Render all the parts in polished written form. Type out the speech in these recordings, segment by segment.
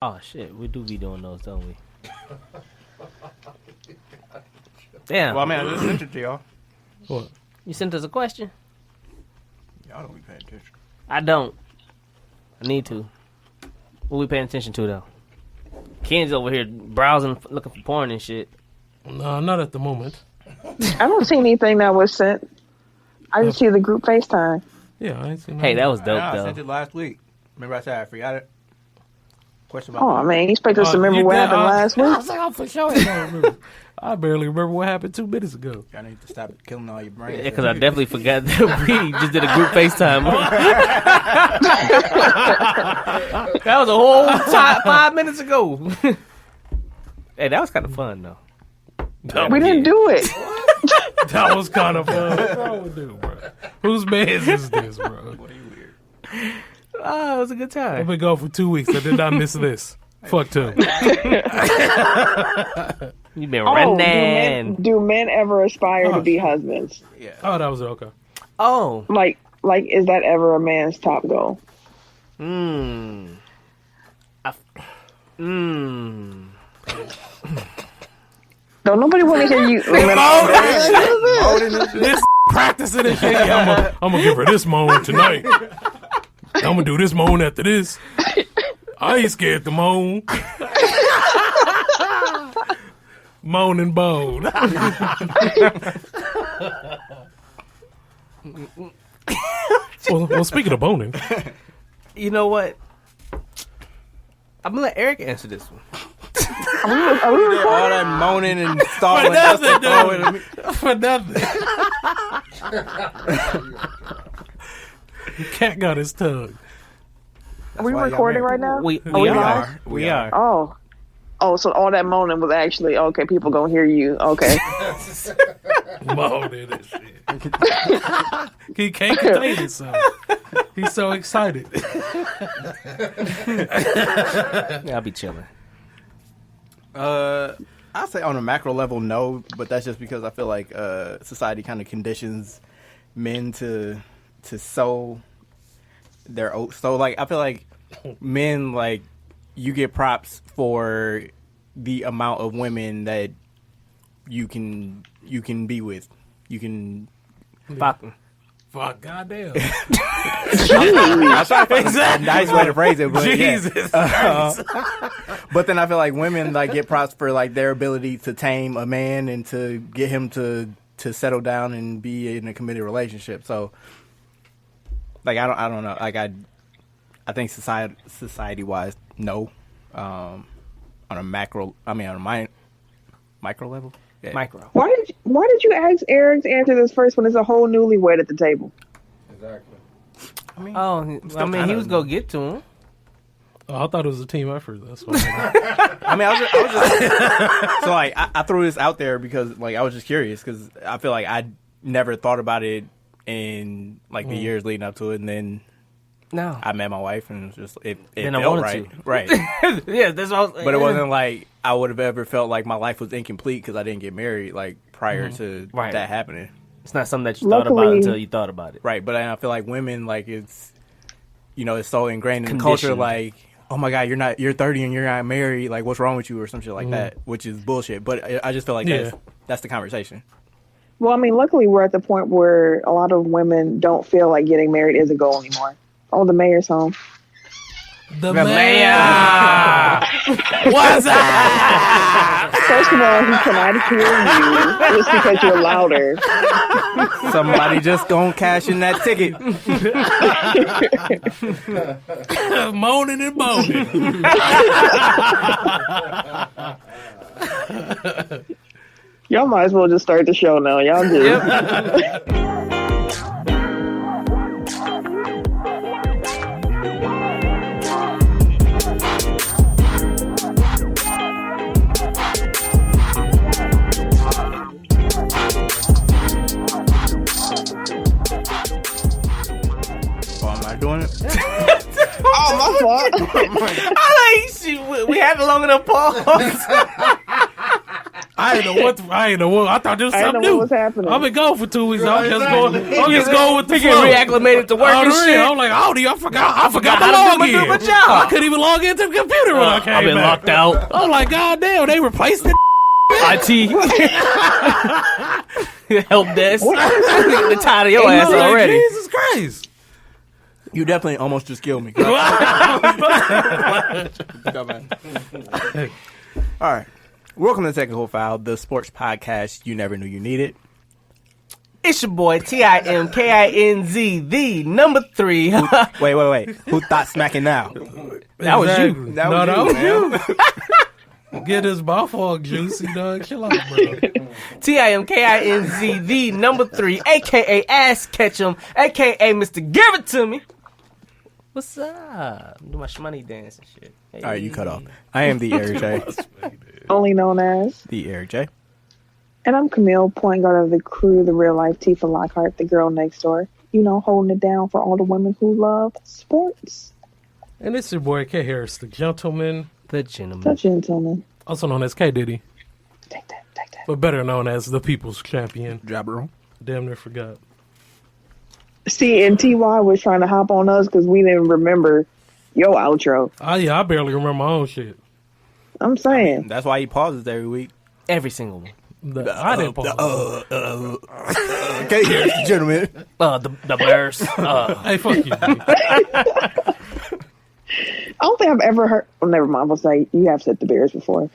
Oh shit, we do be doing those, don't we? Damn. Well, I mean, I just sent it to y'all. What? You sent us a question? Y'all don't be paying attention. I don't. I need to. What we paying attention to though? Ken's over here browsing, looking for porn and shit. No, not at the moment. I don't see anything that was sent. I just see the group FaceTime. Yeah, I ain't seen Hey, that was dope I though. sent it last week. Remember I said I forgot it? Question about Oh, man, you expect us to remember you what did? happened last week? I was like, for sure I don't remember. I barely remember what happened 2 minutes ago. Y'all need to stop killing all your brains. Yeah, because I definitely forgot that we just did a group FaceTime. That was a whole 5 minutes ago. Hey, that was kind of fun though. We didn't do it. That was kind of fun. What's wrong with you, bro? Whose man's is this, bro? What are you weird? Oh, it was a good I've time. been gone for 2 weeks. I did not miss this. Fuck too. You been Oh, running. do men ever aspire to be husbands? Yeah. Oh, that was okay. Oh. Like, is that ever a man's top goal? Don't nobody want to hear you. This practicing and shit. Yeah, I'm gonna give her this moan tonight. I'm gonna do this moan after this. I ain't scared to moan. Moan and bone. well, speaking of boning, You know what? I'm gonna let Eric answer this one. Are we All recording? that moaning and stalling just to throw it at me. for nothing. Cat got his tongue. Are we why y'all recording married. right now? We we are. live? We are. Oh, so all that moaning was actually, okay, people gonna hear you. Okay. Moaning and shit. He can't contain himself. He's so excited. Yeah, I'll be chilling. I'd say on a macro level, no, but that's just because I feel like society kind of conditions men to sow their oats. So, like, I feel like men, like, you get props for the amount of women that you can be with. You can Fuck, goddamn. I'm trying to find a nice way to phrase it, but Jesus Christ. But then I feel like women like get props for like their ability to tame a man and to get him to settle down and be in a committed relationship. So, like, I don't know. Like, I think society wise, no. On a micro level. Yeah. Micro. Why did you ask Eric to answer this first when there's a whole newlywed at the table? Exactly. Oh, I mean, he was gonna get to him. Oh, I thought it was a team effort. That's why. I mean, I was just so like I threw this out there because like I was just curious because I feel like I never thought about it in like the years leading up to it, and then No. I met my wife and it was just it Then I felt wanted right, to. right. Yeah, that's what I was But it wasn't like I would have ever felt like my life was incomplete because I didn't get married like prior to Right. that happening. It's not something that you thought about Luckily- until you thought about it. Right, but I feel like women like it's it's so ingrained in the culture Conditioned. like, oh my God, you're 30 and you're not married, like what's wrong with you or some shit like that, which is bullshit. But I just feel like that's the conversation. Well, I mean, luckily we're at the point where a lot of women don't feel like getting married is a goal anymore. Oh, the mayor's home. The mayor! What's up? First of all, he cannot hear you just because you're louder. Somebody just gonna cash in that ticket. Moaning and moaning. Y'all might as well just start the show now. Y'all do. Oh, am I doing it? Oh, my fault. I like, we had a long enough pause. I ain't know what. I thought there was I didn't something know new. what was happening. I've been gone for 2 weeks. I'm just going with the He flow. get reacclimated to work and shit. I'm like, I forgot how my to do login. my job. I couldn't even log into the computer when I came I've been back. locked out. I'm like, God damn, they replaced it. IT. Help desk. They're tired of your I'm ass like, already. Jesus Christ. You definitely almost just killed me. All right. Welcome to Technical File, the sports podcast you never knew you needed. It's your boy TIMKINZ, the number 3. Wait. Who thought smacking now? That was you. Exactly. That was you. Get his ball juicy, dog. Chill out, bro. TIMKINZ, the number 3, aka Ass Ketchum, aka Mr. Give It To Me. What's up? Do my shmoney dance and shit. Hey. All right, you cut off. I am the Eric J. Only known as. The Eric J. And I'm Camille, point guard of the crew, the real life Tifa Lockhart, the girl next door. You know, holding it down for all the women who love sports. And it's your boy K Harris, the gentleman, The gentleman. The gentleman. also known as K Diddy, Take that. but better known as the People's Champion. Jabber. Damn near forgot. See, and TY was trying to hop on us because we didn't remember your outro. I barely remember my own shit. I'm saying. That's why he pauses every week. Every single one. I didn't pause. Okay, here's the gentleman. The Bears. Hey, fuck you. G. I don't think I've ever heard. Well, never mind. I'll say you have said the Bears before.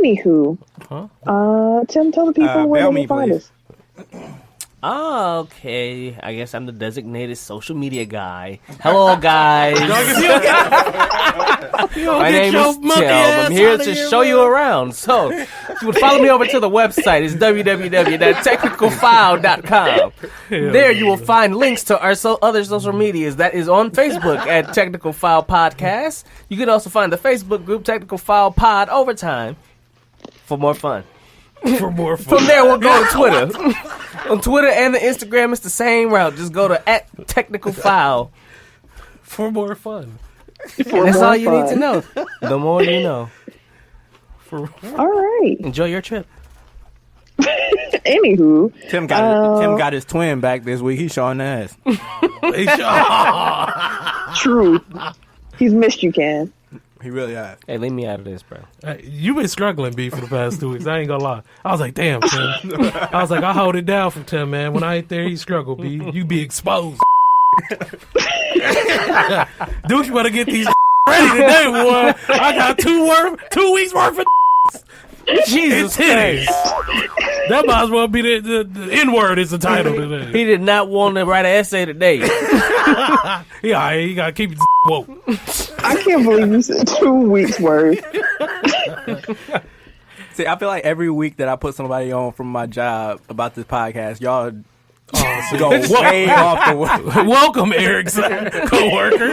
Anywho, tell the people where bail they me, can find please. us. Okay, I guess I'm the designated social media guy. Hello, guys. My name is Tim. I'm here to show you around. So, you would follow me over to the website. It's www.technicalfile.com. There you will find links to our other social medias. That is on Facebook at Technical File Podcast. You can also find the Facebook group Technical File Pod Overtime for more fun. For more fun. From there, we'll go to Twitter. On Twitter and the Instagram, it's the same route. Just go to @TechnicalFile. For more fun. That's all you need to know. The more you know. All right. Enjoy your trip. Anywho, Tim got his twin back this week. He's showing ass. true. He's missed you, Ken. He really has. Hey, leave me out of this, bro. Hey, you been struggling, B, for the past 2 weeks. I ain't gonna lie. I was like, damn, Tim. I was like, I hold it down for Tim, man. When I ain't there, he struggle, B. You be exposed. Dude, you better get these ready today, boy. I got 2 weeks worth of Jesus titties. Christ. That might as well be the N-word is the title today. He did not want to write an essay today. Yeah, you gotta keep it woke. I can't believe you said 2 weeks worth. See, I feel like every week that I put somebody on from my job about this podcast, y'all go way off the way. Welcome, Eric's co-worker.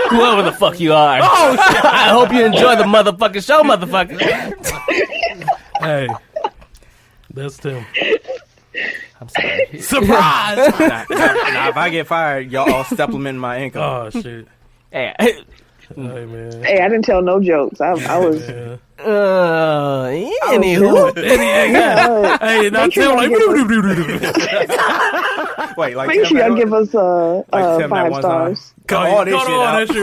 Whoever the fuck you are. Oh, shit. I hope you enjoy the motherfucking show, motherfucker. Hey, that's Tim. I'm sorry. Surprise! Now, if I get fired, y'all all supplement my income. Oh, shit. Hey, Hey, man. Hey, I didn't tell no jokes. I was. Yeah. Anywho. Hey, now Make sure Tim like... Wait, like Make sure y'all give us Tim that 5 one stars. Cut all this Cut shit all out. that shit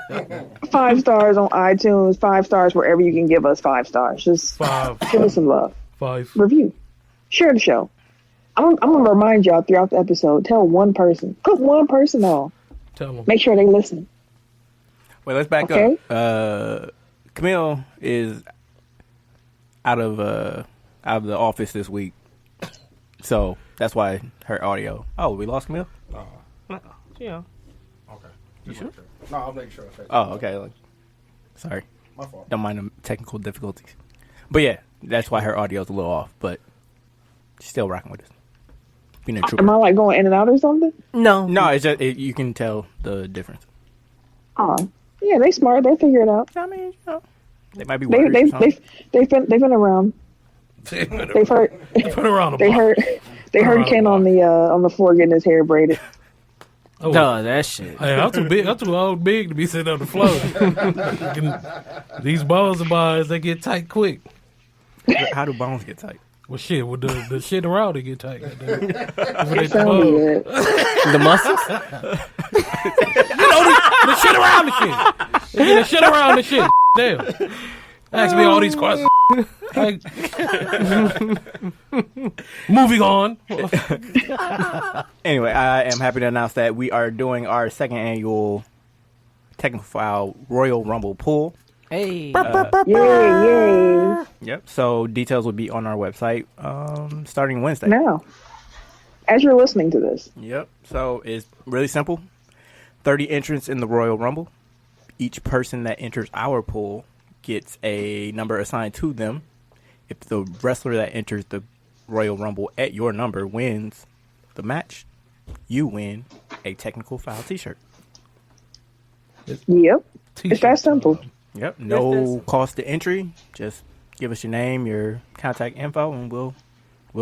right here. 5 stars on iTunes. 5 stars wherever you can give us 5 stars. Just 5. give us some love. 5. Review. Share the show. I'm gonna remind y'all throughout the episode. Tell one person. Put one person on. Tell them. Make sure they listen. Wait, let's back Okay. up. Camille is out of the office this week, so that's why her audio. Oh, we lost Camille. Yeah. Okay. You sure? No, I'm making sure. Oh, okay. Sorry, My fault. don't mind the technical difficulties. But yeah, that's why her audio's a little off, but she's still rocking with us. Being a trooper. Am I like going in and out or something? No. No, it's just you can tell the difference. Oh, yeah, they smart. They figure it out. I mean, you know, they might be They've worried. or something. been around. They've heard. Put around the They block. heard. They heard Ken on the floor getting his hair braided. Oh, Duh, that shit. Hey, I'm too big. I'm too old, big to be sitting on the floor. These bones of mine, they get tight quick. How do bones get tight? Well, shit, with the shit around it get tight. It sounds good. The muscles? The shit around the shit. They get the shit around the shit. Damn. Ask me all these questions. Like, moving on. Anyway, I am happy to announce that we are doing our second annual Technical File Royal Rumble pool. Hey. Yay. Yep. So details will be on our website starting Wednesday. Now, as you're listening to this, Yep. So it's really simple. 30 entrants in the Royal Rumble. Each person that enters our pool gets a number assigned to them. If the wrestler that enters the Royal Rumble at your number wins the match, you win a Technical Foul t-shirt. yep, it's that simple. Yep. No cost to entry. Just give us your name, your contact info, and we'll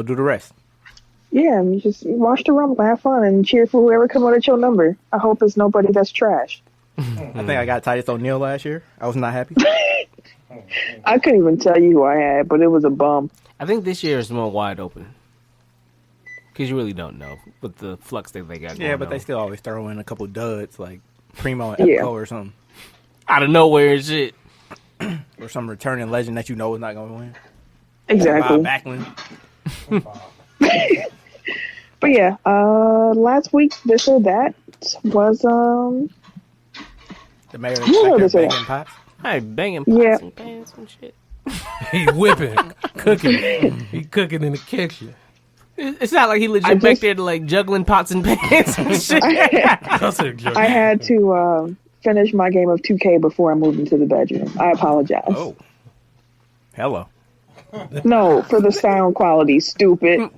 do the rest. Yeah, and you just watch the Rumble, have fun, and cheer for whoever comes out at your number. I hope it's nobody that's trash. I think I got Titus O'Neil last year. I was not happy. I couldn't even tell you who I had, but it was a bum. I think this year is more wide open. Because you really don't know with the flux that they got going Yeah, but on. they still always throw in a couple duds like Primo and Epico or something. Out of nowhere and shit. Or some returning legend that you know is not going to win. Exactly. Bob Backlund. But yeah, last week, this or that was, The mayor of know this banging one. pots. Hey, banging pots Yeah. and pans and shit. He whipping, cooking. He cooking in the kitchen. It's not like he legit back there to like juggling pots and pans and shit. That's a joke. I had to finish my game of 2K before I moved into the bedroom. I apologize. Oh. Hello. No, for the sound quality, stupid.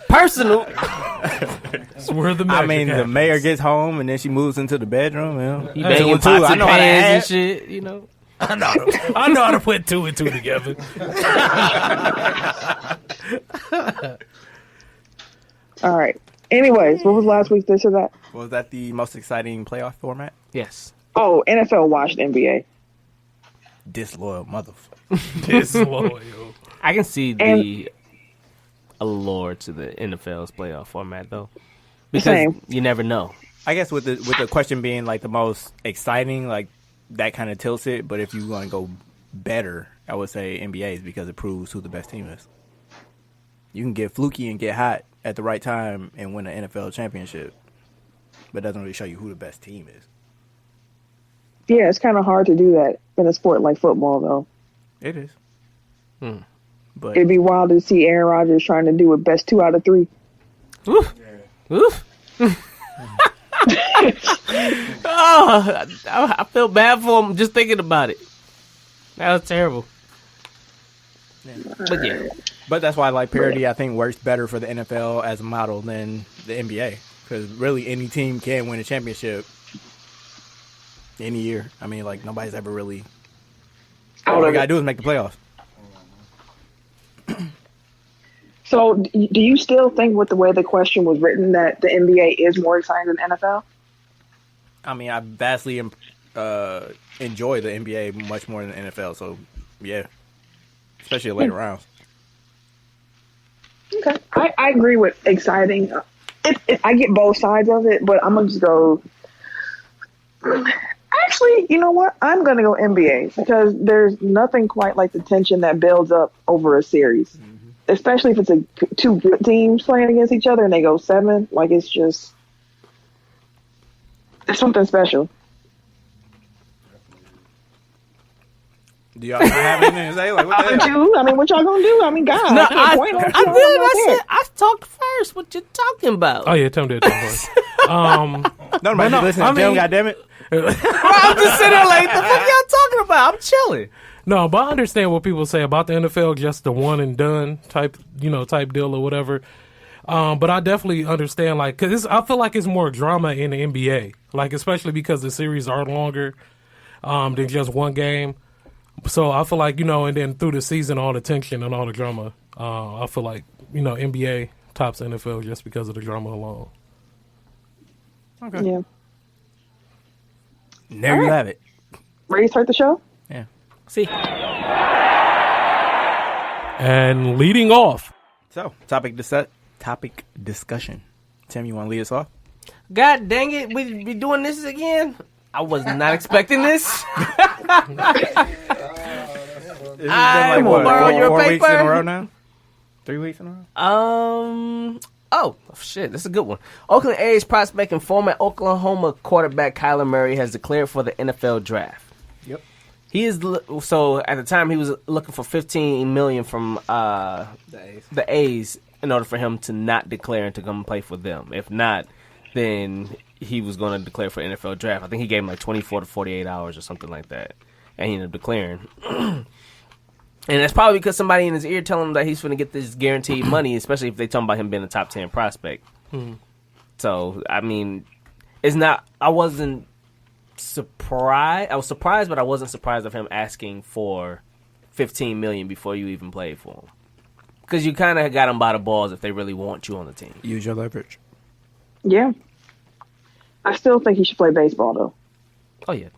Personal. That's where the I magic mean, the happens. mayor gets home and then she moves into the bedroom. You know. He Two banging and two, pots I and know how to pans and add. shit, you know. I know how to put two and two together. All right. Anyways, what was last week's this or that? Was that the most exciting playoff format? Yes. Oh, NFL watched NBA. Disloyal motherfucker. Disloyal. I can see the allure to the NFL's playoff format, though. Because Same. you never know. I guess with the question being like the most exciting, like that kind of tilts it. But if you want to go better, I would say NBA is because it proves who the best team is. You can get fluky and get hot at the right time and win an NFL championship, but it doesn't really show you who the best team is. Yeah, it's kind of hard to do that in a sport like football, though. It is. But It'd be wild to see Aaron Rodgers trying to do it best 2 out of 3. Oof. Oof. Oh, I feel bad for him just thinking about it. That was terrible. But yeah. But that's why like parity, I think, works better for the NFL as a model than the NBA. Because really any team can win a championship any year. I mean, like nobody's ever really. All you got to do is make the playoffs. So, do you still think, with the way the question was written, that the NBA is more exciting than NFL? I mean, I vastly enjoy the NBA much more than the NFL. So, yeah. Especially the later rounds. Okay. I agree with exciting. I get both sides of it, but I'm going to just go. Actually, you know what? I'm going to go NBA because there's nothing quite like the tension that builds up over a series. Mm-hmm. Especially if it's two good teams playing against each other and they go 7. Like, it's something special. Do y'all have anything to say? Like, what the hell? I mean, what y'all gonna do? I mean, God, No, I can't point on I y'all. did. I said I talked first. What you talking about? Oh yeah, tell me that. Nobody listening to Tim, goddammit. I'm just sitting there like, the fuck y'all talking about? I'm chilling. No, but I understand what people say about the NFL, just the one and done type deal or whatever. But I definitely understand, like, because I feel like it's more drama in the NBA, like, especially because the series are longer than just one game. So I feel like, and then through the season, all the tension and all the drama, I feel like, NBA tops NFL just because of the drama alone. Okay. Yeah. There you have it. Ready to start the show? Yeah. See, And leading off, So, topic discussion. Tim, you want to lead us off? God dang it, we be doing this again. I was not expecting this. I will borrow your 4 weeks in a paper. row now? 3 weeks in a row? Oh, shit, that's a good one. Oakland A's prospect and former Oklahoma quarterback Kyler Murray has declared for the NFL draft. Yep. He is so at the time he was looking for $15 million from the A's in order for him to not declare and to come play for them. If not, then he was going to declare for NFL draft. I think he gave him like 24 to 48 hours or something like that, and he ended up declaring. And that's probably because somebody in his ear telling him that he's going to get this guaranteed money, especially if they talking about him being a top 10 prospect. So, I mean, it's not. I wasn't surprised. I was surprised, but I wasn't surprised of him asking for $15 million before you even played for him. Because you kind of got them by the balls if they really want you on the team. Use your leverage. Yeah. I still think he should play baseball, though. Oh, yeah.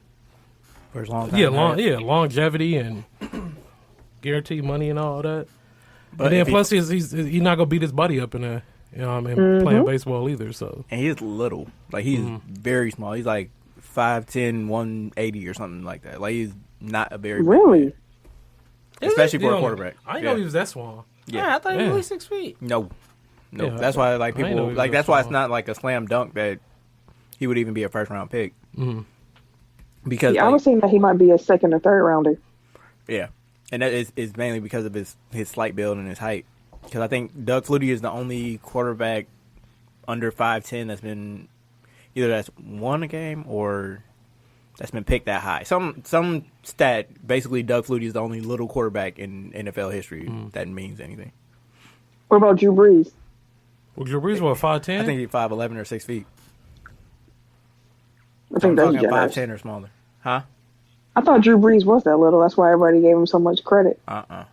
For as long as longevity and guaranteed money and all that. But And then plus he's not gonna beat his buddy up in a playing baseball either. So And he's little. Like, he's very small. He's like 5'10", 180 or something like that. Like, he's not a very big Really? man. Especially for a quarterback. I didn't know he was that small. Yeah, I thought he was Yeah. only 6 feet. No. Yeah, That's why, like, I didn't know people, he was like, that that's why it's small. not like a slam dunk that he would even be a first round pick. Because, Yeah, I like, was thinking that he might be a second or third rounder. yeah. And that is mainly because of his slight build and his height. Because I think Doug Flutie is the only quarterback under 5'10" that's been either that's won a game or that's been picked that high. Some stat, basically Doug Flutie is the only little quarterback in NFL history that means anything. What about Drew Brees? Well, Drew Brees, what, 5'10"? I think he's 5'11" or 6 feet. I think that's talking generous. 5'10" or smaller. Huh? I thought Drew Brees was that little. That's why everybody gave him so much credit. Yeah,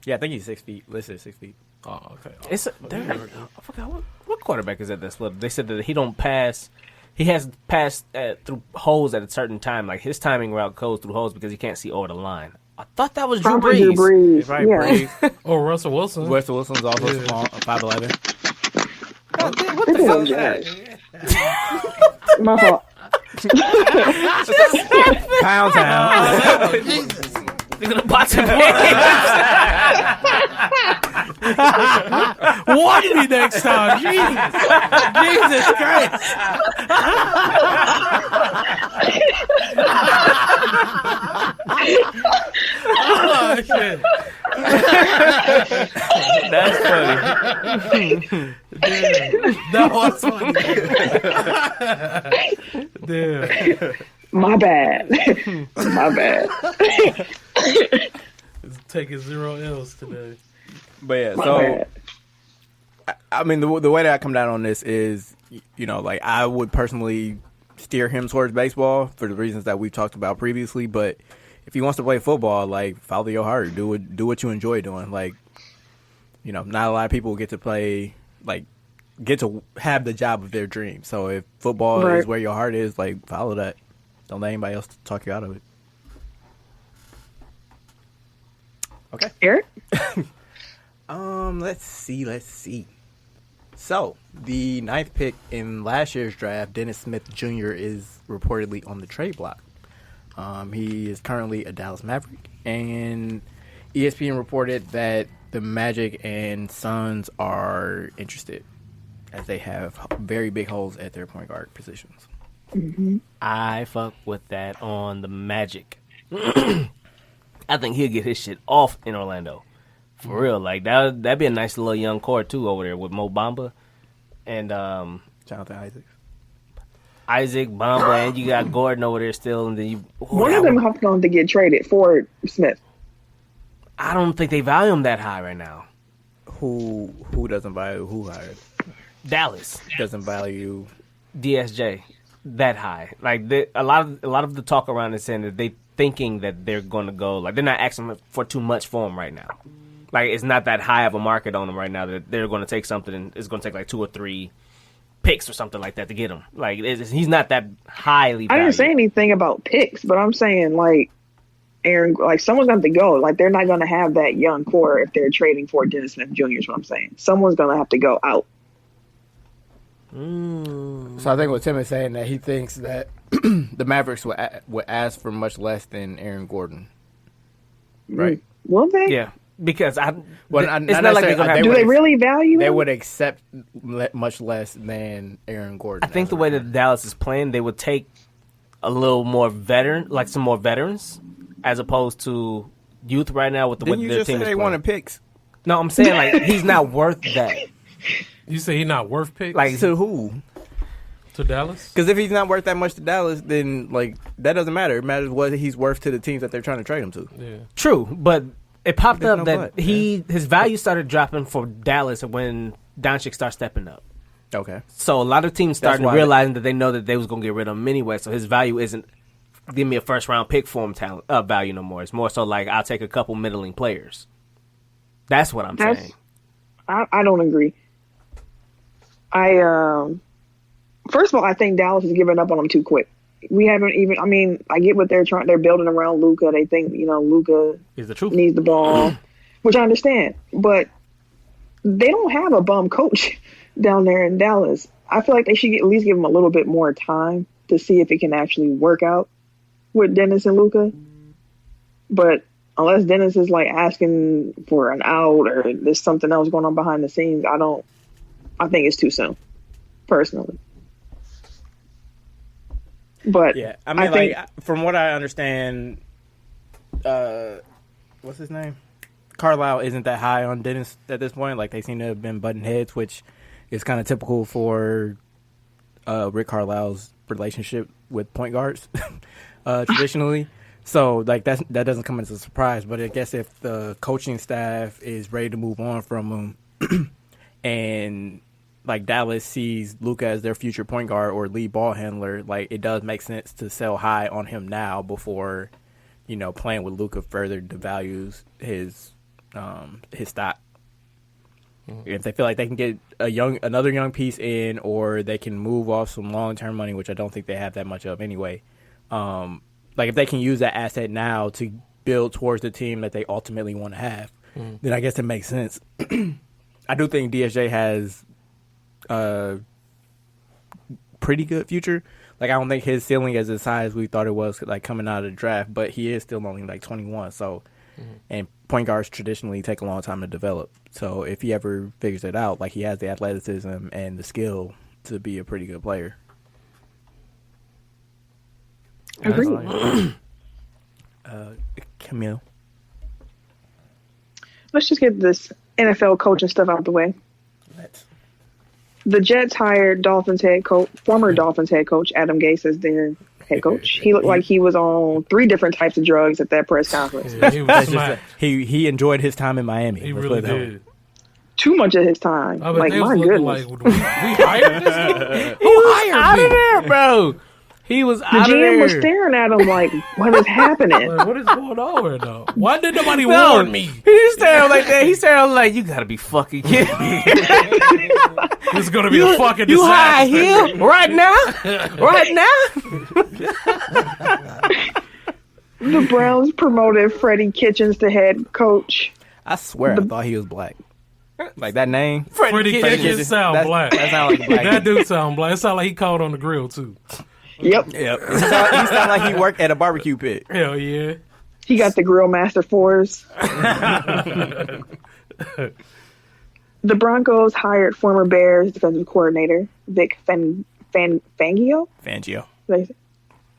I think he's 6 feet. Listed 6 feet. Oh, okay. I forgot what quarterback is that that's little. They said that he don't pass. He has passed through holes at a certain time. Like his timing route goes through holes because he can't see over the line. I thought that was Drew Probably Brees. Drew Brees. It's right, Yeah. Brees. Oh, Russell Wilson. Russell Wilson's also small, 5'11". What the fuck is that? My fault. Pound Town. They're gonna botch him. Warn me next time. Jesus Christ. Oh, shit. That's funny. That was funny. Damn. My bad. My bad. It's taking 0 L's today. But yeah, My so bad. I mean, the way that I come down on this is, you know, like I would personally steer him towards baseball for the reasons that we've talked about previously. But if he wants to play football, like follow your heart, do what you enjoy doing. Like, you know, not a lot of people get to play, like, get to have the job of their dream. So if football Right. is where your heart is, like, follow that. Don't let anybody else talk you out of it. Okay. Eric? Let's see. So, the 9th pick in last year's draft, Dennis Smith Jr. is reportedly on the trade block. He is currently a Dallas Maverick, and ESPN reported that the Magic and Suns are interested, as they have very big holes at their point guard positions. I fuck with that on the Magic. I think he'll get his shit off in Orlando. For real. Like, that'd be a nice little young core, too, over there with Mo Bamba and Jonathan Isaac, Bamba, and you got Gordon over there still. And then you. One of them have going to get traded for Smith. I don't think they value him that high right now. Who doesn't value who hired? Dallas. Doesn't value DSJ that high. Like, a lot of the talk around is saying that they thinking that they're going to go, like, they're not asking for too much for him right now. Like, it's not that high of a market on them right now that they're going to take something and it's going to take like 2 or 3 picks or something like that to get him. Like he's not that highly valued. I didn't say anything about picks, but I'm saying like Aaron, like someone's going to have to go. Like they're not going to have that young core if they're trading for Dennis Smith Jr. is what I'm saying. Someone's going to have to go out. So I think what Tim is saying that he thinks that the Mavericks would ask for much less than Aaron Gordon, right? Will they? Yeah, because it's not not like they're gonna have. Do they really value They him? would accept much less than Aaron Gordon. I think the way that Dallas is playing, they would take a little more veteran, like some more veterans, as opposed to youth right now with the way Didn't you their just team say is they playing. wanted picks? No, I'm saying like he's not worth that. You say he's not worth picks? Like To who? to Dallas? Because if he's not worth that much to Dallas, then like that doesn't matter. It matters what he's worth to the teams that they're trying to trade him to. Yeah. true, but it popped There's up no that but, his value started dropping for Dallas when Doncic started stepping up. Okay. So a lot of teams That's started why realizing that they know that they was gonna get rid of him anyway. So his value isn't give me a first round pick for him value no more. It's more so like I'll take a couple middling players. That's what I'm saying. I don't agree. First of all, I think Dallas is giving up on him too quick. We haven't even. I mean, I get what they're trying. They're building around Luka. They think Luka Is the truth. needs the ball, which I understand. But they don't have a bum coach down there in Dallas. I feel like they should at least give him a little bit more time to see if it can actually work out with Dennis and Luka. But unless Dennis is like asking for an out or there's something else going on behind the scenes, I think it's too soon, personally. But Yeah, I mean, think, like from what I understand, what's his name? Carlisle isn't that high on Dennis at this point. Like they seem to have been butting heads, which is kind of typical for Rick Carlisle's relationship with point guards traditionally. So like that doesn't come as a surprise. But I guess if the coaching staff is ready to move on from him, and like Dallas sees Luka as their future point guard or lead ball handler, like it does make sense to sell high on him now before, playing with Luka further devalues his stock. Mm-hmm. If they feel like they can get another young piece in, or they can move off some long-term money, which I don't think they have that much of anyway. Like if they can use that asset now to build towards the team that they ultimately want to have, then I guess it makes sense. I do think DSJ has a pretty good future. Like I don't think his ceiling is as high as we thought it was, like coming out of the draft, but he is still only like 21. So, and point guards traditionally take a long time to develop. So if he ever figures it out, like he has the athleticism and the skill to be a pretty good player. Agreed. Camille. Let's just get this NFL coaching stuff out the way. The Jets hired former Dolphins head coach Adam Gase as their head coach. He looked like he was on 3 different types of drugs at that press conference. Yeah, he was smacked. He enjoyed his time in Miami. He Let's really put it that way. did. Too much of his time. I mean, Like, they was my looking goodness. like, we hired this dude? He was out of there, bro. He was The out of GM was there. staring at him like, what is happening? Like, what is going on right now? Why did nobody No, warn me? He staring like that. He staring like, you gotta be fucking kidding me. This is going to be a fucking You disaster. hire him right now? Right now? The Browns promoted Freddie Kitchens to head coach. I swear I thought he was black. Like that name. Freddie Kitchens sound black. That sound like black. That dude sound black. It sound like he caught on the grill, too. Yep. Yep. He sound like he worked at a barbecue pit. Hell yeah. He got the Grill Master 4s. The Broncos hired former Bears defensive coordinator Vic Fangio Fangio.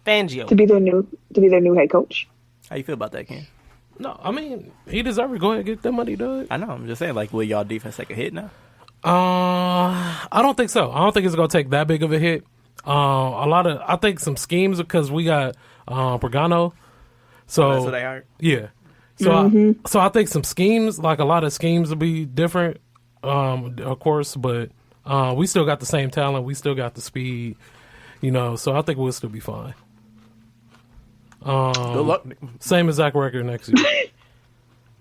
Fangio. to be their new head coach. How you feel about that, Ken? No, I mean, he deserves it. Go ahead and get that money, Doug. I know. I'm just saying, like, will y'all defense take a hit now? I don't think so. I don't think it's going to take that big of a hit. I think some schemes because we got Pagano. So That's what they hired? Yeah. So so I think some schemes, like a lot of schemes will be different, of course, but we still got the same talent. We still got the speed, so I think we'll still be fine. Good luck. Same exact record next year.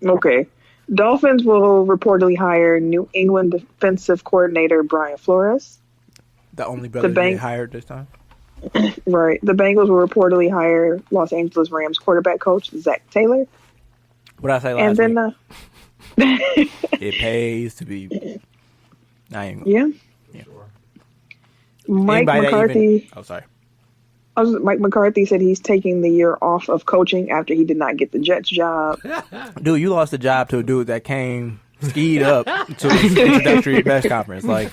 Okay. Dolphins will reportedly hire New England defensive coordinator Brian Flores. The only brother bank- they hired this time. Right. The Bengals will reportedly hire Los Angeles Rams quarterback coach Zach Taylor. What I say last And then, week? It pays to be. I ain't. yeah. Mike Anybody that McCarthy. oh, sorry. Mike McCarthy said he's taking the year off of coaching after he did not get the Jets job. Dude, you lost the job to a dude that came skied up to his introductory press conference. Like,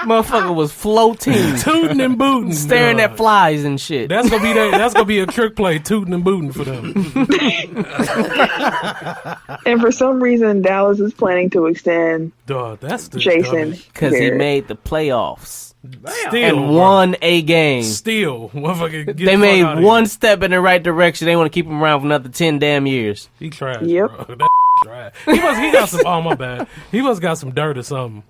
Motherfucker was floating, Tooting and booting, staring at flies and shit. That's gonna be a trick play, tooting and booting for them. And for some reason, Dallas is planning to extend Dog, that's the Jason Because he Garrett. made the playoffs Still, and won a game. Still, motherfucker. Get They the fuck made outta one here. step in the right direction. They want to keep him around for another 10 damn years. He trash. Yep. Bro. That trash. He got some. Oh my bad. He must got some dirt or something.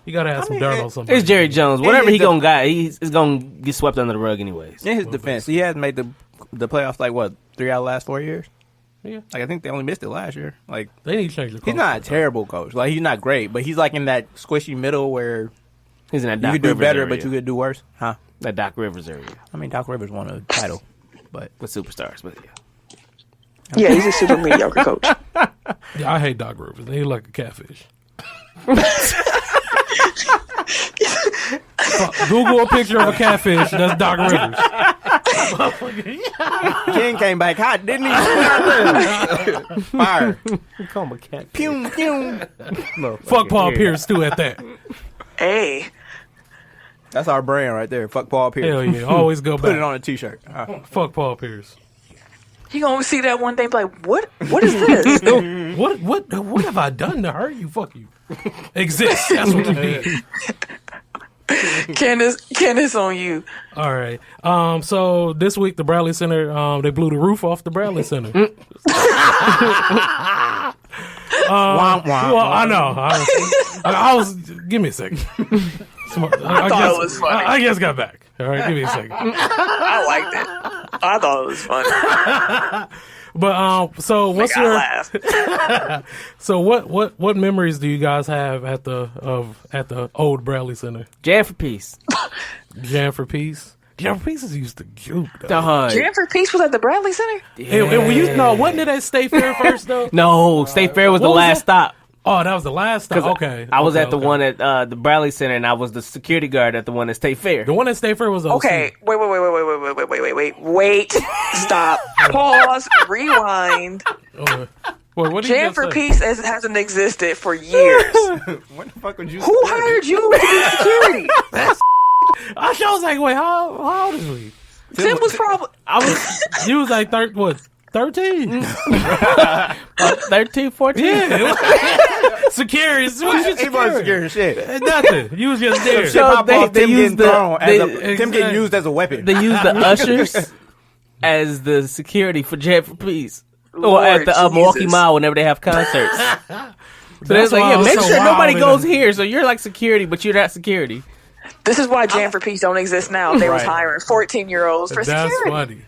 He gotta have some dirt on something. It's Jerry Jones. Whatever his he gonna got, he's gonna get swept under the rug anyways. in his defense, he has made the playoffs like what 3 out of the last 4 years. Yeah. Like I think they only missed it last year. Like They need to change the. he's not a terrible coach. Like he's not great, but he's like in that squishy middle where He's in that you Doc could do Rivers better, area. but you could do worse. Huh? That Doc Rivers area I mean, Doc Rivers won a title, but with superstars, but yeah. Yeah, he's a super mediocre coach. Yeah, I hate Doc Rivers. He like a catfish. Google a picture of a catfish. That's Doc Rivers. King came back hot, didn't he? Fire. Call him a cat. Pew pew. Fuck Paul Pierce too at that. Hey. That's our brand right there. Fuck Paul Pierce. Hell yeah. Always go Put it back. on a t-shirt. Fuck Paul Pierce. He gonna see that one day and be like, what is this? What have I done to hurt you? Fuck you. Exist. That's what you did. Candace on you. All right. So this week the Bradley Center, they blew the roof off the Bradley Center. Womp, womp, Well, I know. I was. Give me a second. Smart. I thought guess, it was funny. I just got back. All right, give me a second. I liked it. I thought it was funny. But so what's I your? laughed. So what memories do you guys have at the old Bradley Center? Jam for peace. Jam for Peace. Jam for Peace used to juke. Though. Dog. Jam for Peace was at the Bradley Center? And we used wasn't it at State Fair first though? No, State Fair was the what was last that? stop. Oh, that was the last stop. 'Cause Okay, I was okay, at the okay. one at the Bradley Center, and I was the security guard at the one at State Fair. The one at State Fair was OC. Okay, wait. Stop. Pause. Rewind. Wait, what did you Jam just for say? Peace hasn't existed for years. When the fuck would you? Who hired you to be security? I was like, wait, how old is we? Tim was probably. You was like 13? 13, 14? Yeah. Security. What you He wasn't scared of shit. Nothing. You was just there. So Pop off, they Tim used getting the- thrown as they- Tim getting used as a weapon. They used the ushers as the security for Jam for Peace. Or Lord at the Milwaukee Jesus. Mall whenever they have concerts. So they was why like, I yeah, was make so sure wild nobody in goes them. here. So you're like security, but you're not security. This is why Jam for Peace don't exist now. They was Right. hiring 14-year-olds for That's security. funny.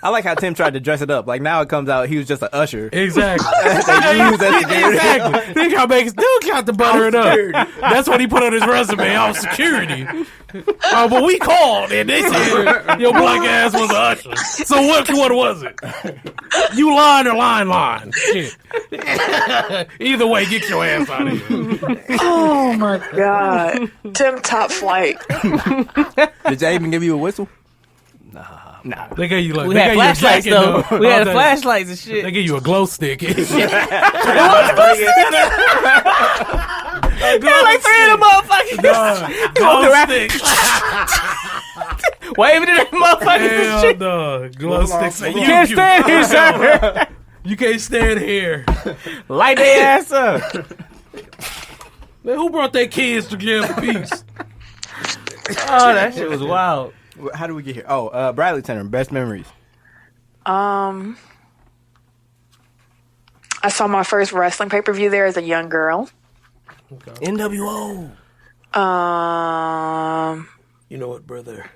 I like how Tim tried to dress it up. Like now it comes out he was just an usher. Exactly. They used as security. Exactly. They got make still got to butter it up. That's what he put on his resume. I'm security. Oh, but we called and they said your black ass was an usher. So which one was it? You line or line? Shit. Either way, get your ass out of here. Oh my God. Tim top flight. Did they even give you a whistle? They gave you like We they had gave you a flashlights jacket, though. We had They- flashlights and They shit. give you a glow stick. Like 3 of them motherfuckers. glow around. stick. Waving at them motherfuckers and Hell shit. no. Glow stick. Say, You can't stand here, sir. You can't stand here. Light their ass up. Man, who brought their kids to Jam for Peace? Oh, that shit was wild. How do we get here? Oh, Bradley Center. Best memories. I saw my first wrestling pay-per-view there as a young girl. NWO. You know what, brother?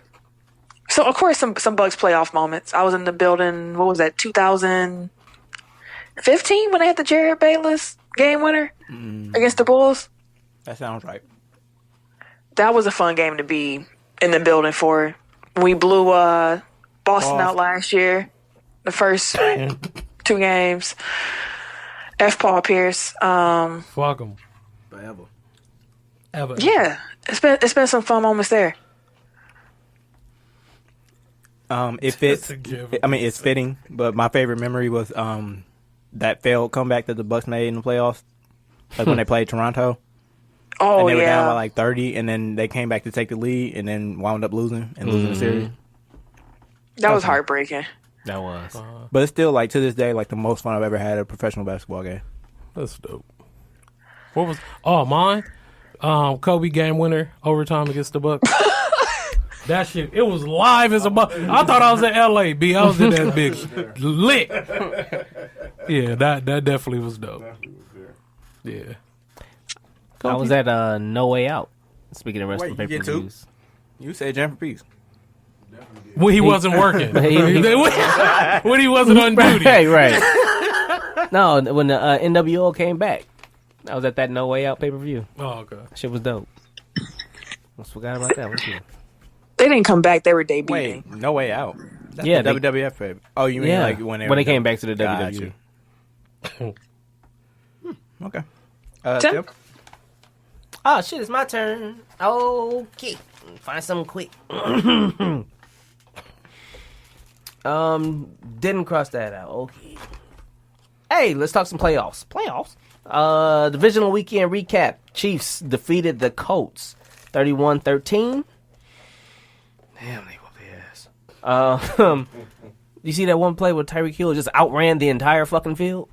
So of course some Bucks playoff moments. I was in the building. What was that? 2015 when they had the Jared Bayless game winner against the Bulls. That sounds right. That was a fun game to be in the building for. We blew Boston out last year, the first 2 games. F. Paul Pierce. Fuck him. Forever. Ever. Yeah, it's been some fun moments there. It fits. I mean, it's fitting. But my favorite memory was that failed comeback that the Bucks made in the playoffs, like when they played Toronto. Oh, and they were yeah. down by like 30, and then they came back to take the lead, and then wound up losing the series. That was heartbreaking. That was. But it's still like to this day like the most fun I've ever had at a professional basketball game. That's dope. What was? Oh, mine. Kobe game winner overtime against the Bucks. That shit. It was live as a buck. I thought I was in LA. B. I was in that bitch lit. Yeah, that definitely was dope. Yeah. I was at No Way Out. Speaking of wrestling Wait, you get pay-per-views. You said Jam for Peace. When he wasn't working. When he wasn't on duty. Right. No, when the NWO came back, I was at that No Way Out pay-per-view. Oh, okay. Shit was dope. Almost forgot about that. What's They didn't come back. They were debuting. Wait, No Way Out. That's Yeah, the they- WWF baby. Oh, you mean like when they came back to the Got WWE. you. Okay. Tim? Tim? Oh shit, it's my turn. Okay, find something quick. Didn't cross that out. Okay. Hey, let's talk some playoffs. Divisional weekend recap. Chiefs defeated the Colts 31-13. Damn, they whooped their ass. You see that one play where Tyreek Hill just outran the entire fucking field?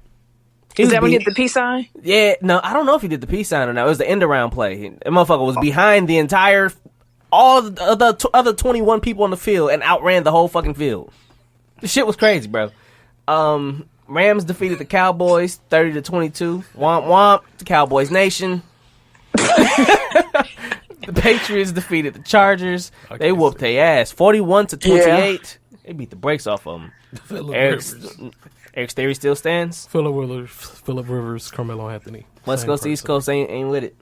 Is that when he did the peace sign? Yeah, no, I don't know if he did the peace sign or not. It was the end around play. That motherfucker was behind the entire, all the other 21 people on the field and outran the whole fucking field. The shit was crazy, bro. Rams defeated the Cowboys 30-22. Womp womp, the Cowboys Nation. The Patriots defeated the Chargers. They whooped their ass 41-28. Yeah. They beat the brakes off of them. Phillip Rivers. Eric's theory still stands. Phillip Rivers, Carmelo Anthony. West Same Coast, East person. Coast ain't with it.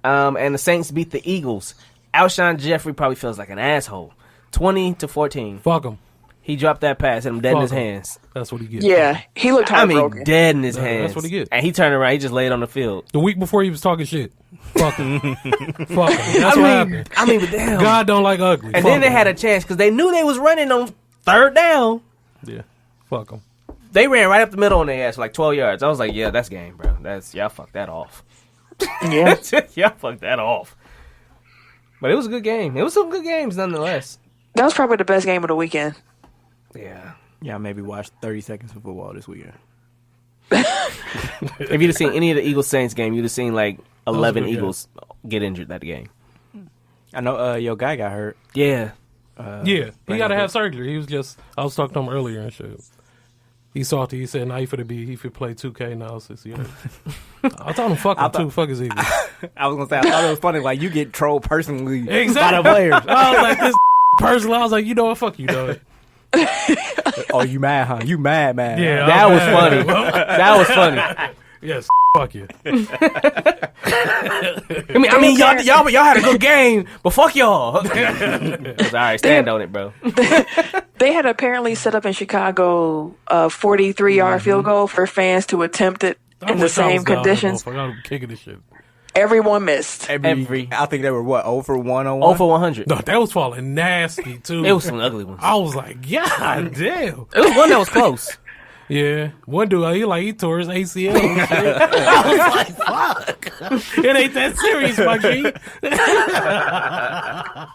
And the Saints beat the Eagles. Alshon Jeffrey probably feels like an asshole. 20-14. Fuck him. He dropped that pass and him dead in Fuck his him. hands. That's what he gets. Yeah, he looked I mean, heartbroken. dead in his That's hands. what he get. And he turned around. He just laid on the field. The week before he was talking shit. Fuck him. Fuck him. That's what happened. But damn. God don't like ugly. And Fuck then they him. had a chance because they knew they was running on third down. Yeah. Fuck him. They ran right up the middle on their ass for like 12 yards. I was like, yeah, that's game, bro. Y'all fucked that off. Yeah. Y'all fucked that off. But it was a good game. It was some good games nonetheless. That was probably the best game of the weekend. Yeah. Yeah, I maybe watched 30 seconds of football this weekend. If you'd have seen any of the Eagles Saints game, you'd have seen like 11 good game. Eagles get injured that game. I know your guy got hurt. Yeah. Yeah. He got to have surgery. He was just, I was talking to him earlier and shit. He salty. He said, "Nah, he finna play 2K now." I told him, "Fuck him too. Fuck his Eagles." I was gonna say I thought it was funny. Like you get trolled personally Exactly. by the players. I was like, "This personally." I was like, "You know what? Fuck you, dog." Oh, you mad, huh? You mad? Yeah, That I'm was mad. funny. That was funny. Yes. Fuck you. I mean, y'all had a good game, but fuck y'all. All right, stand on it, bro. They had apparently set up in Chicago a 43-yard field goal for fans to attempt it in the same conditions. I was kicking this shit. Everyone missed. Every- I think they were what 0 for 1 on 1. 0 for 100. No, that was falling nasty too. It was some ugly ones. I was like, God damn. It was one that was close. Yeah, one dude, he tore his ACL and shit. I was like, fuck. It ain't that serious, my G.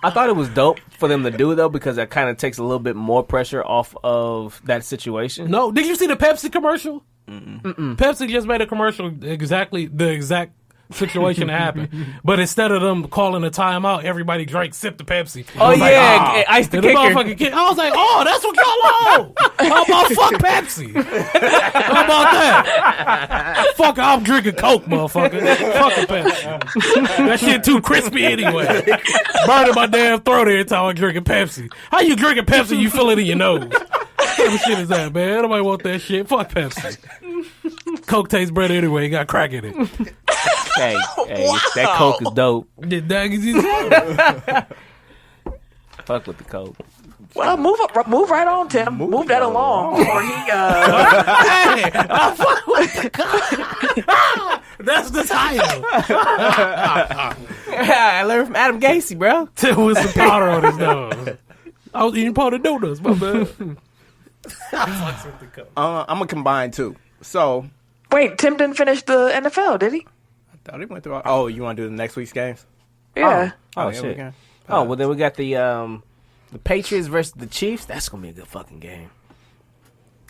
I thought it was dope for them to do, though, because that kind of takes a little bit more pressure off of that situation. No, did you see the Pepsi commercial? Pepsi just made a commercial the exact situation that happened. But instead of them calling a timeout, everybody sipped the Pepsi. Oh, I was like, yeah, Ice the and the Kicker. motherfucking kid. I was like, oh, that's what y'all on. How about fuck Pepsi? How about that? Fuck, I'm drinking Coke, motherfucker. Fuck a Pepsi. That shit too crispy anyway. Burning my damn throat every time I'm drinking Pepsi. How you drinking Pepsi, you feel it in your nose? What kind of shit is that, man? Nobody want that shit. Fuck Pepsi. Coke tastes better anyway. You got crack in it. Hey, that Coke is dope. Fuck with the Coke. Well, move right on, Tim. Move that along before he. That's the title. I learned from Adam Gacy, bro. Tim with some powder on his nose. I was eating part of donuts, my bad. I'm gonna combine two. So Wait, Tim didn't finish the NFL, did he? I thought he went through. Oh, you want to do the next week's games? Yeah. Oh, yeah, shit. we can. Oh, well, then we got the Patriots versus the Chiefs. That's going to be a good fucking game.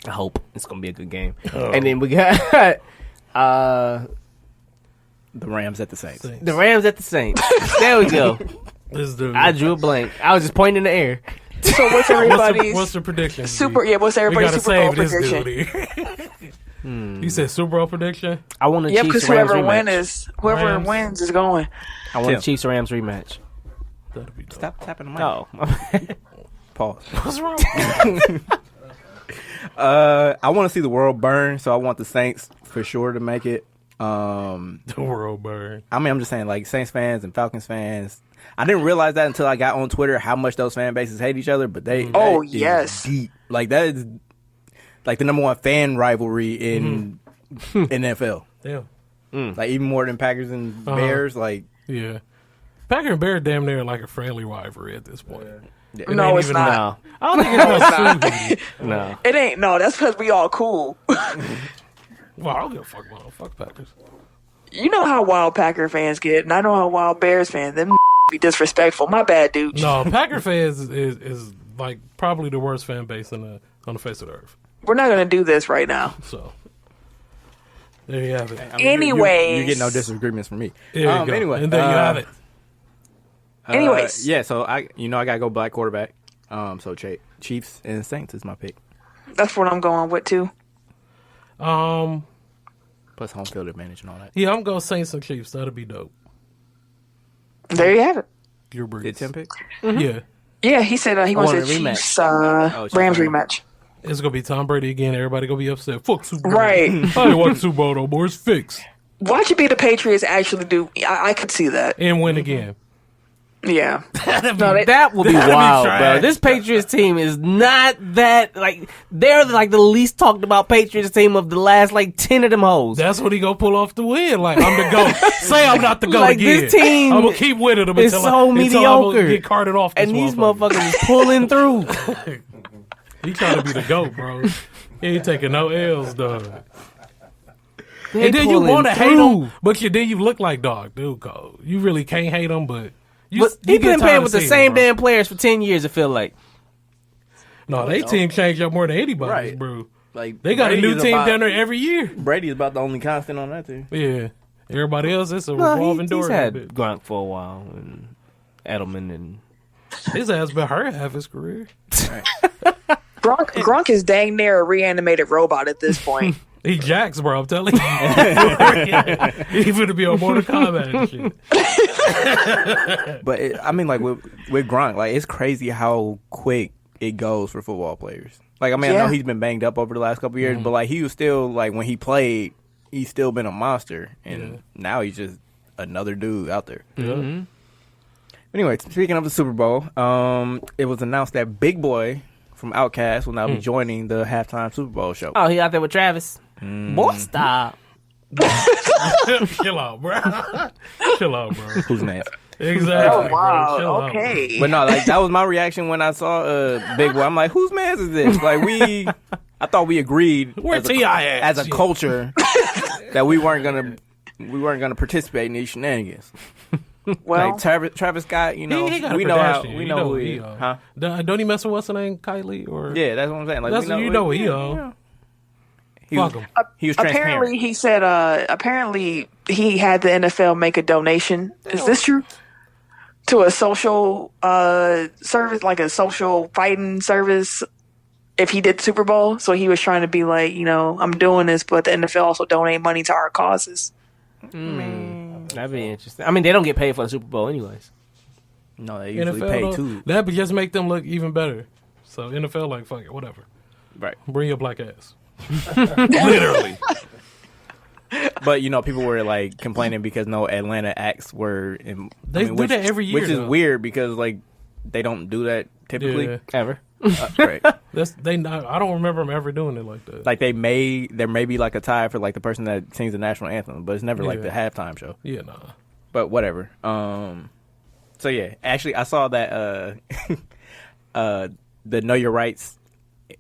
I hope it's going to be a good game. And then we got The Rams at the Saints. the Rams at the Saints. There we go. This dude. I drew a blank. I was just pointing in the air. So what's everybody's What's the prediction? What's We everybody's gotta Super Bowl save this prediction? dude here. You said Super Bowl prediction? I want a Yep, Chiefs because Rams whoever rematch. wins is going. I want a Tim. Chiefs Rams rematch. That'll be dope. Stop tapping the mic. No. Pause. What's wrong? I want to see the world burn, so I want the Saints for sure to make it. The world burn. I mean, I'm just saying, like, Saints fans and Falcons fans. I didn't realize that until I got on Twitter how much those fan bases hate each other, but they Oh, that is yes. deep. Like, that is like the number one fan rivalry in NFL. Yeah. Like, even more than Packers and Bears. Like, Yeah. Packer and Bear damn near like a friendly rivalry at this point. It No, ain't it's even- not. No. I don't think it's not. No. It ain't. No, that's because we all cool. Well, I don't give a fuck about no fuck Packers. You know how wild Packer fans get, and I know how wild Bears fans. Them be disrespectful. My bad, dude. No, Packer fans is like probably the worst fan base on the face of the earth. We're not gonna do this right now. So there you have it. I mean, Anyways. you get no disagreements from me. There you go. Anyway, And there you have it. Anyways. yeah. So I gotta go black quarterback. So Chiefs and Saints is my pick. That's what I'm going with too. Plus home field advantage and all that. Yeah, I'm going Saints and Chiefs. That'll be dope. There you have it. Your breeze. Did Tim pick? Yeah. Yeah, he said he wants want a a rematch. Chiefs Chiefs Rams rematch. rematch. It's gonna be Tom Brady again. Everybody gonna be upset. Fuck Super Bowl. Right. I didn't want the Super Bowl no more. It's fixed. Watch it be the Patriots actually do. I could see that. And win again. Yeah. That will be That'd be wild, trash. bro. This Patriots team is not that, like, they're like the least talked about Patriots team of the last, like, 10 of them hoes. That's what he gonna pull off the win. Like, I'm the GOAT. Say I'm not the GOAT Like, again. this team I'm gonna keep winning them is until so I mediocre. get carted off this And these motherfuckers is pulling through. He trying to be the GOAT, bro. He ain't taking no L's, dog. They And then you pulling want to hate through. him, but then you look like dog, dude. Cole. You really can't hate him, but you, But you he get been tired playing of with the seeing same him, bro. damn players for 10 years, I feel like. No, they team changed up more than anybody's, Right. bro. Like They got a new Brady's team about- down there every year. Brady's about the only constant on that team. Yeah. Everybody else, it's a No, revolving door. he's a had bit. Gronk for a while, and Edelman, and His ass been hurt half his career. Gronk is dang near a reanimated robot at this point. He jacks, bro. I'm telling you. He finna be on Mortal Kombat and shit. But I mean, like with Gronk, like it's crazy how quick it goes for football players. Like I mean, I Yeah. know he's been banged up over the last couple of years, but like he was still like when he played, he's still been a monster, and now he's just another dude out there. Yeah. Anyway, speaking of the Super Bowl, it was announced that Big Boy from Outkast will now be joining the halftime Super Bowl show. oh, he out there with Travis. Boy, stop. Chill out, bro. Chill out, bro. Who's next? Exactly. Oh wow. Bro. Chill out. Okay. But no, like that was my reaction when I saw Big Boy. I'm like, whose man's is this? Like I thought we agreed Where T.I. at? as a Shit. culture that we weren't gonna participate in these shenanigans. Well, Like Travis Scott, you know, He got a we know how Kardashian. we You know who what he is, huh? Don't he mess with what's her name, Kylie? Or Yeah, that's what I'm saying. Like That's we know, you know what he yeah, on. yeah. Fuck him. He was transparent. apparently he said. Apparently he had the NFL make a donation. Is this true? To a social service, like a social fighting service. If he did the Super Bowl, so he was trying to be like, you know, I'm doing this, but the NFL also donate money to our causes. That'd be interesting. I mean, they don't get paid for the Super Bowl anyways. No, they usually NFL pay though, too. that would just make them look even better. So NFL, like, fuck it, whatever. Right. Bring your black ass. Literally. But people were like complaining because no Atlanta acts were in. They do that every year, which is though. weird because like they don't do that typically Yeah. ever. Right. I don't remember them ever doing it like that. Like there may be like a tie for like the person that sings the national anthem, but it's never like the halftime show. Yeah, nah. But whatever. So yeah, actually I saw that the Know Your Rights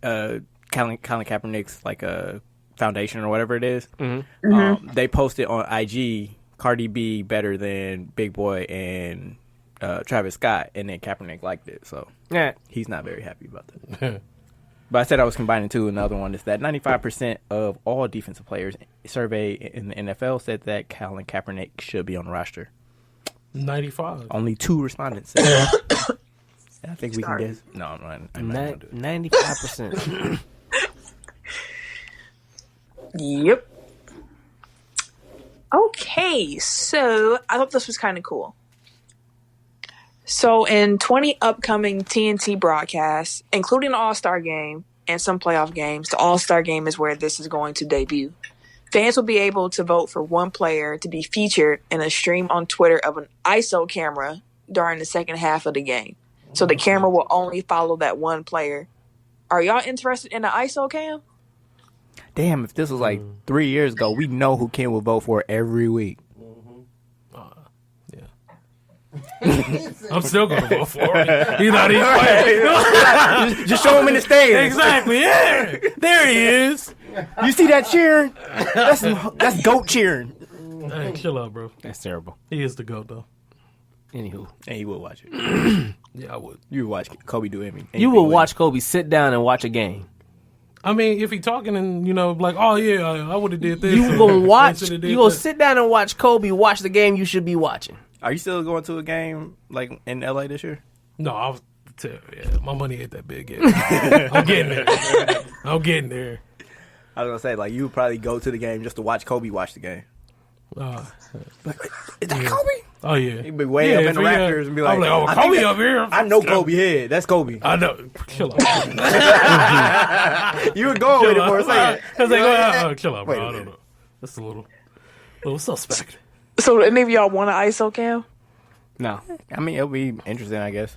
Colin Kaepernick's like foundation or whatever it is. They posted on IG Cardi B better than Big Boy and Travis Scott, and then Kaepernick liked it, so Yeah. he's not very happy about that. But I said I was combining two. Another one is that 95% of all defensive players surveyed in the NFL said that Colin Kaepernick should be on the roster. 95. Only 2 respondents said that. I think we can guess. No, I'm not going to do it. 95%. Yep. Okay, so I thought this was kind of cool. So in 20 upcoming TNT broadcasts, including the All-Star Game and some playoff games, the All-Star Game is where this is going to debut. Fans will be able to vote for one player to be featured in a stream on Twitter of an ISO camera during the second half of the game. So the camera will only follow that one player. Are y'all interested in the ISO cam? Damn, if this was like 3 years ago, we know who Ken would vote for every week. I'm still going to vote for him. He's not even playing. Just show him in the stage. Exactly, yeah. There he is. You see that cheering? That's goat cheering. Hey, chill out, bro. That's terrible. He is the GOAT, though. Anywho. And you would watch it. Yeah, I would. You would watch Kobe do anything. You will watch Kobe sit down and watch a game. I mean, if he talking and, like, oh, yeah, I would have did this. You gonna watch, you gonna that. sit down and watch Kobe watch the game you should be watching. Are you still going to a game like in LA this year? No, I was, my money ain't that big yet. I'm getting there. I was going to say, like, you would probably go to the game just to watch Kobe watch the game. Is that Kobe? Oh, yeah. He'd be way up in the rafters and be like, I'm like, oh, Kobe up here. I know Kobe head. That's Kobe. I know. Chill out. You were going with it for a second. Chill out, bro. Wait a I don't know. That's a little suspect. So any of y'all want an ISO cam? No. I mean, it'll be interesting, I guess.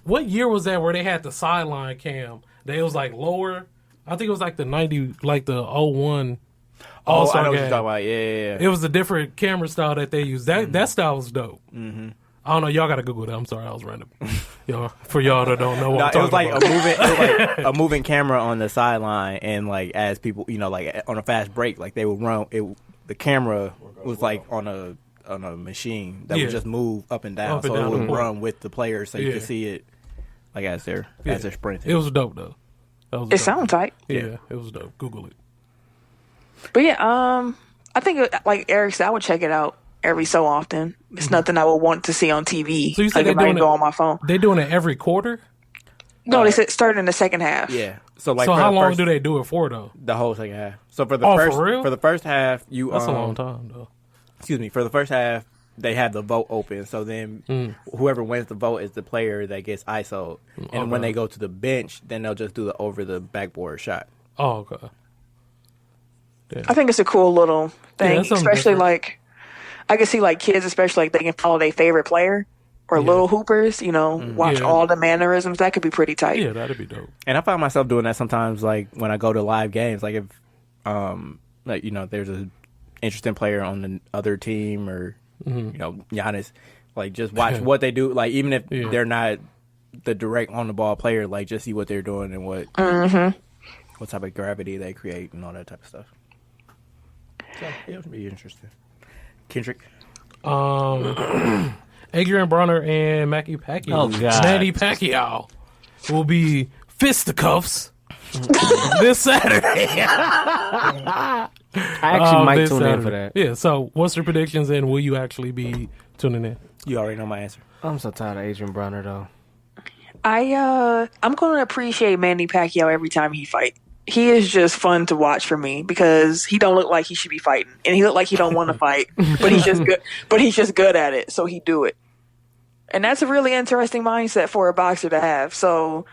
What year was that where they had the sideline cam? They was like lower. I think it was like the 90, like the 01 All-Star I know what game. you're talking about. Yeah. It was a different camera style that they used. That style was dope. Mm-hmm. I don't know. Y'all got to Google that. I'm sorry. I was random. For y'all that don't know what I'm talking about. It was like a moving camera on the sideline, and like as people, like on a fast break, like they would run. The camera was like on a machine that would just move up and down, so it would run with the players, so you could see it like as they're sprinting. It was dope though. It sounds tight. Yeah, it was dope. Google it. But yeah, I think like Eric said, I would check it out every so often. It's nothing I would want to see on TV. So you said like they're if I doing go on my phone. They doing it every quarter? No, they said starting in the second half. Yeah. So how long do they do it for though? The whole second half. So for the for the first half, that's a long time though. Excuse me. For the first half, they have the vote open. So then whoever wins the vote is the player that gets ISO'd. And when they go to the bench, then they'll just do the over the backboard shot. Oh, okay. Yeah. I think it's a cool little thing, especially different. Like I can see like kids, especially like they can follow their favorite player or little hoopers. Watch all the mannerisms. That could be pretty tight. Yeah, that'd be dope. And I find myself doing that sometimes, like when I go to live games. Like if, there's an interesting player on the other team, or Giannis, like just watch what they do. Like even if they're not the direct on the ball player, like just see what they're doing and what type of gravity they create and all that type of stuff. So it'll be interesting. Kendrick, Adrian Bronner and Manny Pacquiao. Oh God, Manny Pacquiao will be fisticuffs this Saturday. I actually might tune in for that. Yeah. So, what's your predictions, and will you actually be tuning in? you already know my answer. I'm so tired of Adrian Bronner though. I'm going to appreciate Manny Pacquiao every time he fight. He is just fun to watch for me because he don't look like he should be fighting, and he look like he don't want to fight, but he's just good. But he's just good at it, so he do it. And that's a really interesting mindset for a boxer to have. So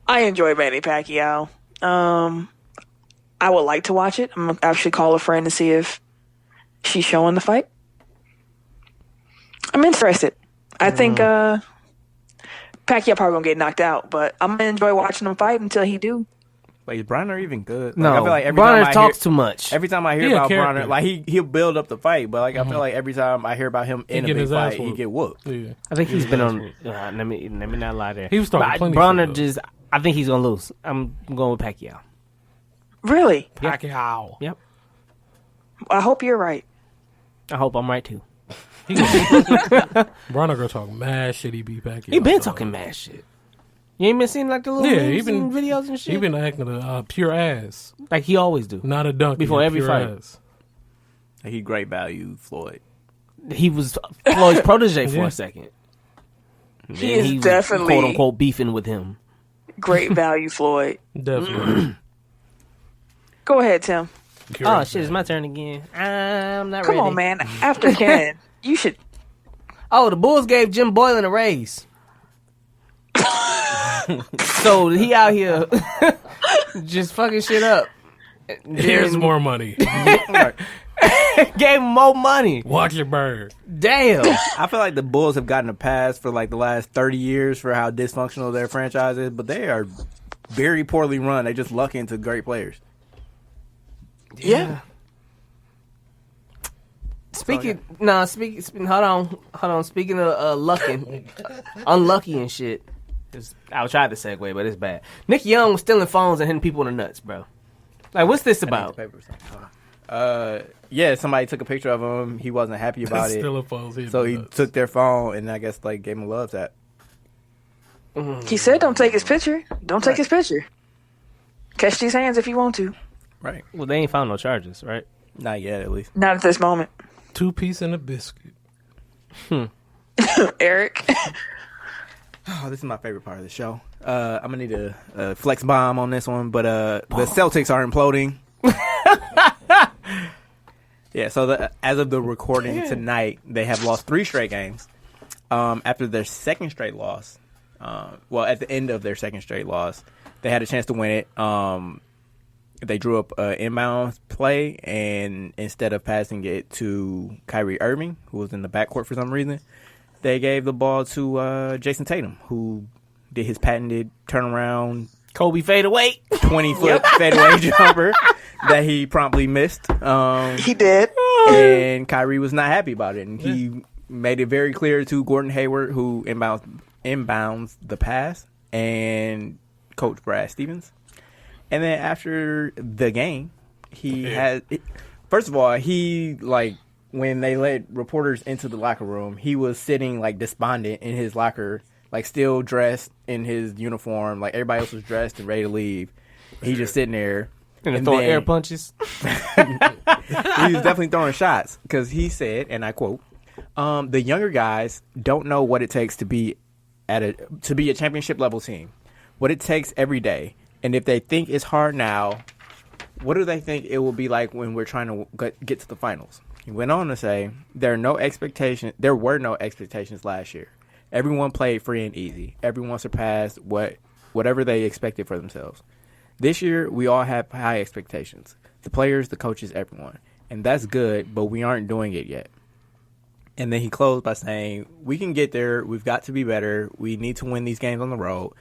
I enjoy Manny Pacquiao. I would like to watch it. I'm gonna actually call a friend to see if she's showing the fight. I'm interested. I think Pacquiao probably gonna get knocked out, but I'm gonna enjoy watching him fight until he do. Like, is Bronner even good? Like, No, I feel like Bronner talks too much. Every time I hear He a about character. Bronner, like he'll build up the fight, but like I feel like every time I hear about him in a get big his ass fight, he whooped. get whooped. Yeah. I think he's been on. Let me not lie there. He was talking But plenty Bronner shit, though. just. I think he's gonna lose. I'm going with Pacquiao. Really? Pacquiao. Yep. I hope you're right. I hope I'm right too. Bronner gonna talk mad shit. He beat Pacquiao. He been dog. talking mad shit. You ain't been seeing like the little Yeah, memes he been and videos and shit. He been acting a pure ass, like he always do. not a donkey. Before a every pure fight. ass. He great value, Floyd. He was Floyd's protege for Yeah. a second. He Then is was, definitely quote unquote beefing with him. great value, Floyd. Definitely. Go ahead, Tim. Oh shit, it's my turn again. I'm not Come ready. on, man. After Ken, you should. Oh, the Bulls gave Jim Boylan a raise. So he out here just fucking shit up. Here's more money. Gave him more money. Watch your bird. Damn. I feel like the Bulls have gotten a pass for like the last 30 years for how dysfunctional their franchise is, but they are very poorly run. They just luck into great players. Yeah. Speaking, hold on. Speaking of lucking, unlucky and shit. I tried to segue, but it's bad. Nick Young was stealing phones and hitting people in the nuts, bro. Like, what's this about? Yeah, somebody took a picture of him. He wasn't happy about it. Still a false hit. So he took their phone and I guess like gave him a love tap. He said, "Don't take his picture. Don't take his picture. Catch these hands if you want to. Right. Well, they ain't found no charges, right? Not yet, at least. Not at this moment." 2 piece and a biscuit. Eric. Oh, this is my favorite part of the show. I'm gonna need a flex bomb on this one, but the Celtics are imploding. Yeah, so as of the recording tonight, they have lost 3 straight games. After their second straight loss, at the end of their second straight loss, they had a chance to win it. They drew up an inbound play, and instead of passing it to Kyrie Irving, who was in the backcourt for some reason, they gave the ball to Jason Tatum, who did his patented turnaround Kobe fade away. 20-foot fadeaway jumper that he promptly missed. He did. And Kyrie was not happy about it. And he made it very clear to Gordon Hayward, who inbounds the pass, and Coach Brad Stevens. And then after the game, first of all, when they let reporters into the locker room, he was sitting like despondent in his locker, like still dressed in his uniform, like everybody else was dressed and ready to leave. He's just sitting there. And throwing air punches. He was definitely throwing shots because he said, and I quote, "The younger guys don't know what it takes to be a championship level team. What it takes every day. And if they think it's hard now, what do they think it will be like when we're trying to get to the finals?" He went on to say, There were no expectations last year. Everyone played free and easy. Everyone surpassed whatever they expected for themselves. This year, we all have high expectations. The players, the coaches, everyone. And that's good, but we aren't doing it yet." And then he closed by saying, "We can get there. We've got to be better. We need to win these games on the road.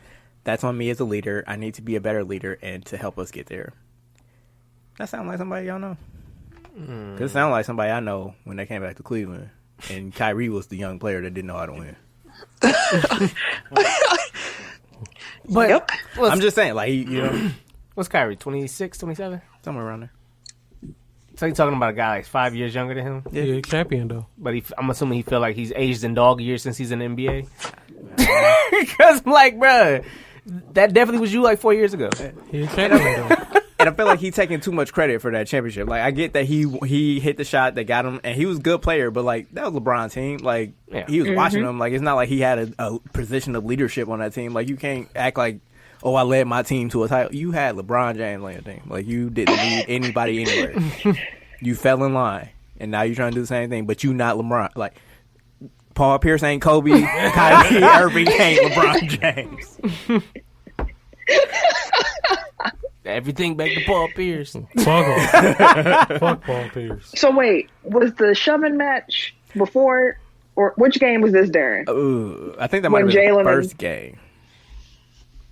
That's on me as a leader. I need to be a better leader and to help us get there." That sound like somebody y'all know? Because it sounded like somebody I know when they came back to Cleveland. And Kyrie was the young player that didn't know how to win. But Yep. I'm just saying, like, what's Kyrie, 26, 27? somewhere around there. So you're talking about a guy like 5 years younger than him? Yeah, champion though. But I'm assuming he feel like he's aged in dog years since he's in the NBA. Because I'm like, bruh, that definitely was you like 4 years ago. He a champion though. And I feel like he's taking too much credit for that championship. Like, I get that he hit the shot that got him, and he was a good player, but, like, that was LeBron's team. Like, he was watching them. Like, it's not like he had a position of leadership on that team. Like, you can't act like, "Oh, I led my team to a title." You had LeBron James on your team. Like, you didn't lead anybody anywhere. You fell in line, and now you're trying to do the same thing, but you not LeBron. Like, Paul Pierce ain't Kobe. Kyrie Irving ain't LeBron James. Everything back to Paul Pierce. Fuck him. Fuck Paul Pierce. So wait, was the shoving match before, or which game was this during? Ooh, I think that When might have been Jalen the and- first game.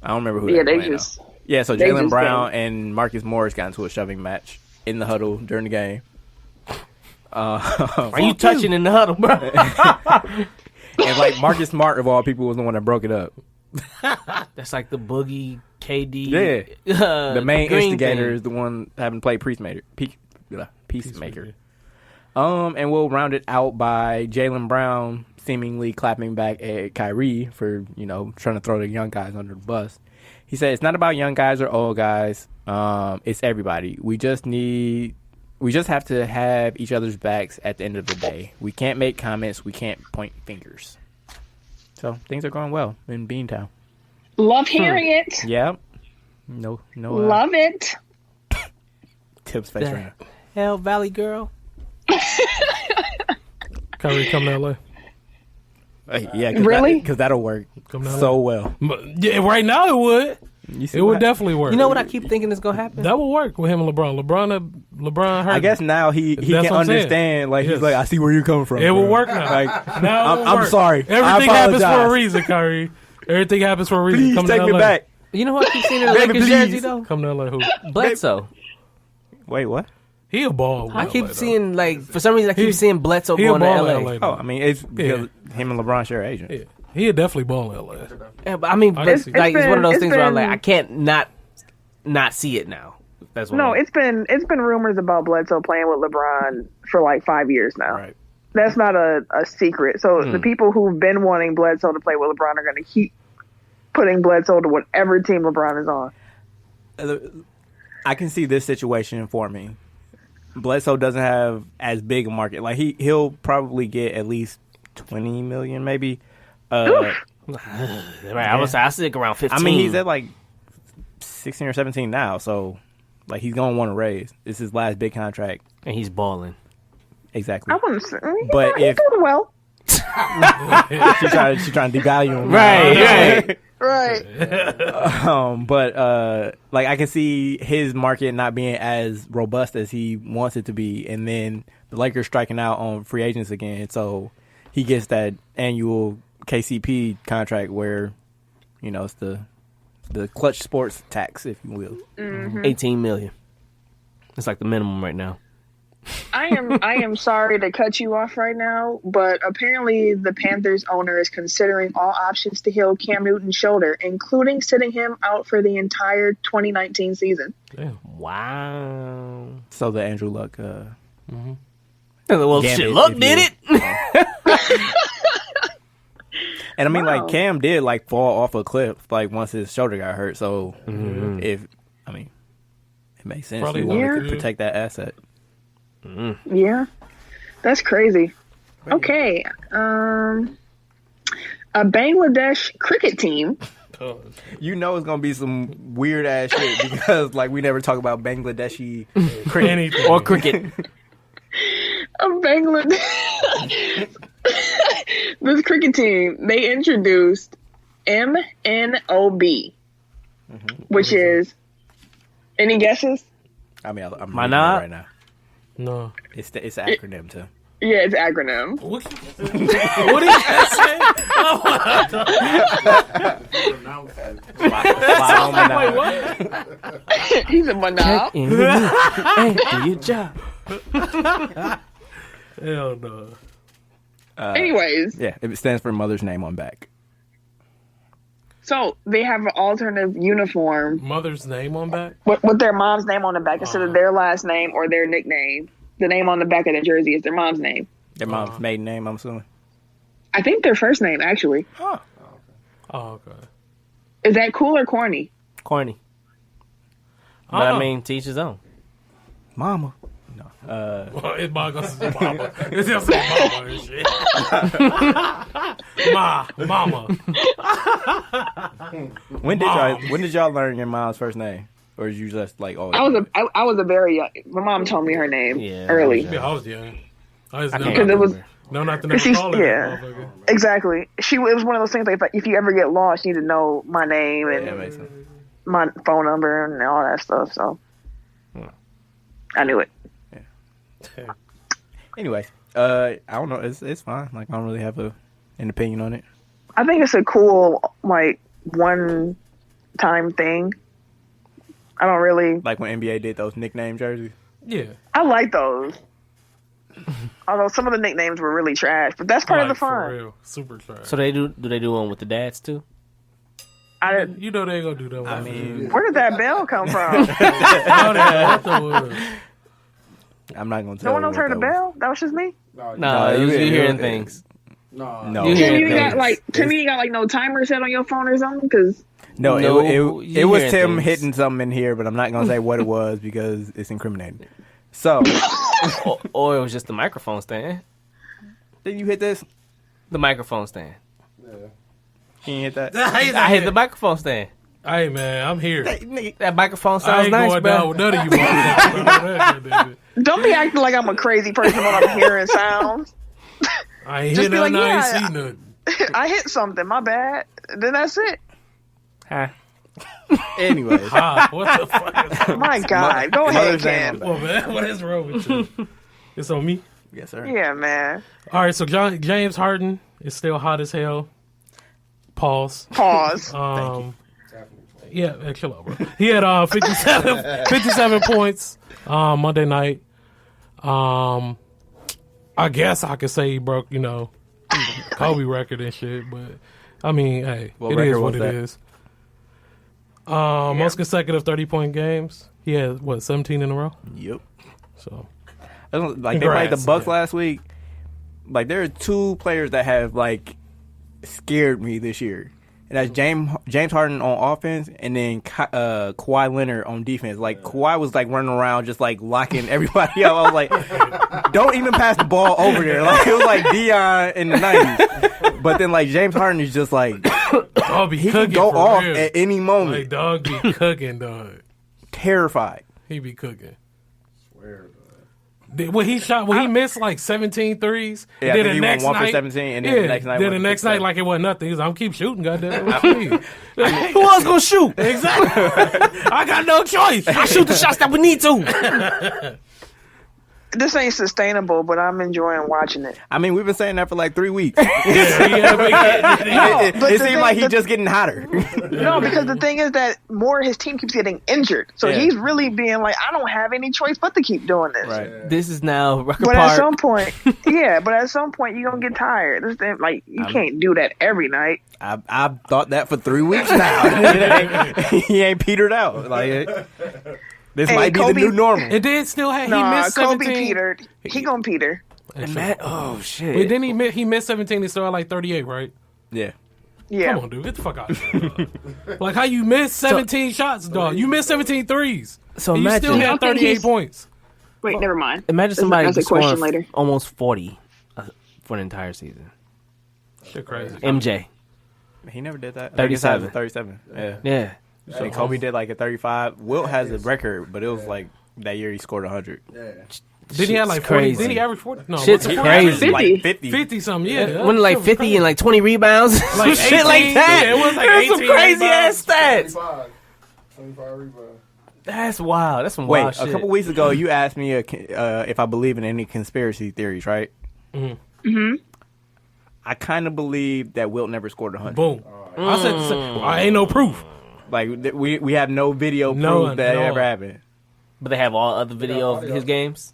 I don't remember who. Yeah, they they were playing, just. though. Yeah, so they Jalen just Brown and Marcus Morris got into a shoving match in the huddle during the game. Are you touching in the huddle, bro? And like Marcus Smart of all people was the one that broke it up. That's like the Boogie KD. Yeah, the main Green instigator thing. is the one having played Peacemaker. And we'll round it out by Jalen Brown seemingly clapping back at Kyrie for trying to throw the young guys under the bus. He said it's not about young guys or old guys. It's everybody. We just have to have each other's backs at the end of the day. We can't make comments. We can't point fingers. So things are going well in Beantown. Love hearing it. Yeah. No. Love it. Tips face The right now. Hell Valley girl. Kyrie come to LA. Yeah, Really? Because that'll work Come down so well. Yeah, right now it would. You see It would what- definitely work. You know what I keep thinking is gonna happen? That would work with him and LeBron. LeBron hurt. I guess now he That's can what I'm saying. understand. Like Yes. he's like, I see where you're coming from. it will bro. work now. Like, Now it will I'm work. sorry. I Everything happens for a apologize. reason, Kyrie. Everything happens for a reason. Please Come take to me LA. back. You know who I keep seeing in the Baby, Lakers please. jersey though? Come to LA. Who? Bledsoe. Wait, what? He a ball. I with keep LA, though. seeing for some reason I keep seeing Bledsoe He a going to ball LA. in LA. Oh, I mean, it's because him and LeBron share agent. Yeah. He a definitely ball in LA. Yeah, but I mean, I but, see. like, it's one of those It's things where I'm been- like, I can't not see it now. That's what No, I'm- it's been rumors about Bledsoe playing with LeBron for like 5 years now. Right. That's not a secret. So the people who've been wanting Bledsoe to play with LeBron are going to keep putting Bledsoe to whatever team LeBron is on. I can see this situation for me. Bledsoe doesn't have as big a market. Like he'll probably get at least 20 million, maybe. right, I stick around 15. I mean, he's at like 16 or 17 now, so like he's gonna want to raise. It's his last big contract. and he's balling. Exactly. I wouldn't say. But he's if- doing well. She's trying to devalue him. Right. Right. But like I can see his market not being as robust as he wants it to be, and then the Lakers striking out on free agents again, so he gets that annual KCP contract where it's the clutch sports tax, if you will. 18 million. It's like the minimum right now. I am sorry to cut you off right now, but apparently the Panthers owner is considering all options to heal Cam Newton's shoulder, including sitting him out for the entire 2019 season. Damn. Wow. So the Andrew Luck. Well, Gambit, shit, Luck if did you it. And I mean, Wow. like Cam did like fall off a cliff like once his shoulder got hurt. So it makes sense. Probably You want wanted to to. protect that asset. Yeah, that's crazy. Okay, a Bangladesh cricket team. You know it's gonna be some weird ass shit because like we never talk about Bangladeshi cricket. Anything. Or cricket. A Bangladesh. This cricket team, they introduced MNOB, which is. Any guesses? I mean, I'm Why reading it not? right now. No. It's an acronym too. Yeah, it's acronym. What did you say? Wait, what? He's a Manal. And do your job. Hell no. Anyways, Yeah, it stands for mother's name on back. so they have an alternative uniform Mother's name on back? with their mom's name on the back instead of their last name or their nickname. The name on the back of the jersey is their mom's name. Their mom's maiden name, I'm assuming. I think their first name, actually. Oh, okay. Is that cool or corny? Corny. But I mean, teach his own. Mama. No. Well, it's Marcus' mama. It's just mama and shit. Mama. When Mom. did y'all learn your mom's first name? Or did you just like always? I was a very young. My mom told me her name Yeah, early. Yeah, I was young. I just I know can't Because it was no, not to never she's- call her. yeah. that motherfucker. exactly. It was one of those things like if you ever get lost, you need to know my name and Yeah, that makes sense. my phone number and all that stuff. So I knew it. Anyways, I don't know. It's fine. Like I don't really have an opinion on it. I think it's a cool like one-time thing. I don't really Like when NBA did those nickname jerseys. Yeah. I like those. Although some of the nicknames were really trash, but that's part of the For fun. real. Super trash. So do they do one with the dads too? You know they ain't gonna do that one. I mean, Where did that bell come from? I'm not gonna tell. No one you else what heard a that was. bell? That was just me? No, you you hear- hearing things. No. No, You Tim, hearing you got things. like you got like no timer set on your phone or something? Because No, No, it you was hearing Tim things. hitting something in here, but I'm not gonna say what it was because it's incriminating. So, Or it was just the microphone stand. did you hit this? The microphone stand. Can you hit that? I hit the microphone stand. Hey man, I'm here. That microphone I sounds ain't nice, going bro. down with none of you motherfuckers. don't be acting like I'm a crazy person when I'm hearing sounds. I ain't Just hit be like, nothing, I yeah. ain't see nothing. I hit something, my bad. Then that's it. Huh? Anyways, What the fuck is wrong? My God. Go ahead, Mother's Day Ken. on Well, man, what is wrong with you? It's on me. yes, sir. Yeah, man. All right, so James Harden is still hot as hell. Pause. Pause. Yeah, chill out, bro. He had 57 points Monday night. I guess I could say he broke, Kobe record and shit, but I mean, hey, What it record is what was it that? is. Most consecutive 30-point games. He had 17 in a row. Yep. So Like they played the Congrats, Bucks yeah. last week. Like there are two players that have like scared me this year, and that's James Harden on offense, and then Kawhi Leonard on defense. Like Kawhi was like running around just like locking everybody up. I was like, don't even pass the ball over there. Like it was like Dion in the '90s. But then like James Harden is just like dog be he cooking can go for off real. at any moment. Like dog be cooking, dog. Terrified. He be cooking. When he missed like 17 threes. Yeah, I then think the he next went 1 for night, 17, and then the next night then went the for next 6. night like it wasn't nothing. He's like, I'm keep shooting, goddamn. What you mean? Who else gonna shoot? Exactly. I got no choice. I shoot the shots that we need to. This ain't sustainable, but I'm enjoying watching it. I mean, we've been saying that for like 3 weeks. Yeah, It but the seems thing- like he's the- just getting hotter. No, because the thing is that his team keeps getting injured. So Yeah. he's really being like, I don't have any choice but to keep doing this. Right. This is now Rucker But at Park. some point, but at some point you're going to get tired. This thing, like, you can't do that every night. I've thought that for 3 weeks now. He ain't petered out. Like this Hey, might be Kobe- the new normal. It did still have. He Nah, missed Kobe 17. petered. He going to peter. And Matt, oh shit. Wait, then he missed 17. He still had like 38, right? Yeah. Yeah. Come on, dude. Get the fuck out of here. Like, how you missed 17 shots, dog? You missed 17 threes. So And you still imagine- had 38 points. Wait, never mind. Imagine somebody That's a scoring question later. almost 40 for an entire season. Shit crazy. MJ. He never did that. 37. 37. Yeah. Yeah. I think Kobe did like a 35. Wilt has a record, but it was like that year he scored 100. Did he have like Shit's 40? crazy. Did he average 40? No, Shit's he crazy. Like 50. 50 something, yeah. Wasn't it like 50 and like 20 rebounds? Like Some shit like 18, that. yeah, it was like There's some 18 crazy ass stats. 25 rebounds. That's wild. That's some Wait, wild a shit. couple weeks ago, you asked me if I believe in any conspiracy theories, right? Mm-hmm. I kind of believe that Wilt never scored 100. Boom. I said, I ain't no proof. Like we have no video No, proof that no. ever happened. But they have all other video of audio. his games.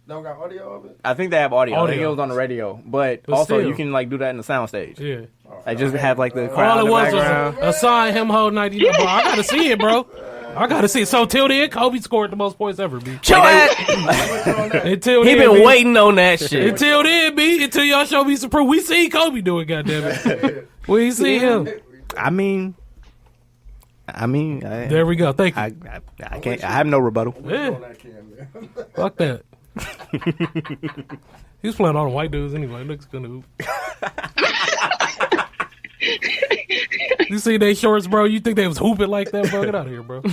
Don't got audio of it? I think they have audio. I think Audio. it was on the radio, but But also still. you can like do that in the sound stage. Yeah. I just have like the crowd All in it the was background. was a sign him holding 90. Bro, I gotta see it, bro. I gotta see it. So till then, Kobe scored the most points ever, B. Chill out. Until He then, been B. waiting on that shit. Until then, B. Until y'all show me some proof. We see Kobe do it, goddammit. We see him. I mean, There we go. Thank you. I can't. I have no rebuttal. Yeah. On that can, man. Fuck that. He was playing all the white dudes anyway. Looks gonna hoop. You see they shorts, bro? You think they was hooping like that, bro? Get out of here, bro.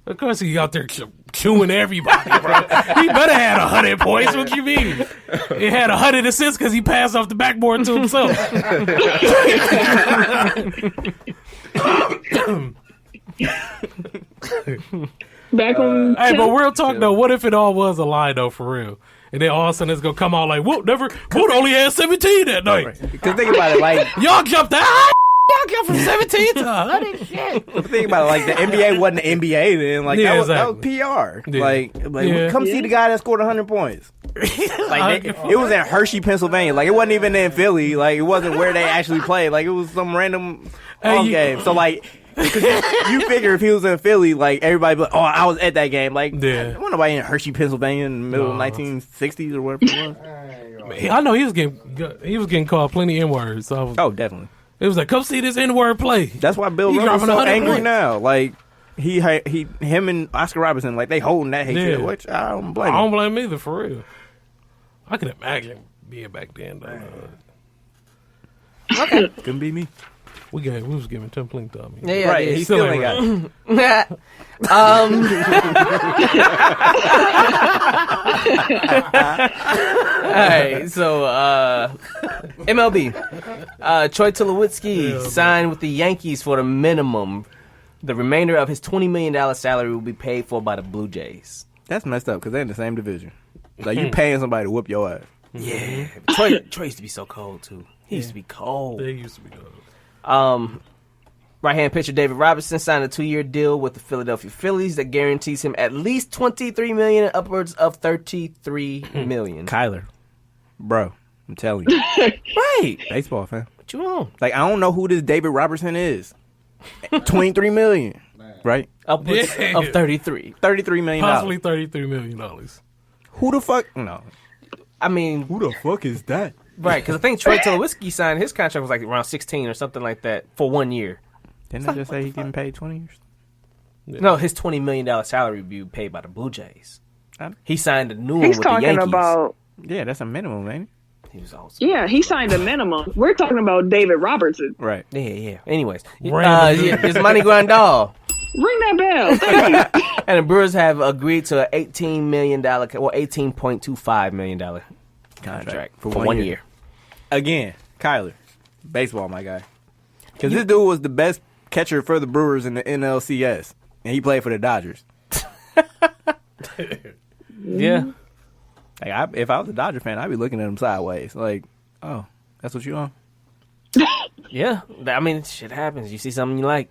Of course he out there chewing everybody, bro. He better had 100 points. What you mean? He had 100 assists because he passed off the backboard to himself. Back on. Hey, but real talk though, what if it all was a lie though, for real? And then all of a sudden it's gonna come out like, Woot only had 17 that night. Because think about it, like Y'all jumped that. Y'all jumped from 17 to 100. Shit. think about it, like the NBA wasn't the NBA then. Like Yeah, that was exactly. PR. Yeah. Like Yeah. come see the guy that scored 100 points. Like it was in Hershey, Pennsylvania. Like it wasn't even in Philly. Like it wasn't where they actually played. Like it was some random game. So like. Cause you figure if he was in Philly, like everybody be like, oh, I was at that game. Like, Yeah. wasn't nobody in Hershey, Pennsylvania in the middle of 1960s or whatever it was. I know he was getting called plenty N words. So Oh, definitely. it was like, come see this N word play. That's why Bill He Russell's dropping so 100 angry points. now. Like him and Oscar Robertson, like they holding that hatred, Yeah. which I don't I blame don't him. blame him either, for real. I can imagine being back then. Though. Couldn't be me. We was giving Tim Plink to me. Yeah, Right, he still ain't got it. All right, so MLB. Troy Tulowitzki signed with the Yankees for the minimum. The remainder of his $20 million salary will be paid for by the Blue Jays. That's messed up because they're in the same division. Like you paying somebody to whoop your ass. Yeah. Troy used to be so cold, too. He used to be cold. They used to be good. Right-hand pitcher David Robertson signed a 2-year deal with the Philadelphia Phillies that guarantees him at least $23 million and upwards of $33 million. Kyler, bro, I'm telling you, Right. baseball fan. What you on? Like I don't know who this David Robertson is. 23 million, right? Upwards Yeah. of 33. $33 million. Possibly $33 million. Who the fuck? No. I mean, Who the fuck is that? right, because I think Troy Tulowitzki signed, his contract was like around 16 or something like that for 1 year. Didn't they just say he getting paid 20 years? No, his $20 million salary will be paid by the Blue Jays. He signed a new one He's with the talking Yankees. about. Yeah, that's a minimum, ain't He was awesome. Yeah, he signed a minimum. We're talking about David Robertson. it? Right. Yeah. Anyways, Random. it's Money Grandal. Ring that bell. Thank you. And the Brewers have agreed to an $18 million, well, $18.25 million contract for 1 year. Again, Kyler, baseball, my guy. Because this dude was the best catcher for the Brewers in the NLCS, and he played for the Dodgers. Yeah. Like, if I was a Dodger fan, I'd be looking at him sideways. Like, oh, that's what you on? Yeah. I mean, shit happens. You see something you like.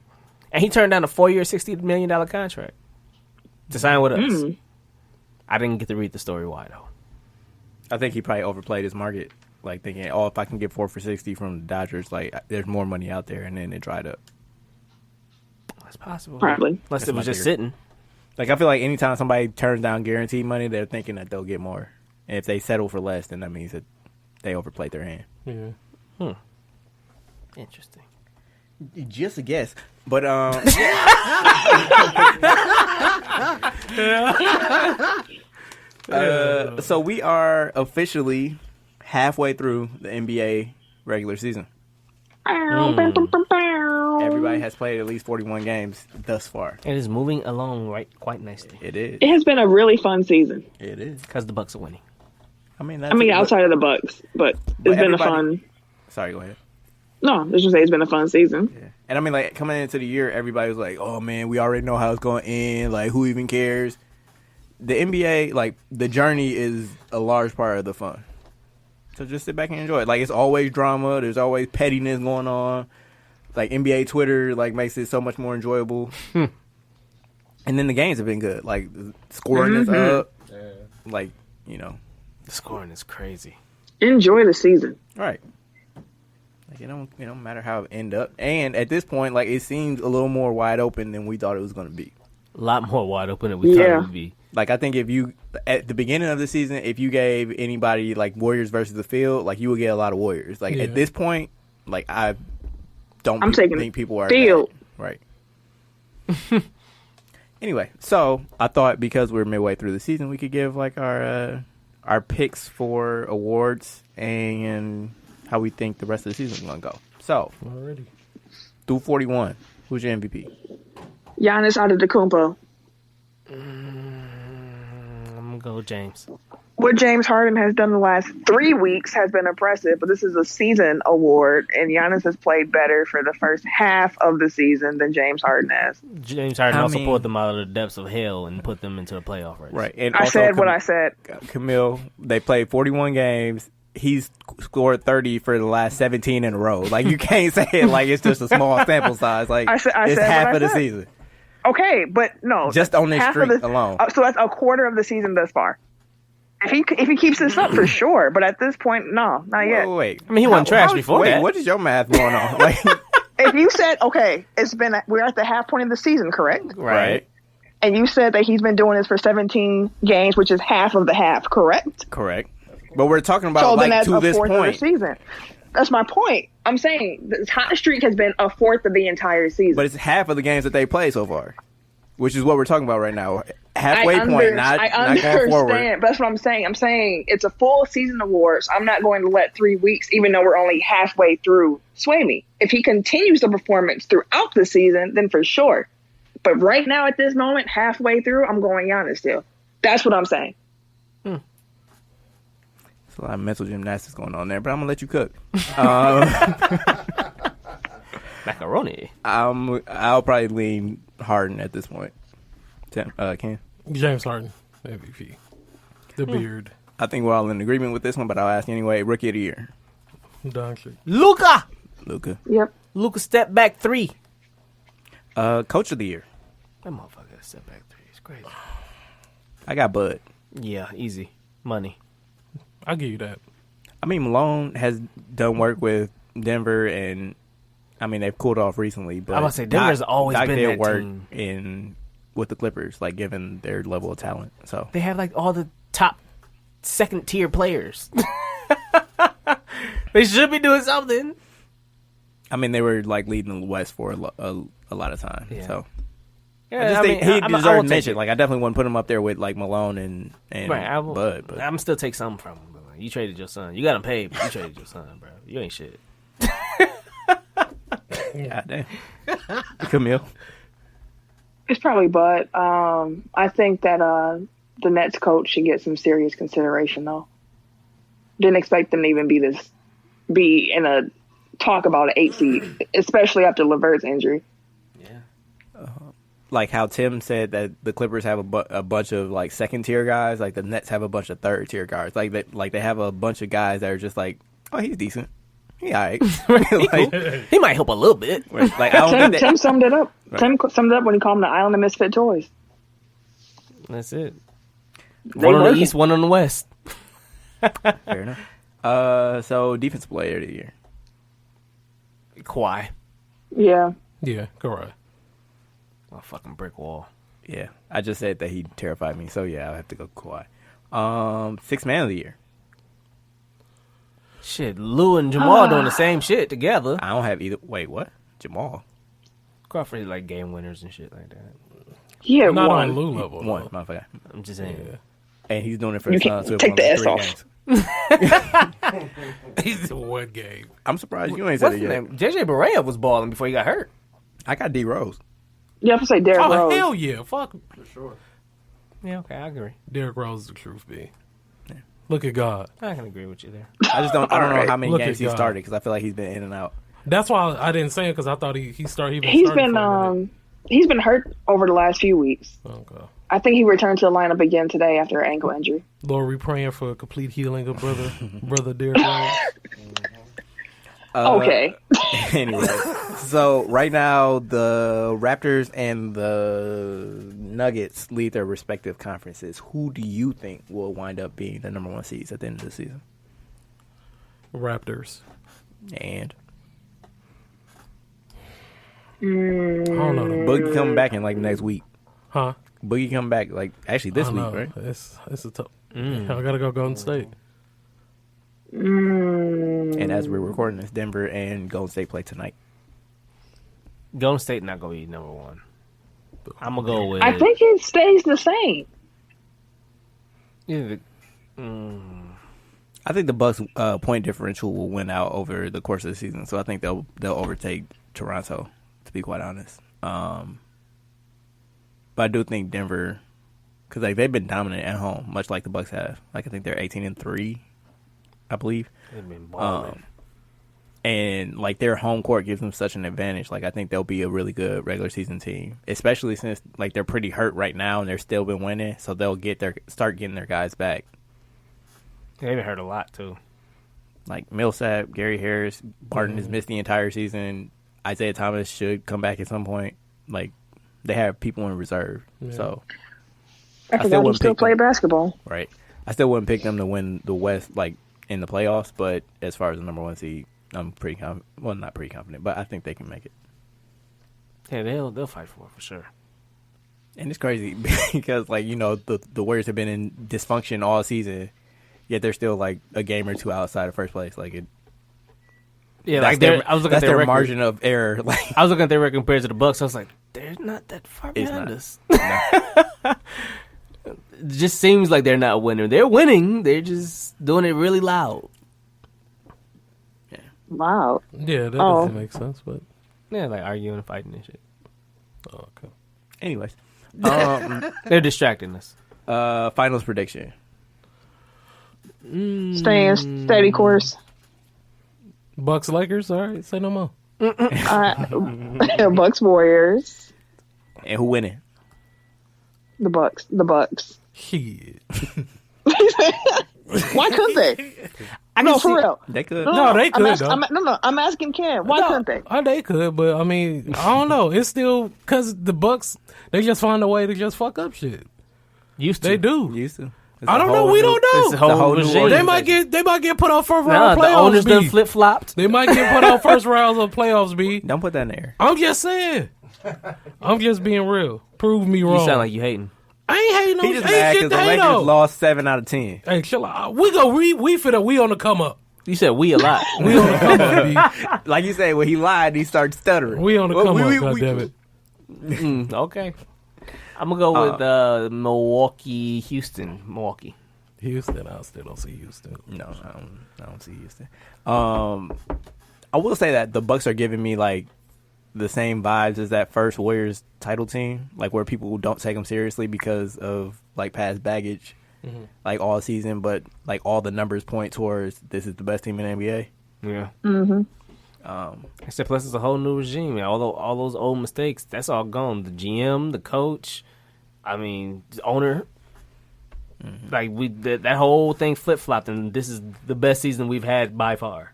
And he turned down a 4-year, $60 million contract to sign with us. I didn't get to read the story why, though. I think he probably overplayed his market, like thinking, oh, if I can get 4 for 60 from the Dodgers, like there's more money out there, and then it dried up. That's possible. Probably. Unless That's it was my just theory. sitting. Like I feel like anytime somebody turns down guaranteed money, they're thinking that they'll get more, and if they settle for less, then that means that they overplayed their hand. Yeah. Interesting. Just a guess, but so we are officially halfway through the NBA regular season. Everybody has played at least 41 games thus far. It is moving along quite nicely. It is. It has been a really fun season. It is. Because the Bucks are winning. I mean, Outside of the Bucks, but it's been a fun. Sorry, go ahead. No, let's just say it's been a fun season. Yeah. And I mean, like, coming into the year, everybody was like, oh, man, we already know how it's going to end. Like, who even cares? The NBA, like, the journey is a large part of the fun. So just sit back and enjoy it. Like, it's always drama. There's always pettiness going on. Like, NBA Twitter, like, makes it so much more enjoyable. And then the games have been good. Like, the scoring is up. Yeah. Like, you know. The scoring is crazy. Enjoy the season. Right. Like, it don't matter how it end up. And at this point, like, it seems a little more wide open than we thought it was going to be. A lot more wide open than we thought it would be. Like, I think if you, at the beginning of the season, if you gave anybody, like, Warriors versus the field, like, you would get a lot of Warriors. Like, at this point, like, I'm think people are field. bad. Right. Anyway, so I thought because we're midway through the season, we could give, like, our picks for awards and how we think the rest of the season is going to go. So, Already. through 41, who's your MVP? Giannis Antetokounmpo. I'm going to go James. what James Harden has done the last 3 weeks has been impressive, but this is a season award, and Giannis has played better for the first half of the season than James Harden has. James Harden also pulled them out of the depths of hell and put them into a playoff race. Right. And I also, said what I said. Camille, they played 41 games. He's scored 30 for the last 17 in a row. Like, you can't say it like it's just a small sample size. Like, I said it's what half I of the said. season. Okay, but no. Just on this half of streak alone. So that's a quarter of the season thus far. If he keeps this up, for sure. But at this point, no, not yet. Wait. I mean, he wasn't trash before that. What is your math going on? Like, If you said, okay, we're at the half point of the season, correct? right. And you said that he's been doing this for 17 games, which is half of the half, correct? Correct. But we're talking about So then like that's to a this fourth of the point. season. That's my point. I'm saying the hot streak has been a fourth of the entire season. But it's half of the games that they play so far, which is what we're talking about right now. Halfway point, not going forward. But that's what I'm saying. I'm saying it's a full season award, so I'm not going to let 3 weeks, even though we're only halfway through, sway me. If he continues the performance throughout the season, then for sure. But right now, at this moment, halfway through, I'm going Giannis still. That's what I'm saying. There's a lot of mental gymnastics going on there, but I'm gonna let you cook. Macaroni. I'll probably lean Harden at this point. Ken? James Harden, MVP. The beard. I think we're all in agreement with this one, but I'll ask anyway. Rookie of the year, Doncic. Luka. Yep. Luka step back 3. Coach of the year. That motherfucker step back 3. It's crazy. I got Bud. Yeah, easy. Money. I'll give you that. I mean, Malone has done work with Denver, and I mean they've cooled off recently. But I'm about to say, Denver's always Doc been did that work team. with the Clippers, like given their level of talent. So They have like all the top second tier players. They should be doing something. I mean, they were like leading the West for a lot of time. Yeah. So Yeah, I just think I he will deserves take mention. it. Like I definitely wouldn't put him up there with like Malone and Right, I will, Bud. But I'm still take something from him. Bro. You traded your son. You got him paid, but you traded your son, bro. You ain't shit. God damn, Camille. It's probably Bud. I think that the Nets coach should get some serious consideration, though. Didn't expect them to even be in a talk about an 8 seed, especially after LeVert's injury. Like how Tim said that the Clippers have a bunch of like second tier guys, like the Nets have a bunch of third tier guys. Like they have a bunch of guys that are just like, oh, he's decent. He all right. Like, He might help a little bit. like I don't think that, Tim summed it up. Tim summed it up when he called them the Island of Misfit Toys. That's it. They One on the working. east, one on the west. fair enough. So defensive player of the year. Kawhi. Yeah. Yeah, correct. A fucking brick wall. Yeah, I just said that he terrified me. So yeah, I'll have to go Kawhi. Sixth man of the year. Shit, Lou and Jamal doing the same shit together. I don't have either. Wait, what? Jamal. Crawford like game winners and shit like that. He had Not one. on Lou level. One, though. motherfucker. I'm just saying. And he's doing it for You the can't Suns. take the S off. He's in one game. I'm surprised you ain't said What's it his yet. name? JJ Barea was balling before he got hurt. I got D Rose. You have to say Derrick Oh, Rose. hell yeah. Fuck. For sure. Yeah, okay, I agree. Derrick Rose is the truth, B. Look at God. I can agree with you there. I just don't. I don't know Alright. how many Look games at he God. started because I feel like he's been in and out. That's why I didn't say it because I thought he He's started been for a minute. he's been hurt over the last few weeks. Okay. I think he returned to the lineup again today after an ankle injury. Lord, we praying for a complete healing of brother Derrick Rose. Okay. Anyway, so right now the Raptors and the Nuggets lead their respective conferences. Who do you think will wind up being the number one seeds at the end of the season? Raptors. And I don't know. Boogie coming back in like next week. Huh? Boogie coming back like actually this I week, know. right? It's a tough. I gotta go Golden State. And as we're recording this, Denver and Golden State play tonight. Golden State not gonna be number one. I'm gonna go with. I think it stays the same. Yeah, I think the Bucks point differential will win out over the course of the season, so I think they'll overtake Toronto. To be quite honest, but I do think Denver because like they've been dominant at home, much like the Bucks have. Like I think they're 18-3, I believe. They've been balling. And like their home court gives them such an advantage. Like I think they'll be a really good regular season team, especially since like they're pretty hurt right now and they're still been winning. So they'll start getting their guys back. They've been hurt a lot too. Like Millsap, Gary Harris, Barton has missed the entire season. Isaiah Thomas should come back at some point. Like they have people in reserve, so I forgot you still play basketball. Right, I still wouldn't pick them to win the West, like in the playoffs. But as far as the number 1 seed, I'm pretty confident. Well, not pretty confident, but I think they can make it. Yeah, they'll fight for it for sure. And it's crazy because, like, you know, the Warriors have been in dysfunction all season, yet they're still like a game or two outside of first place. Like it. Yeah, like I was looking at their margin of error. Like I was looking at their record compared to the Bucks. I was like, they're not that far behind us. No. It just seems like they're not winning. They're winning. They're just doing it really loud. Wow. Yeah, that doesn't make sense, but Yeah, like arguing and fighting and shit. oh, okay. Anyways, They're distracting us. finals prediction. Staying steady course. Bucks Lakers. All right, say no more. Bucks Warriors. And who winning? The Bucks. Shit. Why couldn't they? No, for real. They could. No, they could. I'm asking Ken. Why couldn't they? Oh, they could, but I mean, I don't know. It's still because the Bucks. They just find a way to just fuck up shit. Used to. They do. Used to. I don't know. We don't It's a know. whole whole new new regime. They might get put on first Nah, round the playoffs. owners done B. flip flopped. They might get put on first rounds of playoffs. B. Don't put that in the air. I'm just saying. I'm just being real. Prove me wrong. You sound like you hating. I ain't hating He on. just Ain't mad shit because the to hate Lakers on. lost 7 out of 10. Hey, chill out. We on the come up. You said we a lot. We on the come up. B. Like you say, when he lied, he started stuttering. We on the come up. Goddammit. Okay. I'm gonna go with Milwaukee, Houston, Milwaukee. Houston. I still don't see Houston. No, I don't see Houston. I will say that the Bucks are giving me like the same vibes as that first Warriors title team, like where people don't take them seriously because of like past baggage, like all season, but like all the numbers point towards this is the best team in the NBA. Yeah. Mm-hmm. Except plus it's a whole new regime. Man. All those old mistakes, that's all gone. The GM, the coach, I mean, the owner. Like that whole thing flip flopped, and this is the best season we've had by far.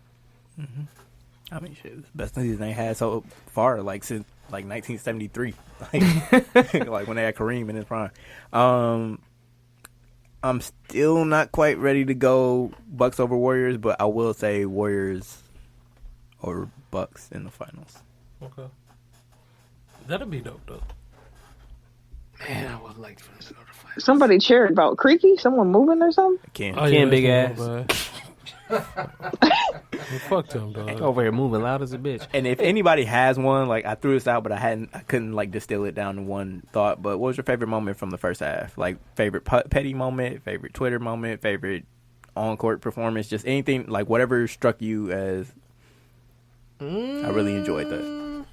I mean, shit, it's the best season they had so far, like since like 1973, like, like when they had Kareem in his prime. I'm still not quite ready to go Bucks over Warriors, but I will say Warriors over Bucks in the finals. Okay. That'd be dope, though. Man, I would like for this to go to finals. Somebody cheered about Creaky. Someone moving or something. Can't. Oh, Ken big that's ass. Well, fuck them, dog. Over here moving loud as a bitch. And if anybody has one, like I threw this out, but I couldn't like distill it down to one thought. But what was your favorite moment from the first half? Like favorite petty moment, favorite Twitter moment, favorite on court performance, just anything like whatever struck you as. I really enjoyed that.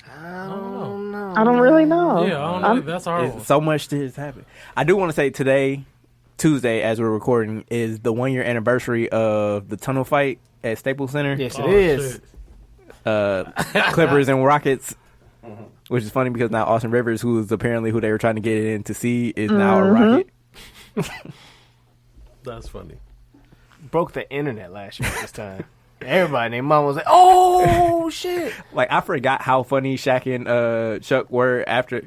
I don't really know. Yeah, I don't know. That's our one. So much has happened. I do want to say today, Tuesday, as we're recording, is the 1 year anniversary of the tunnel fight at Staples Center. Yes, it Oh, is. shit. Clippers and Rockets, which is funny because now Austin Rivers, who is apparently who they were trying to get in to see, is now a Rocket. That's funny. Broke the internet last year at this time. Everybody and their mom was like, oh, shit. Like, I forgot how funny Shaq and Chuck were after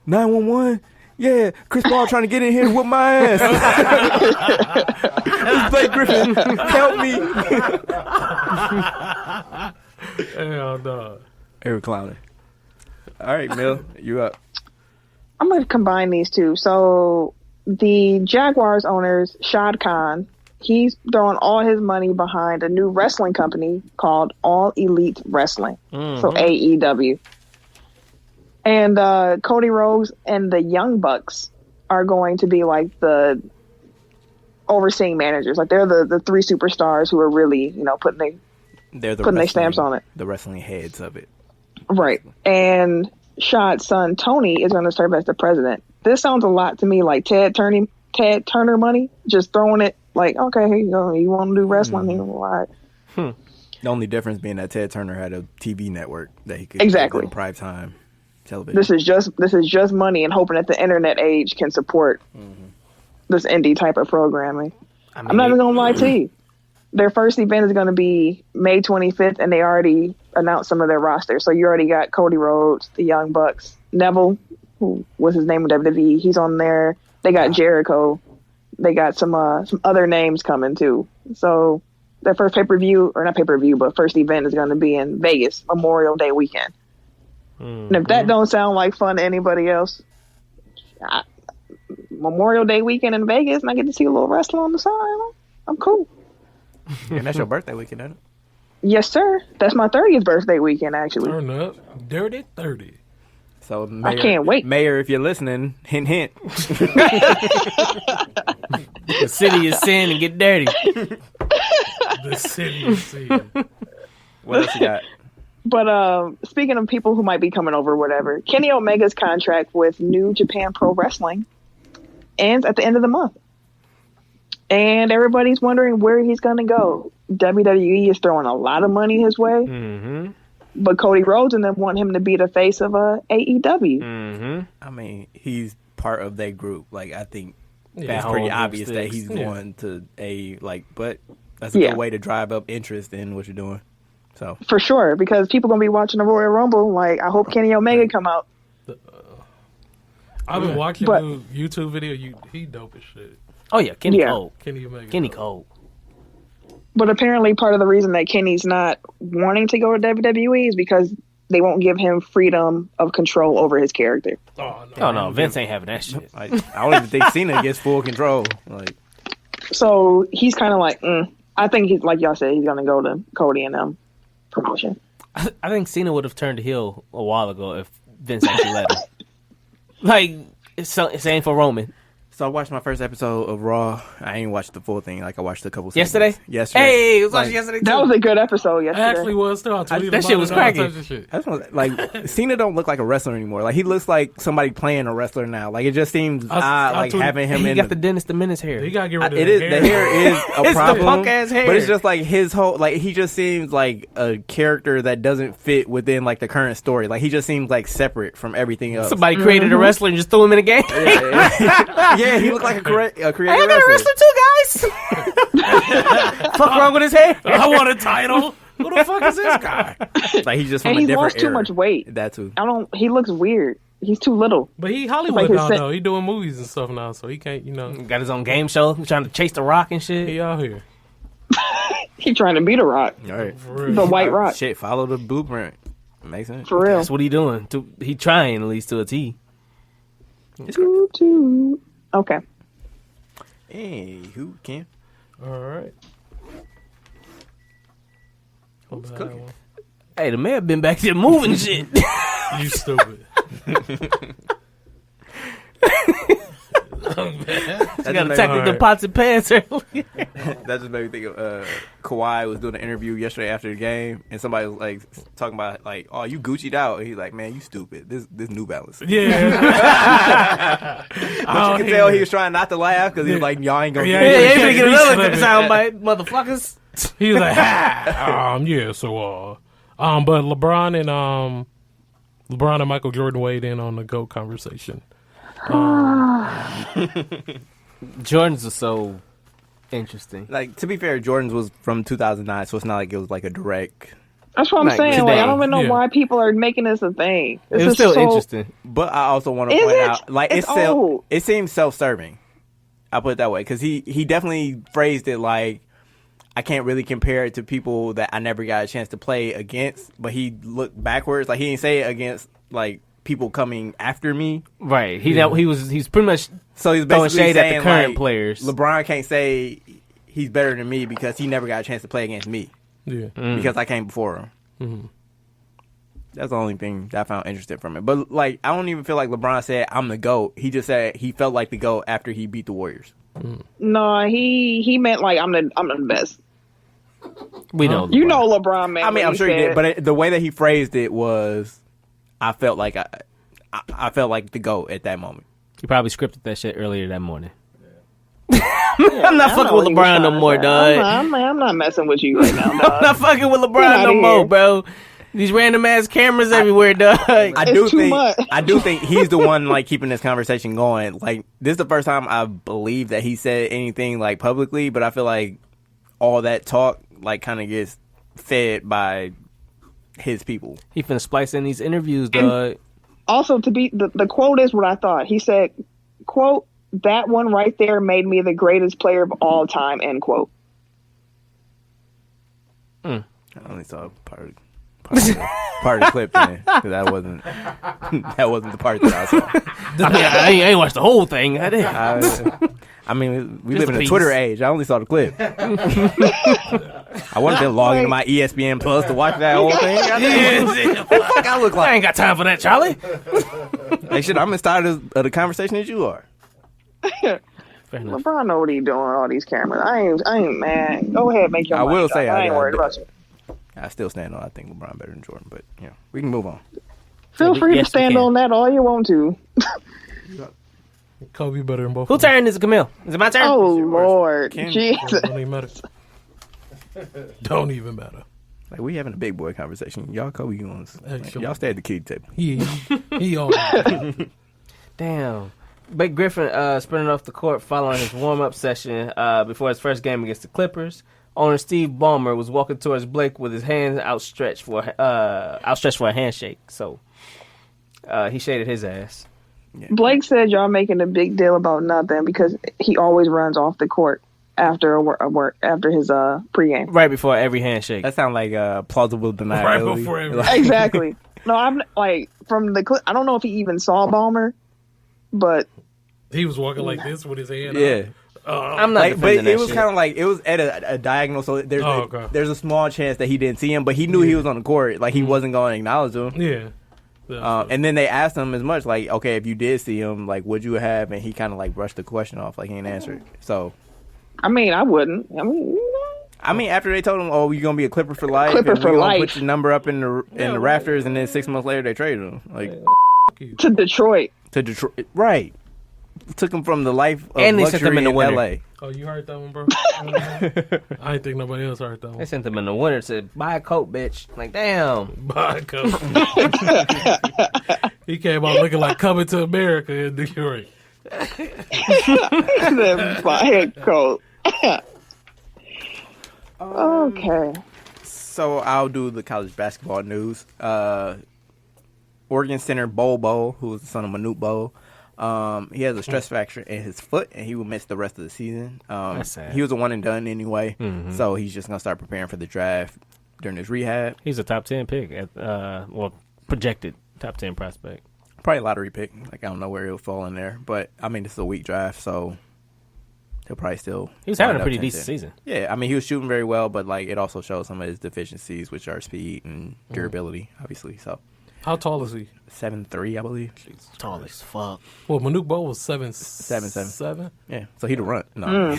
911. Yeah, Chris Paul trying to get in here to whoop my ass. It's Blake Griffin. Help me. Hell no. They were clowning. All right, Mill, you up. I'm going to combine these two. So the Jaguars owners, Shad Khan, he's throwing all his money behind a new wrestling company called All Elite Wrestling. So AEW. And Cody Rhodes and the Young Bucks are going to be like the overseeing managers. Like they're the three superstars who are really, putting their stamps on it. The wrestling heads of it. Right. And Shad's son Tony is going to serve as the president. This sounds a lot to me like Ted Turner money, just throwing it like, okay, here you go. You want to do wrestling? Here, all right. The only difference being that Ted Turner had a TV network that he could Exactly. do prime time television. This is just money and hoping that the internet age can support this indie type of programming. I'm not even gonna lie to you. Their first event is going to be May 25th, and they already announced some of their roster. So you already got Cody Rhodes, the Young Bucks, Neville, who was his name in WWE. He's on there. They got Jericho. They got some other names coming too. So their first pay-per-view, or not pay-per-view, but first event is going to be in Vegas, Memorial Day weekend. And if that don't sound like fun to anybody else, Memorial Day weekend in Vegas, and I get to see a little wrestling on the side, I'm cool. And that's your birthday weekend, isn't it? Yes, sir. That's my 30th birthday weekend, actually. Turn up. Dirty 30. So Mayor, I can't wait. Mayor, if you're listening, hint, hint. The city is sin and get dirty. The city is sin. What else you got? But speaking of people who might be coming over, whatever, Kenny Omega's contract with New Japan Pro Wrestling ends at the end of the month. And everybody's wondering where he's going to go. WWE is throwing a lot of money his way. Mm-hmm. But Cody Rhodes and them want him to be the face of AEW. Mm-hmm. I mean, he's part of their group. Like, I think Yeah, that's whole pretty group obvious that sticks. he's Yeah. going to but that's a Yeah. good way to drive up interest in what you're doing. So For sure, because people going to be watching the Royal Rumble. Like, I hope Kenny Omega come out. I've been watching But- the YouTube video. He dope as shit. Oh yeah, Kenny Yeah. Cole. Kenny Omega. Kenny Cole. But apparently part of the reason that Kenny's not wanting to go to WWE is because they won't give him freedom of control over his character. Oh Oh no, Vince ain't having that shit. I don't even think Cena gets full control. Like, So he's kind of like, I think he's, like y'all said, he's going to go to Cody and them promotion. I think Cena would have turned heel a while ago if Vince actually let him. Like, it's same for Roman. so I watched my first episode of Raw. I ain't watched the full thing. Like, I watched a couple. Yesterday? segments. Yesterday. Hey, it was Like, watching yesterday too. That was a good episode It yesterday. actually was too. I tweeted that shit about was it and all cracking. types of shit. I just want, like, Cena don't look like a wrestler anymore. Like, he looks like somebody playing a wrestler now. Like, it just seems I odd, like tweeted- having him He in got the Dennis the Menace hair. He gotta get rid of it is the hair is a It's the problem. punk-ass hair. But it's just like his whole, like, he just seems like a character that doesn't fit within like the current story. Like, he just seems like separate from everything else. Somebody created a wrestler and just threw him in a game. Yeah, he looked like a creative I got a wrestler. wrestler too, guys. Fuck wrong with his hair? I want a title. Who the fuck is this guy? Like, he's just from And a he different lost too era. much weight. That too. He looks weird. He's too little. But he Hollywood Like his now set- though. He doing movies and stuff now, so he can't. Got his own game show. He's trying to chase the Rock and shit. He out here. He's trying to beat a Rock. All right. For real. The White Rock. Shit, follow the blueprint. Makes sense. For real. That's what he doing. He trying at least to a T. Toot, toot. Okay. Hey, who can? All right. Who's cooking? Hey, the man been back there moving shit. You stupid. He got attacked with the pots and pans earlier. That just made me think of Kawhi was doing an interview yesterday after the game, and somebody was like talking about like, "Oh, you Gucci'd out." And he's like, "Man, you stupid. This New Balance." Yeah. But you can tell he was trying not to laugh because he was like, "Y'all ain't gonna." Yeah, get Yeah, it." yeah, you Yeah, get he another slipped. soundbite, motherfuckers. He was like, yeah. So, but LeBron and Michael Jordan weighed in on the GOAT conversation. Jordans are so interesting. Like, to be fair, Jordan's was from 2009, so it's not like it was like a direct. That's what I'm Like, saying. today. Like, I don't even know Yeah. why people are making this a thing. This It was is still so- interesting. But I also want to Is point it? out, like, It's old. it seems self-serving. I'll put it that way because he definitely phrased it like, I can't really compare it to people that I never got a chance to play against, but he looked backwards. Like, he didn't say it against like people coming after me. Right. He's pretty much So he's throwing basically shade at saying, the current like, players. LeBron can't say he's better than me because he never got a chance to play against me Yeah. because I came before him. That's the only thing that I found interesting from it. But like, I don't even feel like LeBron said I'm the GOAT. He just said he felt like the GOAT after he beat the Warriors. No, he meant like I'm the best. we know. You LeBron. know LeBron, man. I mean, I'm sure he did, but the way that he phrased it was, I felt like I felt like the GOAT at that moment. You probably scripted that shit earlier that morning. I'm not fucking with LeBron no more, dog. I'm not messing with you right now, dog. I'm not fucking with LeBron no more, bro. These random ass cameras everywhere, dog. I do much. think he's the one like keeping this conversation going. Like this is the first time I believe that he said anything like publicly, but I feel like all that talk like kind of gets fed by his people. He finna splice in these interviews, dog. Also, to be the quote is what I thought. He said, "Quote, that one right there made me the greatest player of all time." End quote. I only saw part of the clip, man, because that wasn't the part that I saw. I mean, I ain't watched the whole thing. I did. I mean, we Just live in a peace. Twitter age. I only saw the clip. I wouldn't have been logging to my ESPN Plus to watch that whole thing. What the fuck I look I like? ain't got time for that, Charlie. Hey, shit, I'm as tired of the conversation as you are. Fair enough. LeBron know what he doing with all these cameras. I ain't man. Go ahead, make your I money, will dog. say I ain't worried about you. I still stand on I think LeBron better than Jordan, but yeah, we can move on. Feel free Yes, to stand we can. on that all you want to. Kobe better than both. Who of them. turn is it, Camille? Is it my turn? Oh Lord, Ken. Jesus. Don't even matter. Don't even matter. Like we having a big boy conversation. Y'all Kobe ones. Hey, Like, sure. y'all stay at the kid table. He all. Damn. Blake Griffin sprinting off the court following his warm-up session before his first game against the Clippers. Owner Steve Ballmer was walking towards Blake with his hands outstretched for a handshake. So he shaded his ass. Blake said y'all making a big deal about nothing because he always runs off the court after after his pregame. Right before every handshake. That sounds like plausible deniability. Right before every- Like, Exactly. No, I'm like from the clip. I don't know if he even saw Ballmer, but He was walking like this with his hand. yeah. I'm not Like, but defending that it was shit. kind of like it was at a diagonal, so there's okay. there's a small chance that he didn't see him, but he knew he was on the court. Like he wasn't going to acknowledge him. Yeah. And then they asked him as much, like, okay, if you did see him, like, would you have? And he kind of like brushed the question off, like he didn't answer it. So, I mean, I wouldn't. I mean, after they told him, oh, you're gonna be a Clipper for life, Clipper and for we're gonna life. put your number up in the rafters, and then 6 months later they traded him, like To Detroit. to Detroit, right? Took him from the life of And they sent luxury him in the winter. L.A. Oh, you heard that one, bro? I ain't think nobody else heard that They one. sent him in the winter. Said, buy a coat, bitch. Like, damn. Bye, Kobe. He came out looking like Coming to America in Detroit. The fire coat. Okay. So I'll do the college basketball news. Oregon center Bobo, who is the son of Manute Bol, he has a stress fracture in his foot, and he will miss the rest of the season. That's sad. He was a one and done anyway, so he's just gonna start preparing for the draft during his rehab. He's a top 10 pick, projected top 10 prospect. Probably a lottery pick. Like I don't know where he'll fall in there, but I mean this is a weak draft, so he'll probably still. He was having a wind up pretty 10-10. decent season. Yeah, I mean he was shooting very well, but like it also shows some of his deficiencies, which are speed and durability, obviously. So How tall is he? 7'3", I believe. Tall as fuck. Well, Manute Bol was 7'7". 7'7". Yeah, so he'd run. No,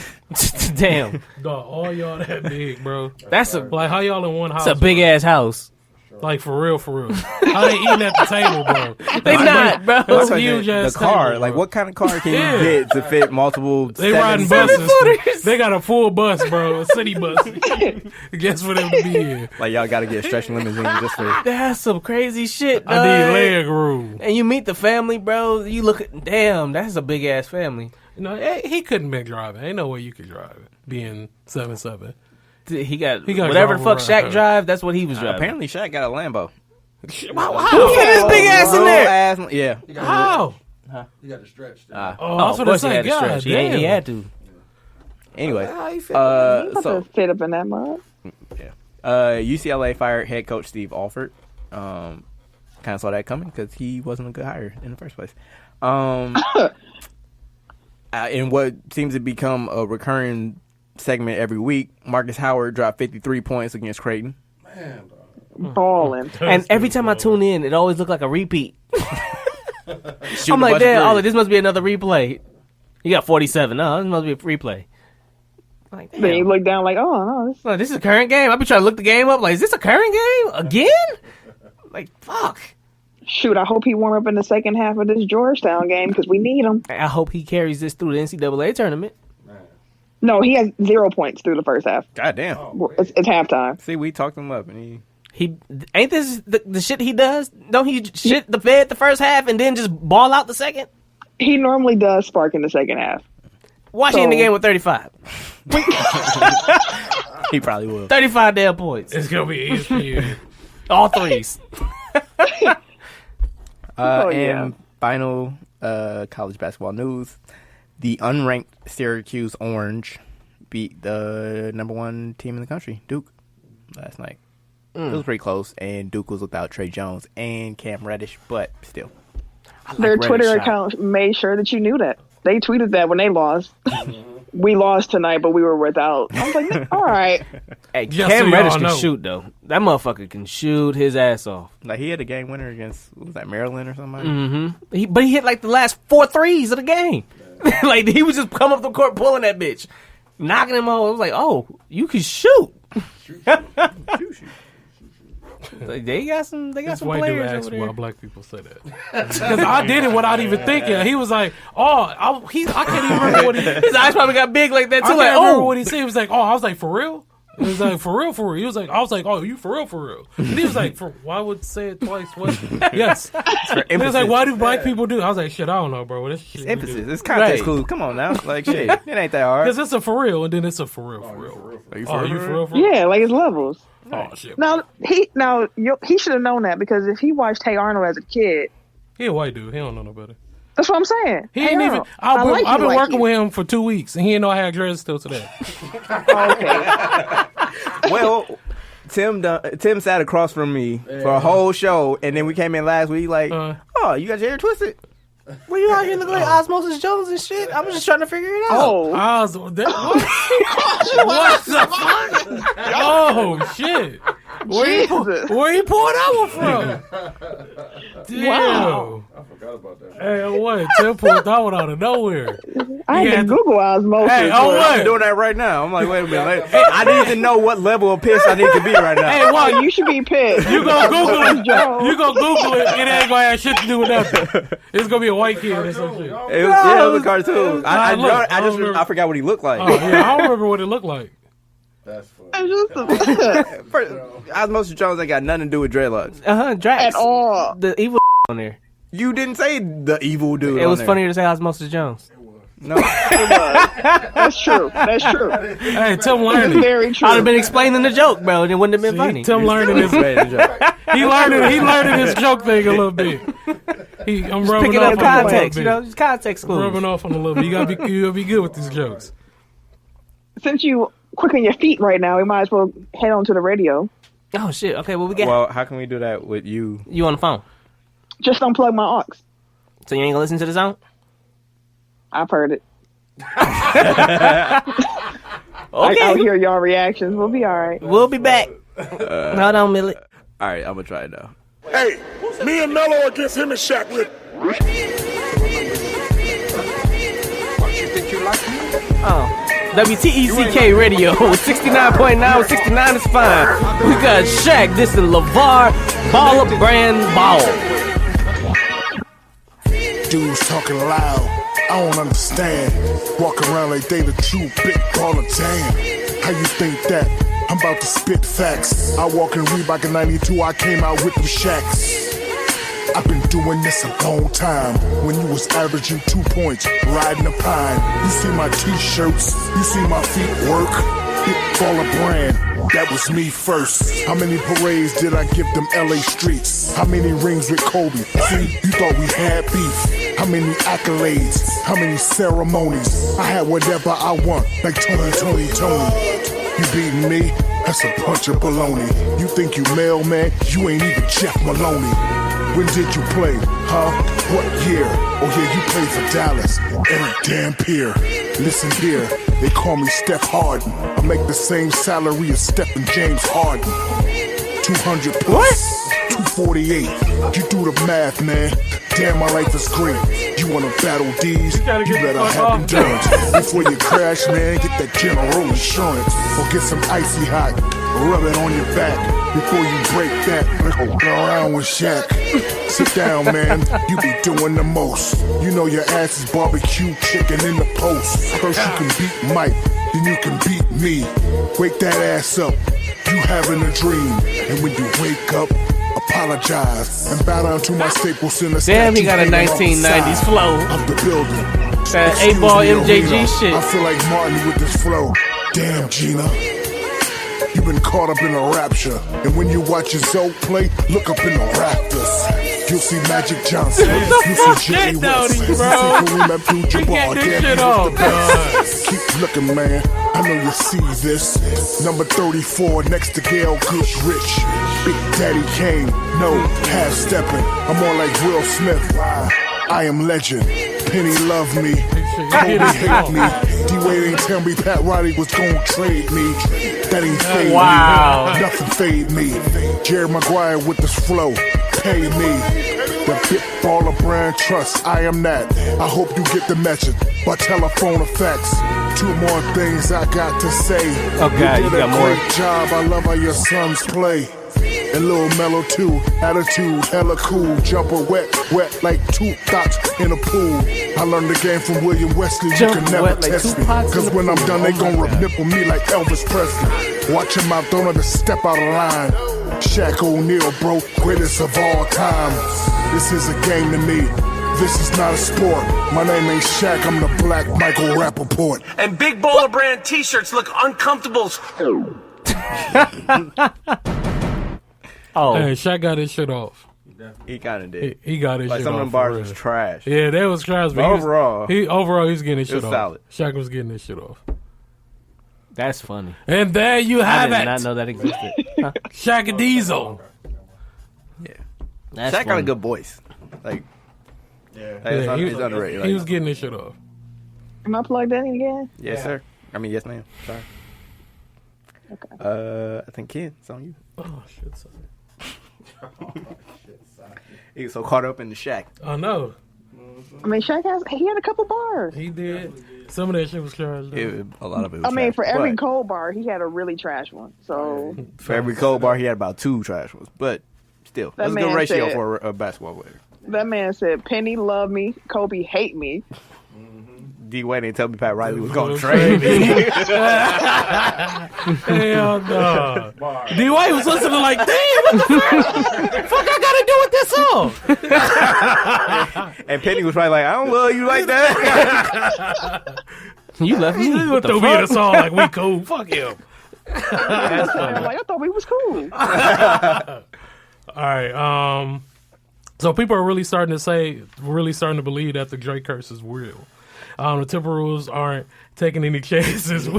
Damn. Dog, all y'all that big, bro. That's a Like, how y'all in one house? It's a big ass house. Like, for real, for real. How they eating at the table, bro? They not, bro. That's Like huge the ass car. table, Like bro. what kind of car can Yeah. you get to fit multiple? They riding buses. They got a full bus, bro. A city bus. Guess for them to be in. Like y'all got to get a stretch limousine just for. That's some crazy shit, dog. I need leg room. And you meet the family, bro. You look at, damn, that's a big ass family. You know, he couldn't be driving. Ain't no way you could drive it, being 7'7". He got He got whatever the drive fuck around. Shaq drive. That's what he was driving. Apparently, Shaq got a Lambo. Who fit his big ass in there? Yeah. How? You got to stretch. Oh, I was of gonna course he say, had to God stretch. He had to. Anyway, So so fit up in that mud. UCLA fired head coach Steve Alford. Kind of saw that coming because he wasn't a good hire in the first place. In what seems to become a recurring segment every week, Marcus Howard dropped 53 points against Creighton. Man, dog. Balling. And every time I tune in, it always looked like a repeat. Shooting I'm a like, bunch of damn, threes. this must be another replay. He got 47. No, this must be a replay. Like, Then you damn. look down like, oh no, this Oh, this is a current game. I be trying to look the game up. Like, is this a current game again? Like, fuck. Shoot, I hope he warm up in the second half of this Georgetown game because we need him. I hope he carries this through the NCAA tournament. No, he has 0 points through the first half. God damn. It's halftime. See, we talked him up, and He ain't this the shit he does? Don't he shit the bed the first half and then just ball out the second? He normally does spark in the second half. Watch him in the game with 35. he probably will. 35 damn points. It's gonna be ESPN. All threes. And final college basketball news. The unranked Syracuse Orange beat the number 1 team in the country, Duke, last night. It was pretty close, and Duke was without Trey Jones and Cam Reddish, but still. Their Twitter account made sure that you knew that. They tweeted that when they lost. We lost tonight, but we were without. I was like, all right. Hey, Just Cam so Reddish y'all can know. shoot, though. That motherfucker can shoot his ass off. Like, he had a game winner against, what was that, Maryland or something? Mm-hmm. But he hit like the last 4 threes of the game. Like, he was just come up the court pulling that bitch. Knocking him off. I was like, oh, you can shoot. Like, they got some This some white dude players asked over why there. black people say that. Because I did it without even thinking. He was like, "Oh, I can't even remember what he." His eyes probably got big like that I too. can't Like, remember oh, what he said. He was like, "Oh," I was like, "For real?" He was like, "For real, for real." He was like, "I was like, oh, you for real, for real?" And he was like, "Why would say it twice?" What? Yes. He was like, "Why do black people do?" I was like, "Shit, I don't know, bro. This shit Emphasis. It's context Right. clues. Come on now. Like, shit. It ain't that hard. Because it's a for real, and then it's a for real, for real. Are you Oh, you for real, for real? Yeah, like it's levels. Oh shit. Now he should have known that because if he watched Hey Arnold as a kid, He a white dude. He don't know no better. that's what I'm saying. He Hey ain't even. Arnold, I've been, like I've you been like working you. with him for 2 weeks, and he didn't know I had dreads till today. Okay. Well, Tim sat across from me for a whole show, and then we came in last week like, oh, you got your hair twisted? well, you out here looking like Osmosis Jones and shit. I was just trying to figure it out. Oh, I was, what? What the fuck? Oh shit! Jesus. Where you pulling that one from? Damn. Wow. I forgot about that. Hey, what? Tim pulled that one out of nowhere. I had Yeah. to Google osmosis. Hey, I'm what? doing that right now. I'm like, wait a minute. Hey, I need to know what level of piss I need to be right now. Hey, what? Oh, you should be pissed. You gonna Google it? Jones. You gonna Google it? It ain't gonna have shit to do with nothing. It's gonna be a white kid or some shit. It was a cartoon. Look, I forgot what he looked like. Oh yeah, I don't remember what it looked like. That's funny. First, Osmosis Jones ain't got nothing to do with dreadlocks. Drax. At all. The evil on there. You didn't say the evil dude. It was on there. funnier to say Osmosis Jones. No, That's true. That's true. Hey, Tim It's learning. very true. I'd have been explaining the joke, bro, and it wouldn't have been funny. Tim learning his. He learning his joke thing a little bit. I'm rubbing Picking off up on him a little context, bit. you know, just context clues. Rubbing off on a little bit. You gotta be good with these jokes. Since you quick on your feet right now, we might as well head on to the radio. Oh shit! Okay, what we got? Well, how can we do that with you? You on the phone? Just unplug my aux. So you ain't gonna listen to the song? I've heard it. Okay, I'll hear y'all reactions. We'll be all right. we'll be back. Hold on, Millie. All right, I'm gonna try it now. Hey, me and Melo against him and Shaq with. Oh. WTECK Radio 69.9 69 is fine. We got Shaq, this is LeVar, Ball of Brand Ball. Dudes talking loud, I don't understand. Walk around like they the true big baller. Damn, how you think that? I'm about to spit facts. I walk in Reebok in 92, I came out with the Shaqs. I've been doing this a long time. When you was averaging 2 points, riding a pine. You see my t-shirts, you see my feet work. Big baller brand, that was me first. How many parades did I give them LA streets? How many rings with Kobe? See, you thought we had beef. How many accolades? How many ceremonies? I had whatever I want, like Tony. You beating me? That's a bunch of baloney. You think you mailman? You ain't even Jeff Maloney. When did you play, huh? What year? Oh yeah, you played for Dallas. Eric Dampier. Listen here, they call me Steph Harden. I make the same salary as Steph and James Harden. 200 plus. 248. You do the math, man. Damn, my life is great. You wanna battle D's? You better have endurance. Before you crash, man, get that general insurance. Or get some icy hot, rub it on your back. Before you break that, look around with Shaq. Sit down, man, you be doing the most. You know your ass is barbecue chicken in the post. First you can beat Mike, then you can beat me. Wake that ass up, you having a dream. And when you wake up, apologize and bow down to my Staples Center. Damn, he got a 1990s flow. Of the building. That Excuse 8-ball me, MJG Arena. shit. I feel like Martin with this flow. Damn, Gina. You've been caught up in a rapture. And when you watch your Zoe play, look up in the rafters. You'll see Magic Johnson. You'll see Jimmy West. bro. Kareem Abdul-Jabbar. Get this Damn, shit he off, was the best. Keep looking, man. I know you see this. Number 34 next to Gail Goodrich. Big Daddy Kane. No, half-stepping. I'm more like Will Smith. I am legend. Penny love me. Kobe hate me. D-Wade ain't tell me Pat Riley was gonna trade me. That ain't fade me. Nothing fade me. Jerry Maguire with this flow. Pay me. The big baller brand trust. I am that. I hope you get the message. By telephone effects. 2 more things I got to say. Oh, God, you did got a more. great job. I love how your sons play. And Lil Mellow too, attitude, hella cool, jumper wet like 2 dots in a pool. I learned the game from William Wesley, you Jumper can never wet like test 2 me. pots Cause in a when I'm pool. done, they Oh gon' my God. nipple me like Elvis Presley. Watch your mouth, don't ever step out of line. Shaq O'Neal, bro, greatest of all time. This is a game to me. This is not a sport. My name ain't Shaq, I'm the Black Michael Rappaport. And big baller brand t-shirts look uncomfortable. Oh, Hey, Shaq got his shit off. He kind of did. He got his Like shit some off. of them for bars real. was trash. Yeah, that was trash. But Overall, he was getting his it shit was off. solid. Shaq was getting his shit off. that's funny. And there you I have did it. not know that existed. Shaq Diesel. That's Shaq got a funny. good voice. Like, Yeah. Yeah, it's underrated. he Like, was getting his shit off. Am I plugged in again? yes, sir. I mean, yes, ma'am. Sorry. Okay. I think Ken, it's on you. Oh shit! Sorry. He was so caught up in the Shaq. I know I mean, Shaq he had a couple bars. he did. Some of that shit was trash. though. A lot of it was I mean, trash. for every But cold bar, he had a really trash one. So for every cold bar, he had about 2 trash ones. But still, that's a good man ratio said- for a basketball player. that man said, "Penny love me, Kobe hate me." D-Wade didn't tell me Pat Riley was going to trade me. Hell no. D White was listening like, damn, what the fuck I gotta do with this song? And Penny was probably like, I don't love you like that. You left me. He What the threw me in a fuck? song like we cool. Fuck him. I'm like, I thought we was cool. All right. So people are really starting to believe that the Drake curse is real. The Timberwolves aren't taking any chances.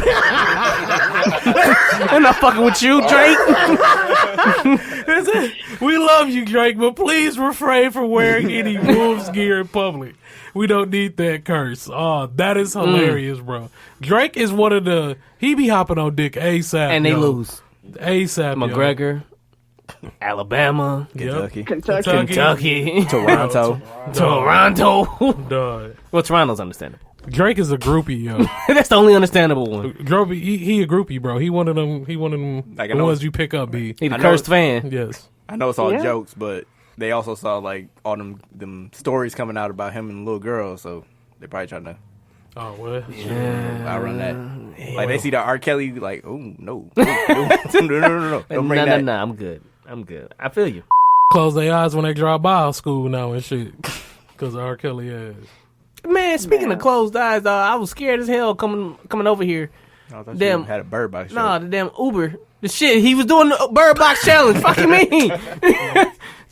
I'm not fucking with you, Drake. We love you, Drake, but please refrain from wearing any Wolves gear in public. We don't need that curse. Oh, that is hilarious, bro. Drake is one of the... He be hopping on dick ASAP, And they yo. lose. ASAP, yo. McGregor, Alabama, Yep. Kentucky. Kentucky, Toronto. Toronto. Dog. Well, Toronto's understandable. Drake is a groupie, yo. That's the only understandable one. Groupie, he a groupie, bro. He one of them. Like, I The know- ones you pick up, B. He the I know- cursed fan. Yes. I know it's all Yeah. jokes, but they also saw like all them stories coming out about him and the little girl, so they're probably trying to Oh well. outrun that. Like they see the R. Kelly, like, oh no, no. Don't bring that. No, I'm good. I feel you. Close their eyes when they drive by our school now and shit. Because R. Kelly ass. Man, speaking of closed eyes, I was scared as hell coming over here. I thought Damn. you had a bird box. Nah, the damn Uber. The shit, he was doing the bird box challenge. Fucking me.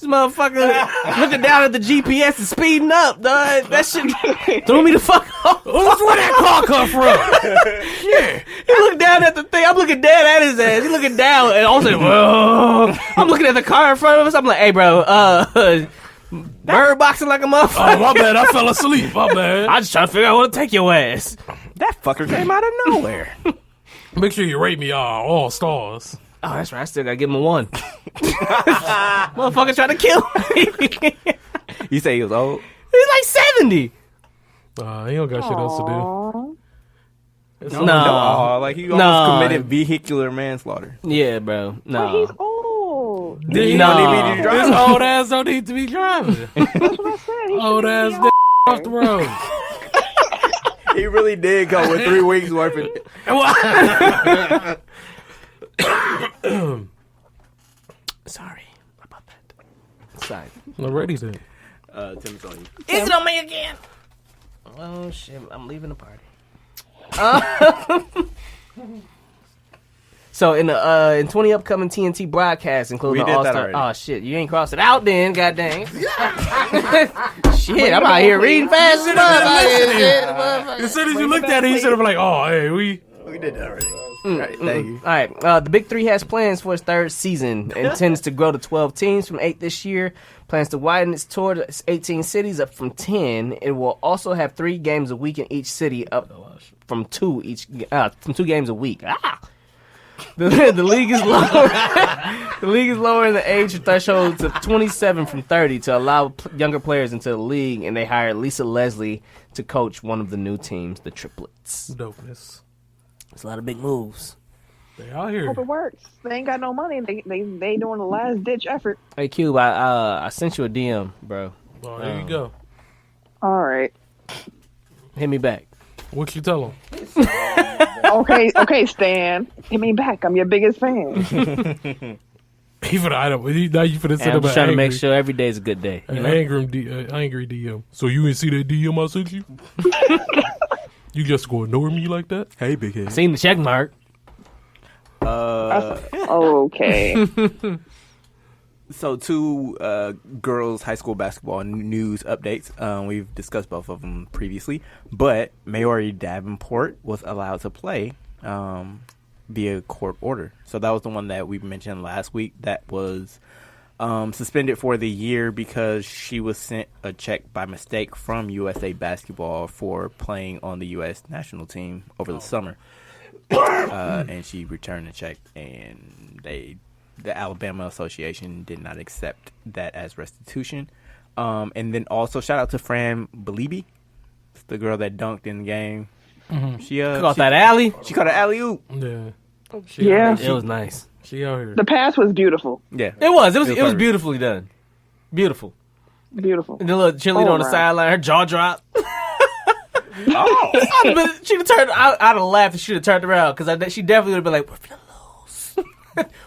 This motherfucker looking down at the GPS and speeding up, dog. That shit threw me the fuck off. Where that car come from? Yeah. He looked down at the thing. I'm looking down at his ass. He looking down, and I was like, whoa. I'm looking at the car in front of us. I'm like, hey, bro, bird boxing like a motherfucker. Oh, my bad. I fell asleep. My bad. I just trying to figure out where to take your ass. That fucker came out of nowhere. Make sure you rate me all stars. Oh, that's right. I still gotta give him a 1. Motherfucker trying to kill me. You say he was old? He's like 70. He don't got shit else to do. No. Like he almost committed vehicular manslaughter. Yeah, bro. No. But he's old. You don't need me to drive. This old ass don't need to be driving. That's what I said. He Old ass shouldn't be off the road. He really did go with 3 weeks worth of. Sorry about that. Sorry. Already then. Tim, it's on you. Is it on me again? Oh shit! I'm leaving the party. So in 20 upcoming TNT broadcasts, including We the did that All-Star. already. Oh shit! You ain't crossed it out then, goddamn. Shit! I'm out here reading fast enough. As soon as you looked at it, you should have been like, "Oh, hey, we did that already. Right, thank you. All right, the Big Three has plans for its third season. Intends to grow to 12 teams from 8 this year. Plans to widen its tour to 18 cities up from 10. It will also have 3 games a week in each city, up from 2 games a week. The league is lower. The league is lowering the age threshold to 27 from 30 to allow younger players into the league, and they hired Lisa Leslie to coach one of the new teams, the Triplets. dopeness." It's a lot of big moves. They out here. Hope it works. They ain't got no money. They doing a last ditch effort. Hey Cube, I sent you a DM, bro. Oh, there you go. All right. Hit me back. What you tell them? Okay, Stan. Hit me back. I'm your biggest fan. Even I don't. Now you finna And send I'm him just an trying to make angry, sure every day is a good day. You an know? angry DM. So you didn't see that DM I sent you? You just go ignore me like that? Hey, big head. Seen the check mark. Okay. So 2 girls high school basketball news updates. We've discussed both of them previously, but Maori Davenport was allowed to play via court order. So that was the one that we mentioned last week that was suspended for the year because she was sent a check by mistake from USA Basketball for playing on the U.S. national team over the summer. And she returned the check, and the Alabama Association did not accept that as restitution. And then also shout out to Fran Belibi, the girl that dunked in the game. Mm-hmm. She Caught that alley. She caught an alley oop. Yeah. Yeah. It was nice. She out here. The pass was beautiful. Yeah, It was perfect. beautifully done. Beautiful. Beautiful. And the little cheerleader on the right. sideline, her jaw dropped. Oh, She'd have turned. I'd have laughed if she'd have turned around because she definitely would have been like, "We're finna lose.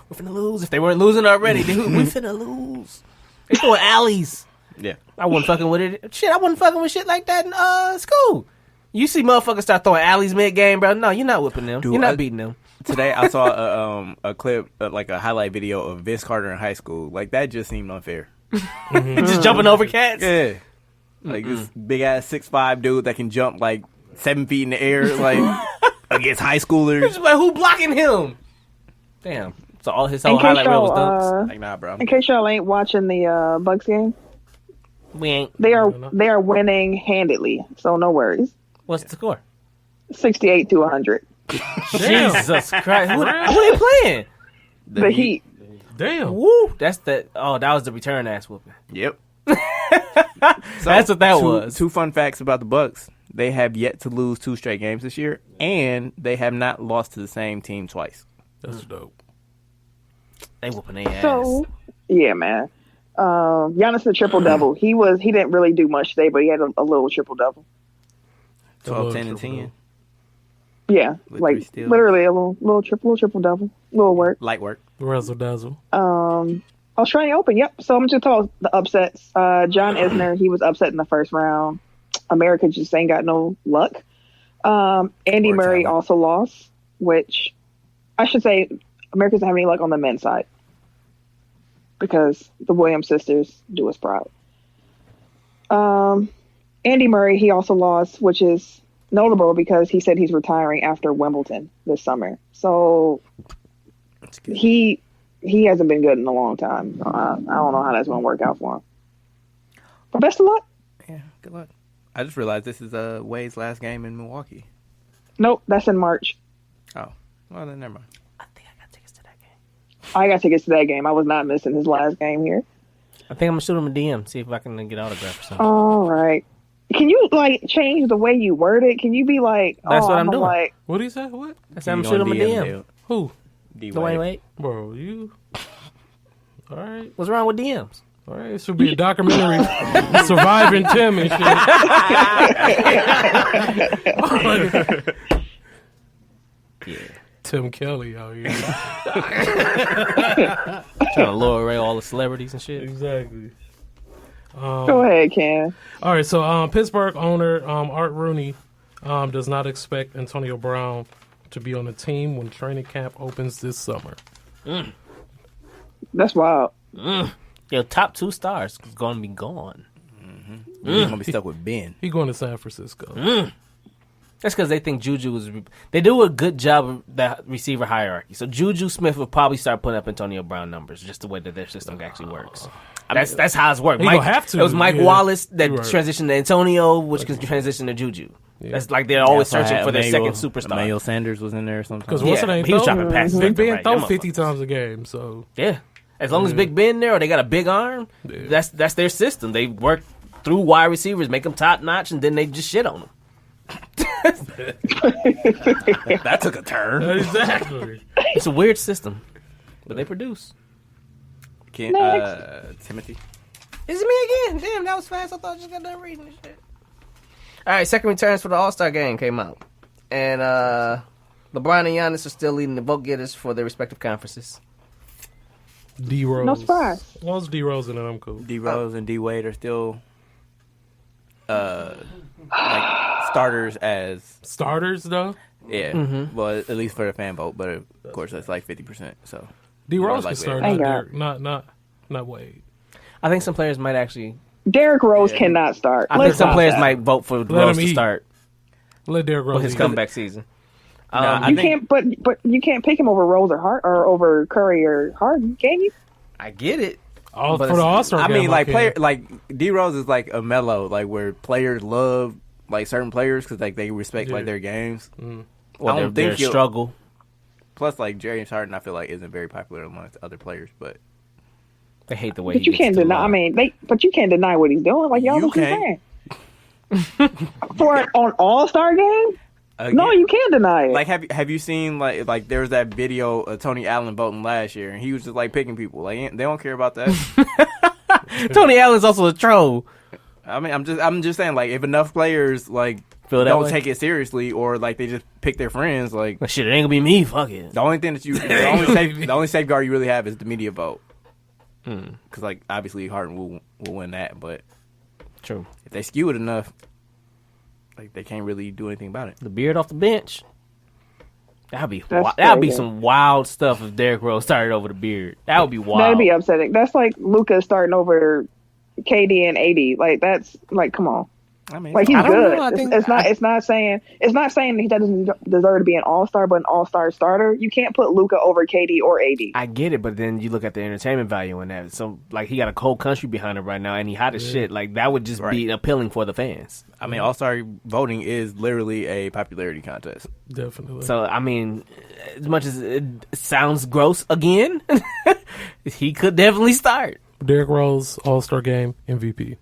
We're finna lose." If they weren't losing already, we finna lose. They throwing alleys. yeah. I wasn't fucking with it. Shit, I wasn't fucking with shit like that in school. You see motherfuckers start throwing alleys mid game, bro. No, you're not whipping them. Dude, You're not beating them. Today I saw a clip, like a highlight video of Vince Carter in high school. Like that just seemed unfair. Just jumping over cats. Yeah, like this big ass 6'5" dude that can jump like 7 feet in the air, like against high schoolers. Just like, who blocking him? Damn. So all his In whole case highlight reel was y'all, dunks. Like nah, bro. in case y'all ain't watching the Bucks game, We ain't. they are winning handedly. So no worries. What's the score? 68-100. Jesus Christ. Who they playing? The Heat. Damn. Woo. That's the. Oh, that was the return ass whooping. Yep. That's what that was. 2 fun facts about the Bucks: they have yet to lose 2 straight games this year, and they have not lost to the same team twice. That's dope. They whooping their ass. So yeah, man. Giannis the triple double. He didn't really do much today, but he had a little triple double. 12, 10, and 10. Yeah, With like 3 steals. literally a little triple double, little work. Light work. Razzle dazzle. Australian Open. Yep. So I'm just talking the upsets. John Isner, he was upset in the first round. America just ain't got no luck. Andy Or Murray talent. also lost, which I should say America doesn't have any luck on the men's side because the Williams sisters do us proud. Andy Murray, he also lost, which is notable because he said he's retiring after Wimbledon this summer. So he hasn't been good in a long time. I don't know how that's going to work out for him. But best of luck. Yeah, good luck. I just realized this is Wade's last game in Milwaukee. Nope, that's in March. Oh, well then never mind. I think I got tickets to that game. I got tickets to that game. I was not missing his last game here. I think I'm gonna shoot him a DM, see if I can get autograph or something. All right. Can you like change the way you word it? Can you be like, That's what I'm doing. Like, What do you say? What? I said I'm shooting him a DM. Who? Wait. Bro, you. All right. What's wrong with DMs? All right. It should be a documentary. Surviving Tim and shit. Yeah. Tim Kelly out here. Trying to lure away all the celebrities and shit. Exactly. go ahead, Ken. All right, so Pittsburgh owner Art Rooney does not expect Antonio Brown to be on the team when training camp opens this summer. That's wild. Your top 2 stars is going to be gone. He's gonna be stuck with Ben. He going to San Francisco. That's because they think Juju is. They do a good job of that receiver hierarchy. So Juju Smith will probably start putting up Antonio Brown numbers, just the way that their system actually works. That's how it's worked. He gonna have to. It was Mike Yeah. Wallace that You're right. transitioned to Antonio, which can transition to Juju. That's like they're always searching for their second superstar. Emmanuel Sanders was in there sometimes. Because what's the name? he was dropping passes Big left and Ben right. throw That 50 times a game, so Yeah, as long as Big Ben there or they got a big arm, that's their system. They work through wide receivers, make them top notch, and then they just shit on them. That took a turn. exactly. It's a weird system, but they produce. Timothy. Is it me again? Damn, that was fast. I thought I just got done reading this shit. All right, second returns for the All-Star game came out. And LeBron and Giannis are still leading the vote getters for their respective conferences. D Rose. No surprise. As long as D Rose and I'm cool. D Rose and D Wade are still like starters as Starters though. yeah. Well, at least for the fan vote, but of course that's like 50%. So D Rose More can likely. start, Thank not God. Derek, not Wade. I think some players might actually. Derrick Rose cannot start. I think Let's some stop players that. might vote for Let Rose him to eat. start Let Derrick Rose for his eat. comeback season. I You think can't, but you can't pick him over Rose or Hart or over Curry or Harden, can you? I get it. All but for the it's- All Star. I mean, like okay. player, like D Rose is like a mellow, like where players love like certain players because like they respect Yeah. like their games. Or I don't their think he'll- struggle. Plus, like James Harden, I feel like isn't very popular amongst other players, but They hate the way But he you gets can't to the deny. I line. mean, but you can't deny what he's doing. Like y'all You know what I'm can't. saying. For an All-Star game, again, no, you can't deny it. Like have you seen like there was that video of Tony Allen voting last year, and he was just like picking people. Like they don't care about that. Tony Allen's also a troll. I mean, I'm just saying, like, if enough players like Feel that don't way? take it seriously, or like they just pick their friends, like Well, shit, it ain't gonna be me. Fuck it. the only thing that the only safeguard you really have is the media vote. Because like obviously Harden will win that, but True. if they skew it enough, like they can't really do anything about it. The beard off the bench. That'd be That's that'd be crazy. some wild stuff if Derrick Rose started over the beard. That would be wild. That'd be upsetting. That's like Luka starting over KD and AD. Like that's like, come on. I mean, Like he's I don't good. know. I think- It's not saying he doesn't deserve to be an All-Star, but an All-Star starter. You can't put Luka over KD or AD. I get it, but then you look at the entertainment value in that. So, like, he got a whole country behind him right now, and he hot as shit. Like, that would just be appealing for the fans. I mean, All-Star voting is literally a popularity contest. Definitely. So, I mean, as much as it sounds gross again, he could definitely start. Derrick Rose, All-Star Game, MVP.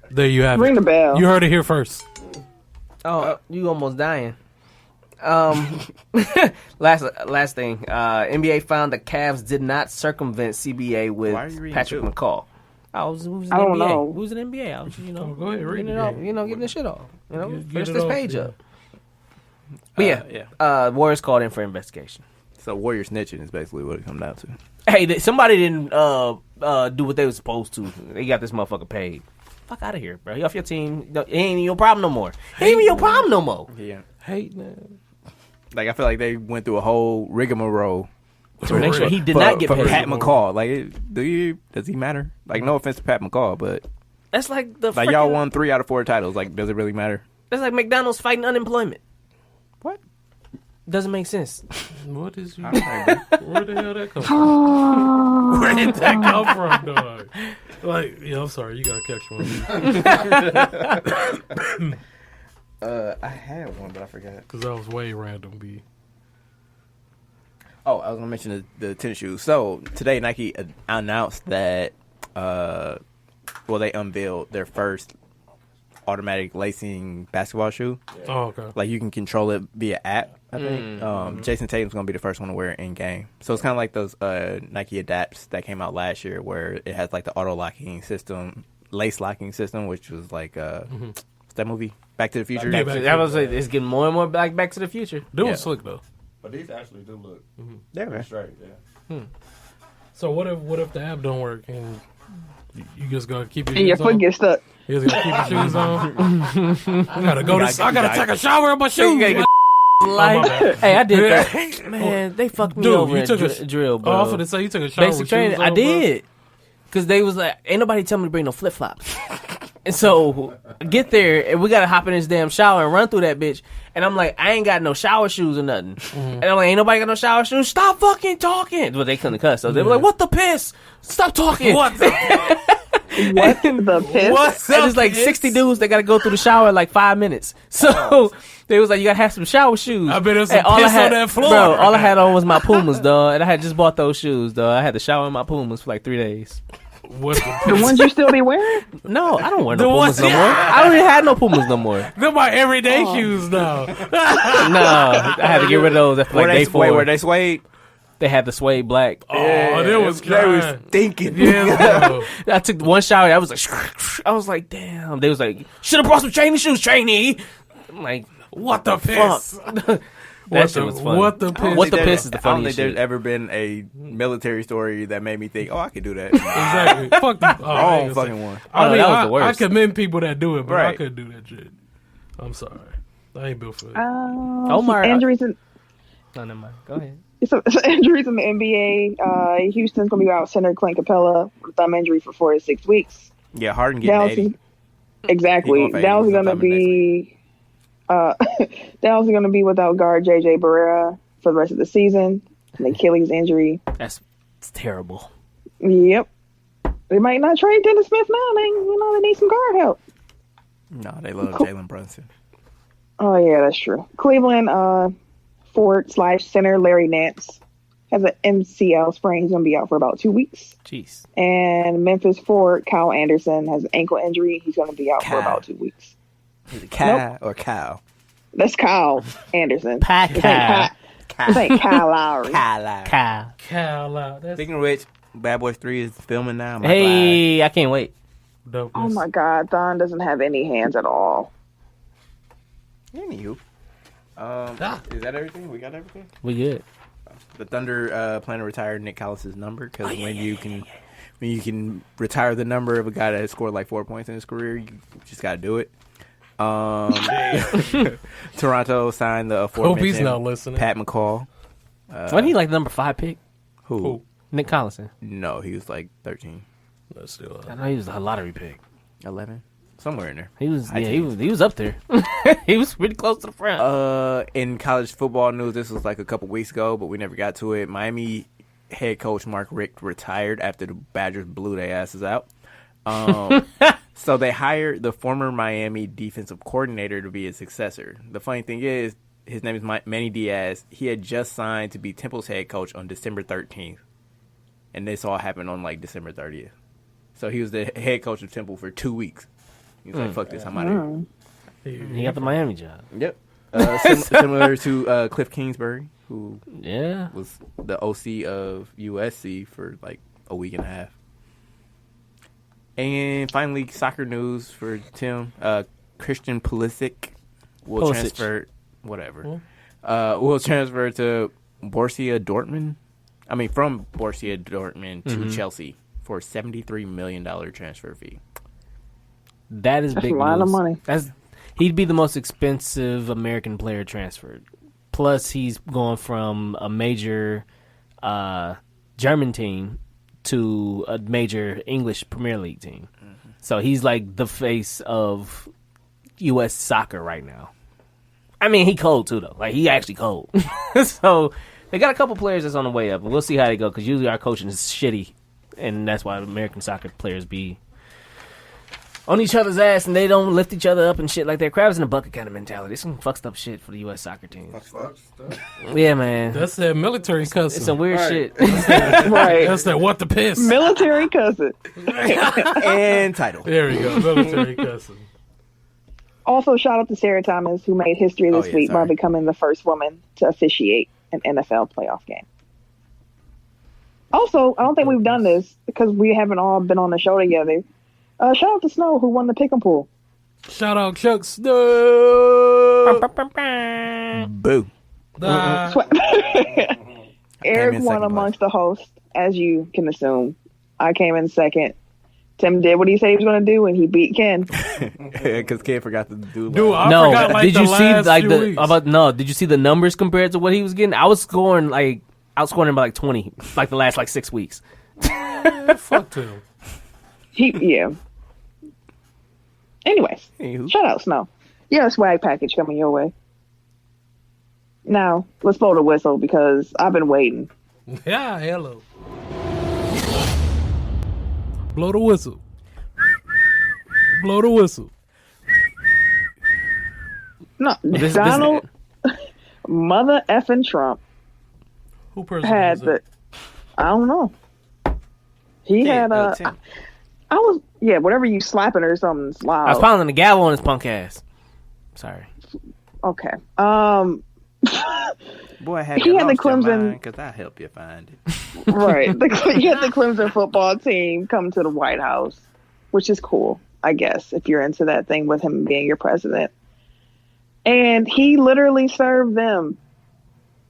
There you have Ring it. the bell. You heard it here first. Oh, you almost dying. Last thing. NBA found the Cavs did not circumvent CBA with Why are you reading Patrick too? McCall. Who's in I don't NBA? know. Who's in NBA? I was, go ahead, read getting it. it off, getting this shit off. Get Finish it this off, page yeah. up. But yeah. Warriors called in for investigation. So Warrior snitching is basically what it comes down to. Hey, somebody didn't do what they were supposed to. They got this motherfucker paid. Fuck out of here, bro. He off your team. It ain't even your problem no more. It ain't even your problem no more. Yeah. Hate, man. Like I feel like they went through a whole rigmarole To make sure he did for, not get for paid. Pat McCall. Like, does he matter? Like, no offense to Pat McCall, but That's like the like y'all frickin- won 3 out of 4 titles. Like, does it really matter? That's like McDonald's fighting unemployment. What? Doesn't make sense. What is you? I don't know, bro. Where the hell that come from? Where did that come from, dog? Like, yeah, I'm sorry. You gotta catch one. I had one, but I forgot. Because that was way random, B. Oh, I was gonna mention the tennis shoes. So today Nike announced that they unveiled their first automatic lacing basketball shoe. Oh, okay. Like you can control it via app. I think Jason Tatum's gonna be the first one to wear it in game. So it's kind of like those Nike Adapts that came out last year, where it has like the auto locking system, lace locking system, which was like what's that movie? Back to the Future. I was like, it's getting more and more Back to the Future. They was slick though. But these actually do look They're straight. Yeah. So what if the app don't work and you just gotta keep your And your shoes foot on? gets stuck. You just gotta keep your shoes on. I gotta go. I gotta take a shower in my shoes. Hey, I did that. Man, they fucked me Dude, over you in took a drill, bro. Oh, I was gonna say you took a shower Basic with training. shoes I on, bro. did. Because they was like, ain't nobody tell me to bring no flip flops. And so, get there, and we gotta hop in this damn shower and run through that bitch. And I'm like, I ain't got no shower shoes or nothing. And I'm like, ain't nobody got no shower shoes? Stop fucking talking. Well, they couldn't cuss. So they were like, what the piss? Stop talking. What the? What the piss? What's And up? there's like 60 dudes that gotta go through the shower in like 5 minutes. So they was like, you gotta have some shower shoes. I bet there's And some all piss I had, on that floor. Bro, all I had on was my Pumas, dog. And I had just bought those shoes, dog. I had to shower in my Pumas for like 3 days. What the The piss? ones you still be wearing? No, I don't wear The no Pumas ones- no more. I don't even have no Pumas no more. They're my everyday shoes now. No, I had to get rid of those after like day 4. were they suede? They had the suede black. Oh, that was They was dry. stinking. Yeah, bro. I took one shower. I was like, I was like, damn. They was like, should have brought some training shoes, trainee. I'm like, What the piss? fuck. What That shit the- was funny. what the piss? What the piss is the I don't funniest think there's shit. ever been a military story that made me think, oh, I could do that. Exactly. Fuck the Wrong fucking one. I Oh, mean, that was the I worst. commend people that do it, but I Right. couldn't do that shit. I'm sorry. I ain't built for it. Omar, Injuries in no, never mind. Go ahead. some injuries in the NBA. Houston's gonna be out center Clint Capella with thumb injury for 4 to 6 weeks. Yeah, Harden getting Dallas 80. is, exactly. He going for 80 Dallas is gonna sometime next be Dallas is gonna be without guard JJ Barrera for the rest of the season. An Achilles injury. It's terrible. Yep. They might not trade Dennis Smith now. They need some guard help. No, they love Jalen Brunson. Oh yeah, that's true. Cleveland forward/center Larry Nance has an MCL sprain. He's gonna be out for about 2 weeks. Jeez. And Memphis forward Kyle Anderson has an ankle injury. He's gonna be out for Kyle. about 2 weeks. Is it Kai or Kyle? That's Kyle Anderson. Pat This ain't Kyle. This ain't Kyle Lowry. Kyle. Kyle. Cal out. That's Speaking of which, Bad Boys 3 is filming now. My Hey, I can't wait. dope. Oh my God, Thon doesn't have any hands at all. God. Anywho. Is that everything? We got everything? We good. The Thunder plan to retire Nick Collis's number because when you can retire the number of a guy that has scored like 4 points in his career, you just got to do it. Toronto signed the Hope he's aforementioned not listening. Pat McCall. Wasn't he like the number 5 pick? Who? Nick Collison. No, he was like 13, That's still I know he was a lottery pick. 11, somewhere in there. He was, I yeah, think. he was up there. He was pretty close to the front. In college football news, this was like a couple weeks ago, but we never got to it. Miami head coach Mark Richt retired after the Badgers blew their asses out. So they hired the former Miami defensive coordinator to be his successor. The funny thing is, his name is Manny Diaz. He had just signed to be Temple's head coach on December 13th. And this all happened on like December 30th. So he was the head coach of Temple for 2 weeks. He was like, fuck this, I'm out of here. He got the Miami job. Yep. Similar to Cliff Kingsbury, who Yeah. was the OC of USC for like a week and a half. And finally, soccer news for Tim. Christian Pulisic will transfer, whatever. Will transfer to Borussia Dortmund. I mean, from Borussia Dortmund to Chelsea for a $73 million transfer fee. That is big a lot of news. money. He'd be the most expensive American player transferred. Plus, he's going from a major German team to a major English Premier League team. So he's like the face of U.S. soccer right now. I mean, he cold too, though. Like, he actually cold. So they got a couple players that's on the way up, and we'll see how they go, because usually our coaching is shitty, and that's why American soccer players be on each other's ass and they don't lift each other up and shit like that. Crabs in a bucket kind of mentality. It's some fucked up shit for the U.S. soccer team. Yeah, man. That's that military cussing. It's some weird shit. Right. That's that what the piss. Military cousin. And title. There we go. Military cussing. Also, shout out to Sarah Thomas, who made history this week by becoming the first woman to officiate an NFL playoff game. Also, I don't think we've done this because we haven't all been on the show together. Shout out to Snow, who won the pick and pool. Shout out Chuck Snow. Boo. Eric won amongst the hosts, as you can assume. I came in second. Tim did what he said he was going to do, and he beat Ken. Because Ken forgot to do. Dude, I No, forgot, like, did the you see last like few the weeks. did you see the numbers compared to what he was getting? I was scoring like outscoring him by like 20, like the last like 6 weeks. Fuck him. Yeah. Anyways, shout out Snow. You got a swag package coming your way. Now, let's blow the whistle because I've been waiting. Yeah, hello. Blow the whistle. Blow the whistle. No, Donald, mother effing Trump Who person had was it? I don't know. He had I was whatever you slapping or something's loud. I was pounding the gavel on his punk ass. Sorry. Okay. Boy, have He you had the lost your Clemson- mind? 'Cause I'll help you find it. Right. You had the Clemson football team come to the White House, which is cool, I guess, if you're into that thing with him being your president. And he literally served them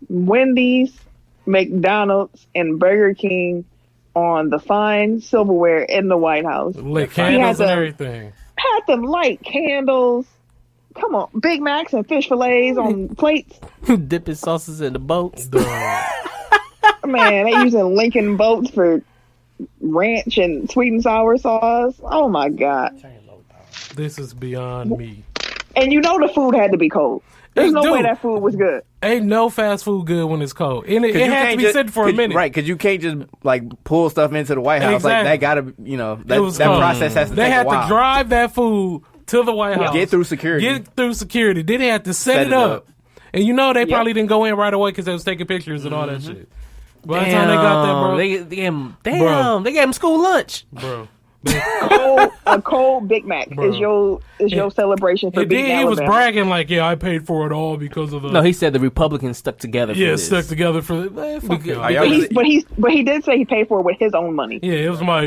Wendy's, McDonald's, and Burger King on the fine silverware in the White House. Lit candles and everything. Had them light candles. Come on, Big Macs and fish fillets on plates. Dipping sauces in the boats. Man, they using Lincoln boats for ranch and sweet and sour sauce. Oh my God. This is beyond me. And you know the food had to be cold. There's no way that food was good. Ain't no fast food good when it's cold. And it 'Cause you had to can't be just- sitting for a minute. Right, because you can't just like pull stuff into the White House. Exactly. Like that gotta, that It was that cold. process has to They take had a while. to drive that food to the White House. Get through security. Then they had to set it up. And you know they probably didn't go in right away because they was taking pictures and all that shit. By the time they got that, bro. They gave him school lunch. Bro. A cold Big Mac is your celebration for And beating then he was Alabama. bragging like, yeah, I paid for it all because of the... No, he said the Republicans stuck together for this. stuck together for the... Man, fuck y'all. But he did say he paid for it with his own money. Yeah, it was my,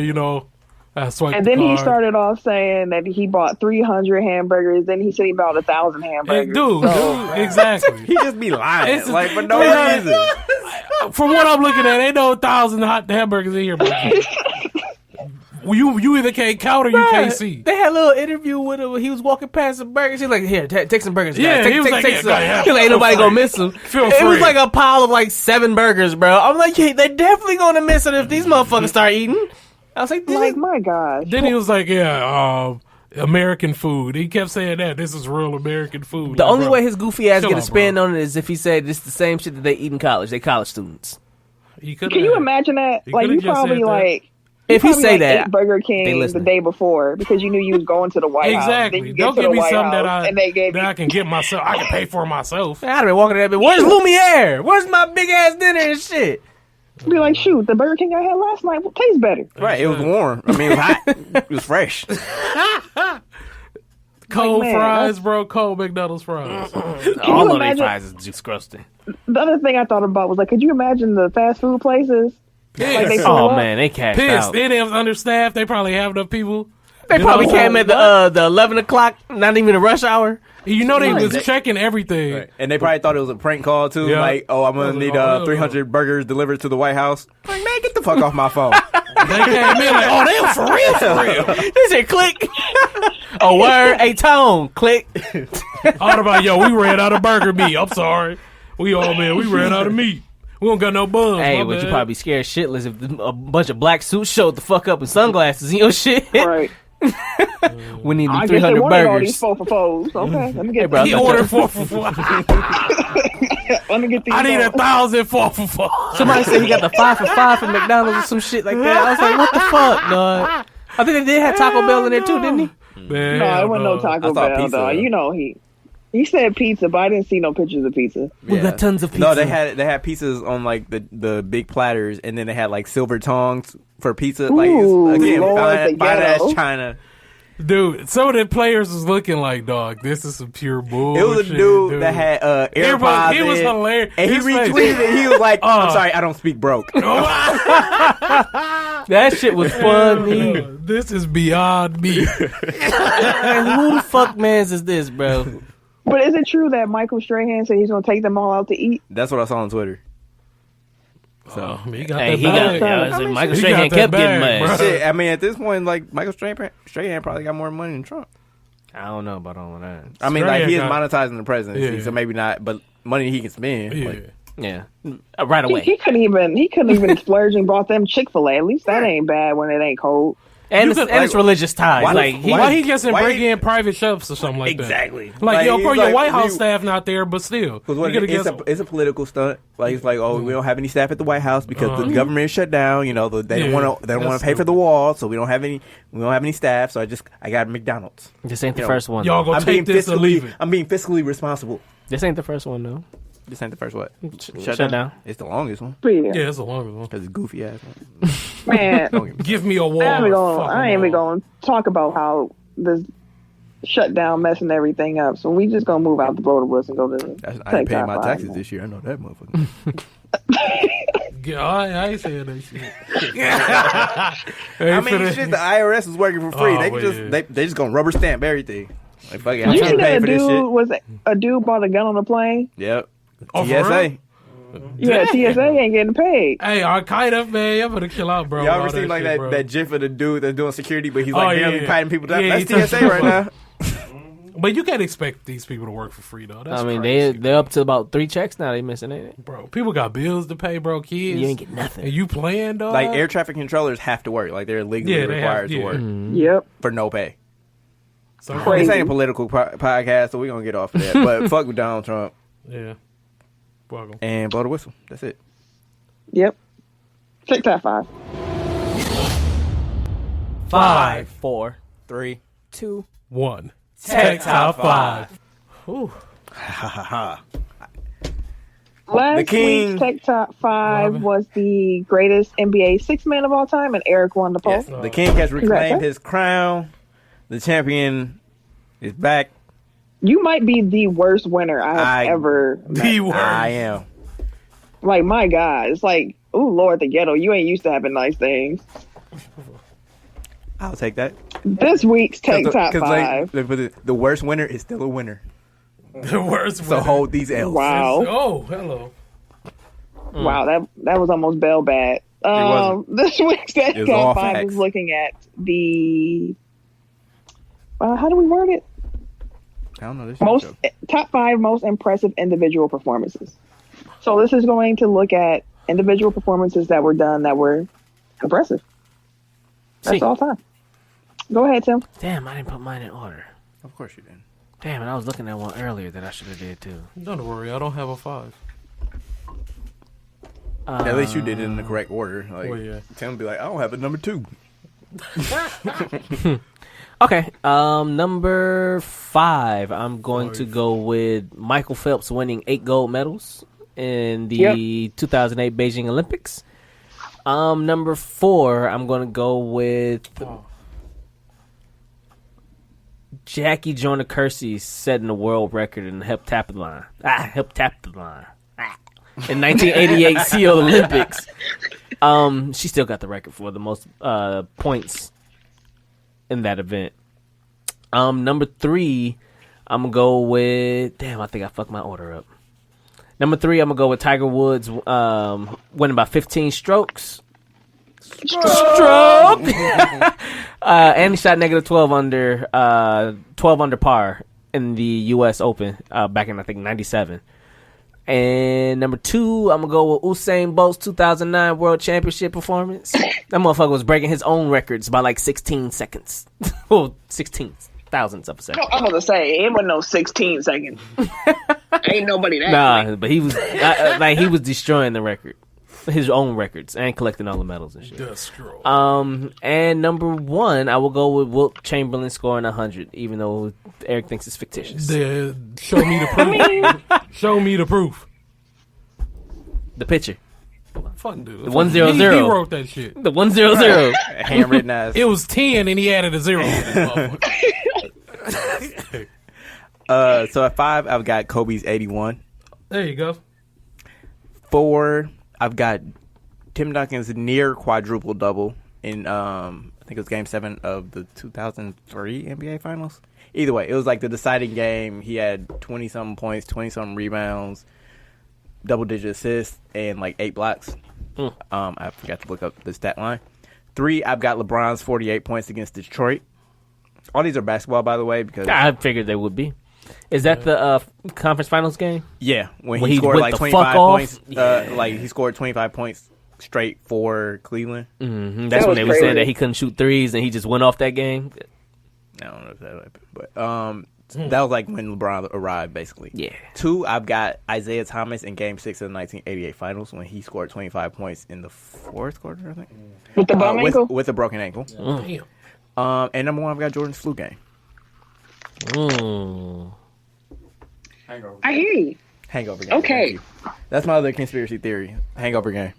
I swiped And the then he card. started off saying that he bought 300 hamburgers. Then he said he bought 1,000 hamburgers. Hey, dude, exactly. He just be lying, It's- like for no Yeah. reason. From what I'm looking at, ain't no 1,000 hot hamburgers in here, bro. You either can't count or you can't see. They had a little interview with him when he was walking past some burgers. He was like, here, take some burgers. Yeah, guys. he was like, take yeah, some. yeah, He was like, ain't nobody gonna miss them. Feel It was free. like a pile of like 7 burgers, bro. I'm like, yeah, they definitely gonna miss it if these motherfuckers start eating. I was like, my gosh. Then he was like, American food. He kept saying that. This is real American food. the Like, only bro, way his goofy ass chill get a out, spin bro. on it is if he said this is the same shit that they eat in college. They college students. Can you imagine that? He Like could've you just probably said that. like. If he probably, say like, that, ate Burger they King the listening. day before because you knew you was going to the White House. Exactly. Then you get Don't to give the me White something House, and they gave that I can get myself. I can pay for myself. I'd have been walking to that bitch. Where's Lumiere? Where's my big ass dinner and shit? be like, shoot, the Burger King I had last night tastes better. Right, it was warm. I mean, it was hot. It was fresh. Cold man, fries, bro. Cold McDonald's fries. All of their imagine- fries is disgusting. The other thing I thought about was like, could you imagine the fast food places? Like they Pissed. pull Oh up, man, they cashed Pissed. out. Then they was understaffed. They probably have enough people. They You probably know? came at the 11 o'clock, not even a rush hour. You know they was Right. checking everything. Right. And they probably thought it was a prank call too. Yeah. Like, oh, I'm gonna need 300 burgers delivered to the White House. Like, man, get the fuck off my phone. They came in like, oh, they was for real, for real. They said click. A word, a tone, click. All about, yo, we ran out of burger meat. I'm sorry. We ran out of meat. We don't got no buns. Hey, my but you bad. probably scared shitless if a bunch of black suits showed the fuck up with sunglasses in your shit. Right. We need I the guess they 300 wanted all these burgers. 4 for 4s. Okay, let me get Hey, bro, He ordered 4 for 4. let me get these. I need 1,000 4 for 4. Somebody said he got the 5 for 5 from McDonald's or some shit like that. I was like, what the fuck, dog? I think they did have Taco Bell in there too, didn't he? Man, No, it wasn't no dog. Taco I saw Bell, pizza, though. though. You know he said pizza, but I didn't see no pictures of pizza. We got tons of pizza. No, they had pizzas on like the big platters, and then they had like silver tongs for pizza. Like Ooh, again, Lord, fine the ass ghetto. China. Dude, some of the players was looking like, dog, this is some pure bullshit. It was a dude that had AirPods. He was in, hilarious. and he His face. retweeted it. He was like, "I'm sorry, I don't speak broke." That shit was funny. This is beyond me. Man, who the fuck mans is this, bro? But is it true that Michael Strahan said he's going to take them all out to eat? That's what I saw on Twitter. So He got Hey, that he got. bag. Michael he Strahan got that kept bag, getting bro. mad. shit. I mean, at this point, like Michael Strahan probably got more money than Trump. I don't know about all of that. I mean, like he is Strahan got- monetizing the presidency, Yeah. so maybe not. But money he can spend. Yeah. Like, Yeah, right away. He couldn't even splurge and bought them Chick-fil-A. At least that ain't bad when it ain't cold. And You it's, could- and it's religious ties. why- Like Why he just didn't why bring he- in private chefs or something like that? Exactly. Like, yo, Like, for he's your like, White House we- staff not there, but still. Because You coulda guessed- it's a political stunt. Like it's like, oh, we don't have any staff at the White House because the government is shut down. You know, they don't Yeah, want to. They don't want that's to pay for the wall, so we don't have any. We don't have any staff. So I got McDonald's. This ain't the You know, first one. Y'all though. gonna take this or leave it. I'm being fiscally responsible. This ain't the first one though. This ain't the first what? Shut down. It's the longest one But yeah, Yeah, it's a longer one. because it's goofy ass one. man, Don't get me- Give me a wall. I ain't even fucking wall. going to talk about how this shutdown messing everything up. So we just going to move out the blow the woods and go to the I ain't paying my TikTok taxes live. this year. I know that motherfucker. Yeah, I ain't saying that shit. I mean, shit. The IRS is working for free. Oh, They well, can just yeah. they just gonna rubber stamp everything. Like fuck it, I'm You trying see to pay that for this shit. a dude bought a gun on the plane? Yep. Oh, for TSA. real? Yeah, Damn. TSA ain't getting paid. Hey, Al-Qaeda, man, y'all better chill out, bro. Y'all All ever seen like shit, that, bro. that gif of the dude that's doing security, but he's Oh, like yeah, barely yeah. patting people down? Yeah, That's he touched TSA right now. But you can't expect these people to work for free, though. That's I mean, crazy. they're up to about 3 checks now. They missing, ain't it? Bro, people got bills to pay, bro. Kids. You ain't get nothing. And you playing, dog? Like air traffic controllers have to work. Like they're legally Yeah, they required have- to work yeah. Yep. for no pay. So, Crazy. This ain't a political podcast, so we're gonna get off of that. But fuck with Donald Trump yeah. Welcome. and blow the whistle. That's it. Yep. TikTok 5. 5, 4, 3. 2. 1. Tech Top 5. Ooh. Last The king. week's Tech Top 5 Robin. was the greatest NBA six man of all time, and Eric won the poll. Yes, the king has reclaimed Congrats, his crown. The champion is back. You might be the worst winner I have ever met. The worst. I am. Like, my God. It's like, oh, Lord, the ghetto. You ain't used to having nice things. I'll take that. This week's Tech Top 5. The worst winner is still a winner. The worst So winner. hold these L's. Wow. Oh, hello. Wow, that was almost bell bad. wasn't. This week's Tech It was all Top 5 facts. is looking at the... how do we word it? I don't know this. Most Joke. top 5 most impressive individual performances. So this is going to look at individual performances that were done that were impressive. That's See. all time. Go ahead, Tim. Damn, I didn't put mine in order. Of course you didn't. Damn, and I was looking at one earlier that I should have did too. Don't worry, I don't have a 5. At least you did it in the correct order. Like, Well, yeah. Tim be like, I don't have a number 2. Okay, number 5. I'm going to go with Michael Phelps winning 8 gold medals in the 2008 Beijing Olympics. Number 4, I'm going to go with Jackie Jonah Kersey setting the world record in the heptathlon. In 1988 Seoul Olympics. She still got the record for the most points in that event. Number 3, I'm gonna go with. Damn, I think I fucked my order up. Number 3, I'm gonna go with Tiger Woods winning by 15 strokes. Stroke. And he shot negative 12 under par in the U.S. Open back in I think '97. And number 2, I'm gonna go with Usain Bolt's 2009 World Championship performance. That motherfucker was breaking his own records by like 16 seconds. Well, 16 thousandths of a second. I'm going to say, it wasn't no 16 seconds. Ain't nobody that Nah, but he was like he was destroying the record. his own records and collecting all the medals and shit. Destro. And number 1, I will go with Wilt Chamberlain scoring 100, even though Eric thinks it's fictitious. Show me the proof. Show me the proof. The picture. Fuck, dude. The 100. He wrote that shit. The 100. Handwritten ass. It was 10 and he added a 0. So at 5, I've got Kobe's 81. There you go. 4, I've got Tim Duncan's near quadruple double in I think it was Game 7 of the 2003 NBA Finals. Either way, it was like the deciding game. He had 20-something points, 20-something rebounds, double-digit assists, and like 8 blocks. I forgot to look up the stat line. 3, I've got LeBron's 48 points against Detroit. All these are basketball, by the way, because I figured they would be. Is that the conference finals game? yeah, when When he he scored went like the 25 fuck off? points, like he scored 25 points straight for Cleveland. Mm-hmm. That That's when was they were crazy. saying that he couldn't shoot threes and he just went off that game. I don't know if that happened, but that was like when LeBron arrived, basically. Yeah. 2, I've got Isaiah Thomas in Game 6 of the 1988 Finals when he scored 25 points in the 4th quarter, I think. With the bum ankle? With a broken ankle. Damn. And number 1, I've got Jordan's flu game. I hear you. Hangover game. Okay. Thank you. That's my other conspiracy theory. Hangover game.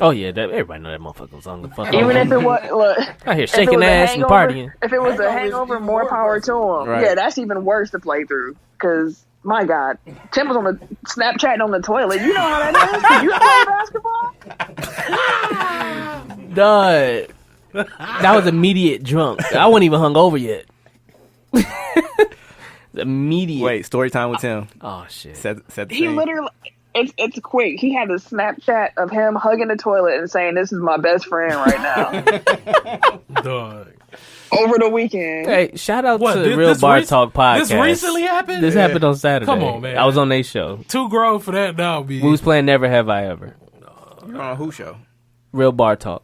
Oh yeah, everybody know that motherfucker was on the fuck. Even if it was, look, I hear if it shaking was a ass and hangover- partying. If it was a hangover, more power to him. Right. Yeah, that's even worse to play through. Because, my God, Tim was on the Snapchatting on the toilet. You know how that is? 'Cause you play basketball? Duh. That was immediate drunk. I wasn't even hungover yet. Immediate. Wait, story time with Tim. Oh shit. Set the He scene. literally, it's quick. He had a Snapchat of him hugging the toilet and saying, "This is my best friend right now." Dog. Over the weekend. Hey, shout out What, to this- Real this Bar rec- Talk podcast. this recently happened? This happened on Saturday. Come on, man. I was on their show. Too grown for that now, B. We was playing Never Have I Ever. You're on a Who show? Real Bar Talk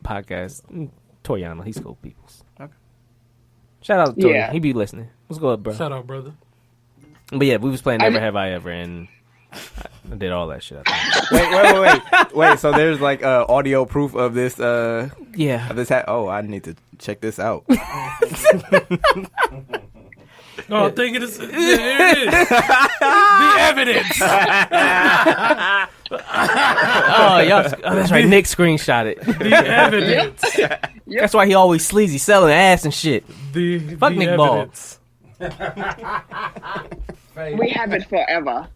podcast. Toriano, he's cool peoples. Okay. Shout out to Tori. Yeah. He be listening. What's good, bro? Shout out, brother. But yeah, we was playing Never Have I Ever, and I did all that shit. I think. Wait. So there's like audio proof of this. Yeah. Of this. I need to check this out. No, I'm thinking it's there it is. The evidence. Oh, y'all. Oh, that's right. Nick screenshot it. The evidence. That's why he always sleazy, selling ass and shit. Fuck The Nick Ball. evidence. We have it forever.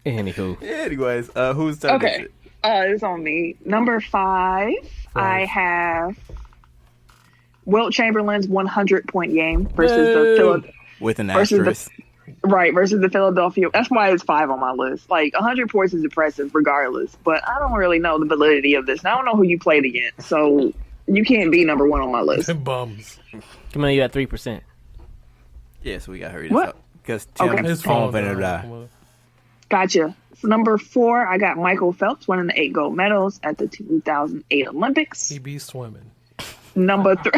Anywho. Anyways, who's turn Okay. is it? It's on me. Number 5, I have Wilt Chamberlain's 100-point game versus the Philadelphia. With an Versus the- asterisk. Right, versus the Philadelphia. That's why it's 5 on my list. Like, 100 points is impressive regardless, but I don't really know the validity of this. And I don't know who you played against, so you can't be number 1 on my list. Them bums. Come on, you at 3%. Yeah, so we got to hurry this What? up because Okay. Tim's His phone phone finna die. died. Gotcha. So number 4, I got Michael Phelps winning the 8 gold medals at the 2008 Olympics. He be swimming. Number 3.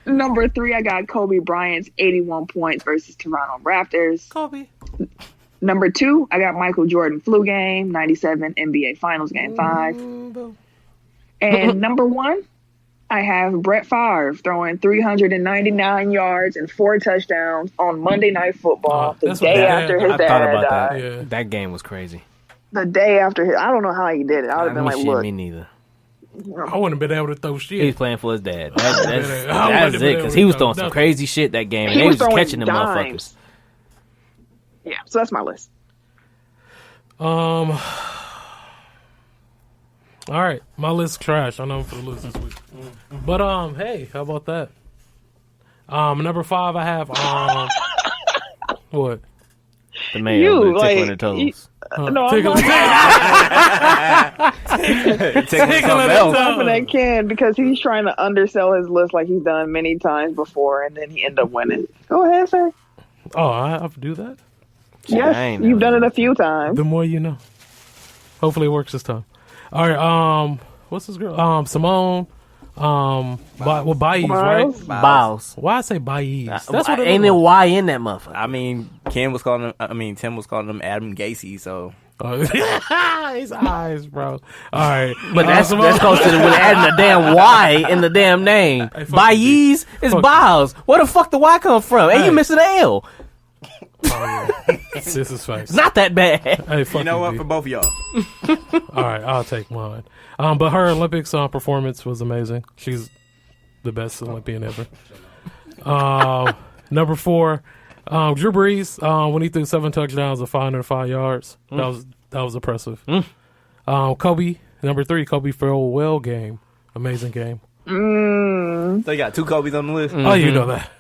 Number 3, I got Kobe Bryant's 81 points versus Toronto Raptors. Kobe. Number 2, I got Michael Jordan flu game, 97 NBA Finals game 5. And number 1, I have Brett Favre throwing 399 yards and 4 touchdowns on Monday Night Football the that's what day that- after his I dad thought about died. that. Yeah. That game was crazy. The day after his, I don't know how he did it. I would have been like, shit, look, me neither. I wouldn't have been able to throw He was shit. playing for his dad. I That's wouldn't it, have been because he able was to throwing throw some nothing. crazy shit that game, and He they was was just throwing catching them dimes. motherfuckers. yeah. So that's my list. All right, my list trash. I know for the list this week, but hey, how about that? Number 5, I have what? The man You, with tickling like, the toes. No, I'm Tickling- Tickling Tickling something the else. toe. laughing at Ken because he's trying to undersell his list like he's done many times before, and then he ended up winning. Go ahead, sir. Oh, I have to do that. Yes, I ain't you've never done it a few times. The more you know. Hopefully it works this time. All right. What's this girl? Simone. Baez, right? Miles? Bows. Why I say Baez? That's what it Ain't is. it Y in that motherfucker? I mean, Tim was calling him Adam Gacy, so His eyes, bro. All right. But that's close to with adding a damn Y in the damn name. Baez is Biles. Where the fuck the Y come from? And you missing the L. This is face. It's not that bad. Hey, fuck You know what? B. For both of y'all. All right, I'll take mine. But her Olympics performance was amazing. She's the best Olympian ever. Number 4, Drew Brees, when he threw 7 touchdowns of 505 yards. That was impressive. Kobe, number 3, Kobe farewell game. Amazing game. So you got 2 Kobe's on the list. Oh, you know that.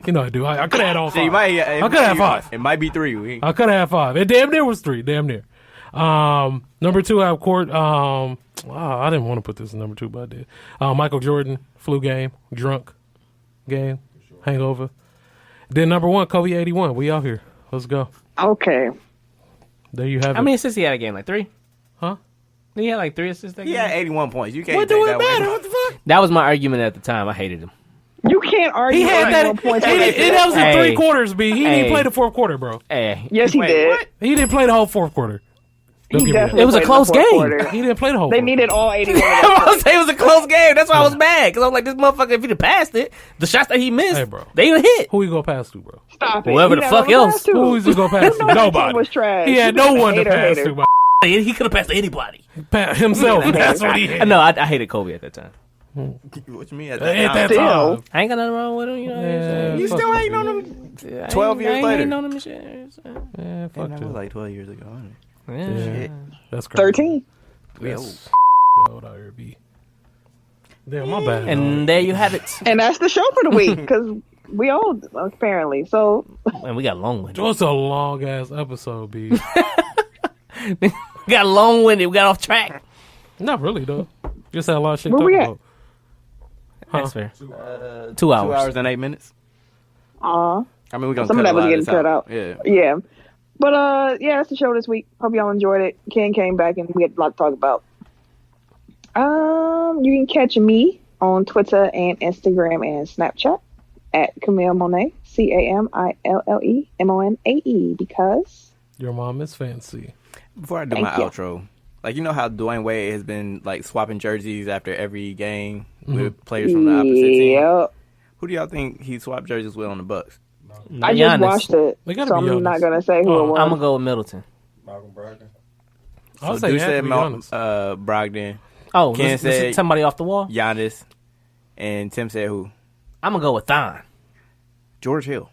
You know I do. I could have had all 5. So you might, I could have 5. It might be 3. I could have 5. It damn near was 3. Damn near. Number 2, I have court. I didn't want to put this in number 2, but I did. Michael Jordan, flu game, drunk game, hangover. Then number 1, Kobe 81. We out here. Let's go. Okay. There you have it. How many assists he had a game? Like 3? Huh? He had like 3 assists that He game? had 81 points. You can't What take do that it matter? away. What the fuck? That was my argument at the time. I hated him. You can't argue. He had that. 81 points. That was in Hey. 3 quarters, B. He Hey. didn't play the 4th quarter, bro. Hey. Yes, he Wait, did. what? He didn't play the whole 4th quarter. Don't He give me that. definitely It was a played in close the fourth game. quarter. He didn't play the whole. They fourth needed all 81. I was saying it was a close game. That's why I was mad. Because I was like, this motherfucker, if he'd have passed it, the shots that he missed, Hey, bro. they would hit. Who he go pass to, bro? Stop it. Whoever He the never fuck was else. passed to. Who is he go pass to? That Nobody. team was trash. He had He was no a one to hater, pass hater. to. Bro. He could have passed to anybody. Himself. That's what he had. No, I hated Kobe at that time. What you mean? At At that that time? Still. time. I ain't got nothing wrong with him. You know what I'm saying? You fuck still you, ain't on dude. them 12 years I later. ain't on him and shit. Yeah, fuck That was you. like 12 years ago. Wasn't Yeah. That's crazy. 13. That's old out here, B. Damn, my bad. And there you have it. And that's the show for the week because we old, apparently. So, And we got long-winded. What's a long ass episode, B? We got long-winded. We got off track. Not really though. Just had a lot of shit to Where talk we at? about. That's fair. 2 2 hours. hours and 8 minutes. aw. I mean, we're going to Some cut of that a was lot of getting this cut out. Yeah. Yeah. But, yeah, that's the show this week. Hope y'all enjoyed it. Ken came back and we had a lot to talk about. You can catch me on Twitter and Instagram and Snapchat at Camille Monet, CamilleMonae, because Your mom is fancy. Before I do Thank my you. outro, like, you know how Dwayne Wade has been, like, swapping jerseys after every game with players from the opposite team? Yep. Who do y'all think he swapped jerseys with on the Bucks? I just Giannis. watched it, They gotta so be I'm not honest. going to say who it was. I'm going to go with Middleton. Malcolm Brogdon. I would So say Dude you have to said be honest. Brogdon, Oh, Ken this said- is somebody off the wall? Giannis, and Tim said who? I'm going to go with Thon. George Hill.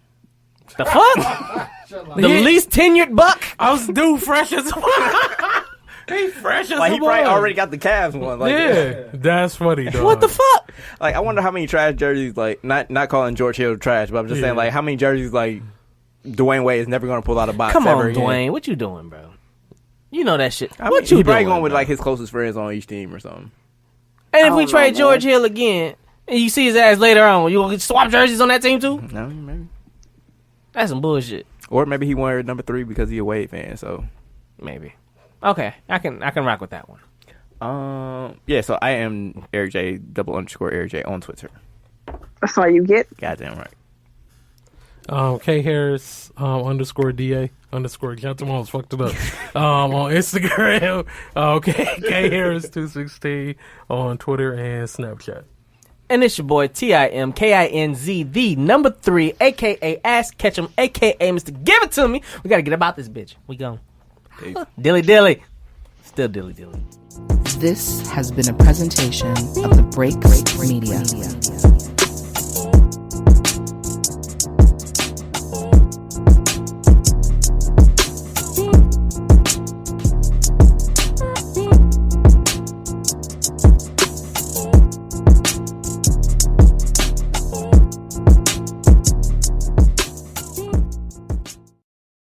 The fuck? The least tenured Buck? I was dude fresh as fuck. He fresh as Like, he a probably bug. already got the Cavs one. Like, Yeah, that's funny though. What the fuck? Like, I wonder how many trash jerseys, like, not calling George Hill trash, but I'm just Yeah. saying, like, how many jerseys, like, Dwayne Wade is never going to pull out a box Come ever on, again. Dwayne. What you doing, bro? You know that shit. I mean, What you he probably doing? going with, bro? like, his closest friends on each team or something. And if I we don't trade know, George man. Hill again, and you see his ass later on, you gonna swap jerseys on that team too? No, maybe. That's some bullshit. Or maybe he wanted number 3 because he a Wade fan, so. Maybe. Okay, I can rock with that one. Yeah, so I am Eric J __ Eric J on Twitter. That's all you get. Goddamn right. K Harris _ DA _ Captain almost fucked it up. On Instagram, K Harris 216 on Twitter and Snapchat. And it's your boy TIMKINZ, the number 3, aka Ask Ketchum, aka Mr. Give It To Me. We gotta get about this bitch. We gone. Peace. Dilly dilly. Still dilly dilly. This has been a presentation of the Break Media.